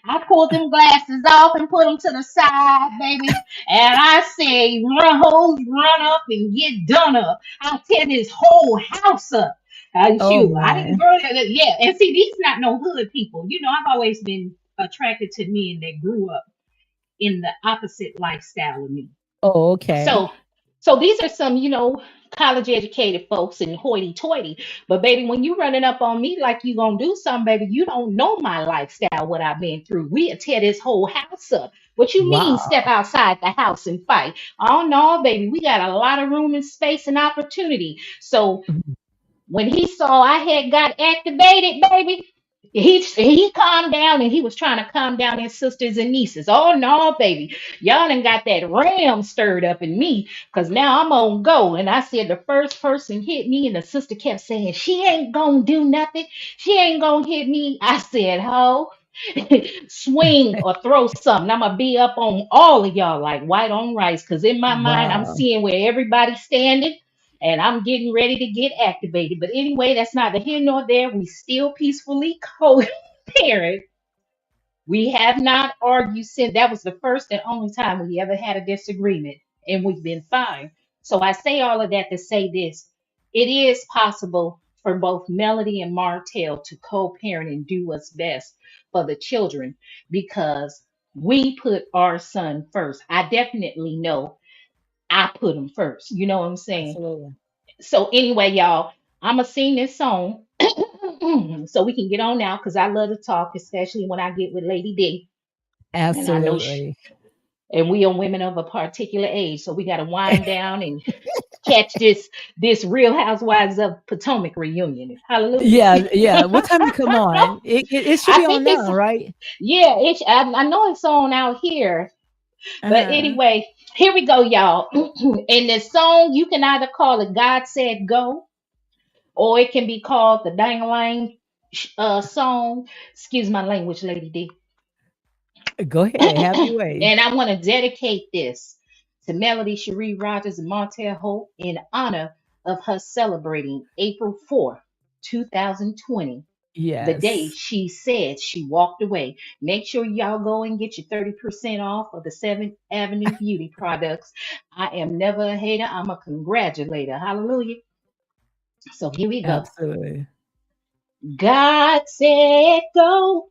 I pulled them glasses off and put them to the side, baby. And I say, run, hoes, run up and get done up. I'll tear this whole house up. Oh Shoot, I my. didn't grow that. Yeah, and see, these not no hood people. I've always been attracted to men that grew up in the opposite lifestyle of me. Oh, okay. So, so these are some, college educated folks and hoity toity. But baby, when you running up on me like you gonna do something, baby, you don't know my lifestyle, what I've been through. We tear this whole house up. What you mean step Wow. outside the house and fight? Oh no, baby, we got a lot of room and space and opportunity. So Mhm. when he saw I had got activated, baby, he calmed down and he was trying to calm down his sisters and nieces. Oh no, baby, y'all done got that ram stirred up in me because now I'm on go. And I said the first person hit me, and the sister kept saying she ain't gonna do nothing. She ain't gonna hit me. I said, ho. Swing or throw something. I'm gonna be up on all of y'all like white on rice. Cause in my mind, I'm Wow. seeing where everybody's standing and I'm getting ready to get activated. But anyway, that's neither here nor there. We still peacefully co-parent. We have not argued since. That was the first and only time we ever had a disagreement, and we've been fine. So I say all of that to say this: it is possible for both Melody and Martell to co-parent and do what's best for the children because we put our son first. I definitely know I put him first. You know what I'm saying? Absolutely. So anyway, y'all, I'ma sing this song so we can get on now because I love to talk, especially when I get with Lady D. And I know Absolutely. and we are women of a particular age, so we gotta wind down and catch this Real Housewives of Potomac reunion. Hallelujah. Yeah, yeah. What time you come on? It should I be think on it's now, right? yeah, I know it's on out here. But Uh-huh. anyway, here we go, y'all. In this song, you can either call it God Said Go, or it can be called the Dang Lang song. Excuse my language, Lady D. Go ahead, have your way. And I want to dedicate this to Melody Cherie Rogers and Montel Hope in honor of her celebrating April 4th, 2020 the day Yes. she said she walked away. Make sure y'all go and get your 30% off of the 7th Avenue beauty products. I am never a hater, I'm a congratulator. Hallelujah. So here we go. Absolutely. God said go,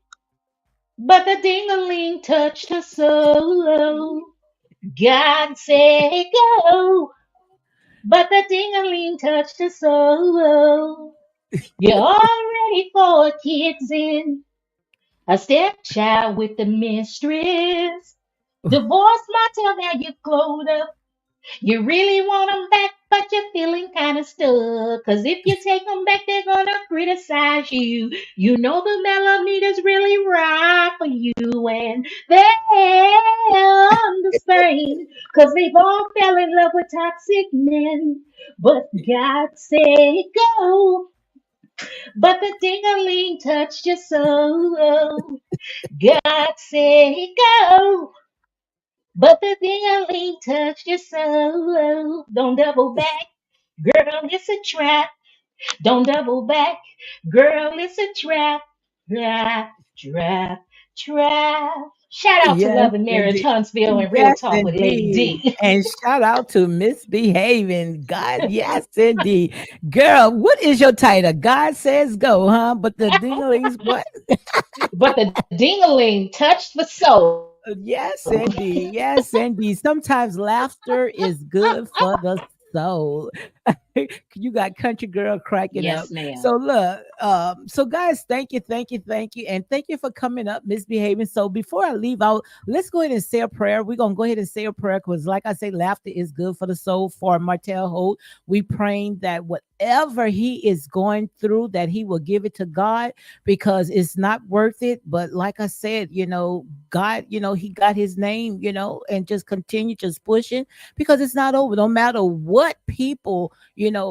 but the ding-a-ling touched her soul. God said go, but the ding-a-ling touched her soul. You're all ready for kids in a stepchild with the mistress. Divorce Martell, now you glowed up. You really want them back, but you're feeling kind of stuck. Cause if you take them back, they're gonna criticize you. You know the millimeters really right for you, and they understand. Cause they've all fell in love with toxic men. But God said go, but the ding-a-ling touched your soul. God said go, but the ding-a-ling touched your soul. Don't double back, girl, it's a trap. Don't double back, girl, it's a trap. Trap, trap, trap. Shout out to Yes, Love and Marriage indeed. Huntsville and Real Yes, Talk with Lady indeed. D. And shout out to Misbehaving. God, yes, indeed. Girl, what is your title? God says go, huh? But the dinglings, what? But the ding-a-ling touched the soul. Yes, indeed. Yes, indeed. Sometimes laughter is good for the soul. You got country girl cracking up. Yes, ma'am. So look, so guys, thank you, and thank you for coming up, misbehaving. So before I leave out, let's go ahead and say a prayer. We're gonna go ahead and say a prayer because, like I say, laughter is good for the soul. For Martel Holt, we praying that whatever he is going through, that he will give it to God because it's not worth it. But like I said, God, he got his name, and just continue just pushing because it's not over. No matter what people,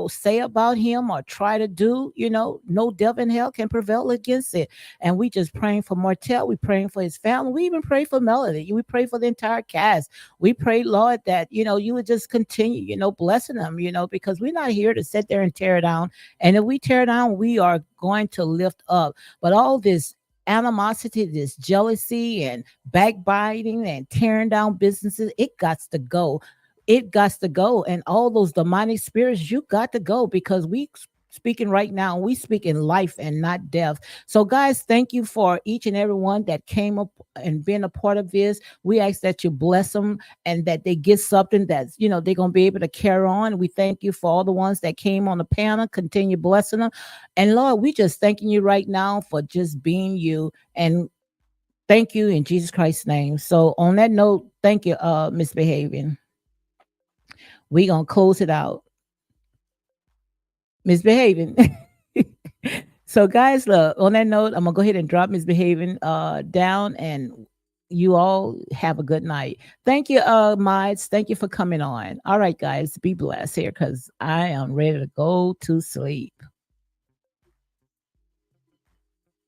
say about him or try to do, no devil in hell can prevail against it. And we just praying for Martel. We praying for his family. We even pray for Melody. We pray for the entire cast. We pray, Lord, that, you would just continue, blessing them, because we're not here to sit there and tear down. And if we tear down, we are going to lift up. But all this animosity, this jealousy and backbiting and tearing down businesses, it got to go. It got to go. And all those demonic spirits, you got to go because we speaking right now, we speak in life and not death. So guys, thank you for each and every one that came up and been a part of this. We ask that you bless them and that they get something that's, they're going to be able to carry on. We thank you for all the ones that came on the panel. Continue blessing them. And Lord, we just thanking you right now for just being you. And thank you in Jesus Christ's name. So on that note, thank you, Misbehaving. We gonna close it out. Misbehaving. So guys, look, on that note, I'm gonna go ahead and drop Misbehaving down, and you all have a good night. Thank you, Mides. Thank you for coming on. All right, guys, be blessed here because I am ready to go to sleep.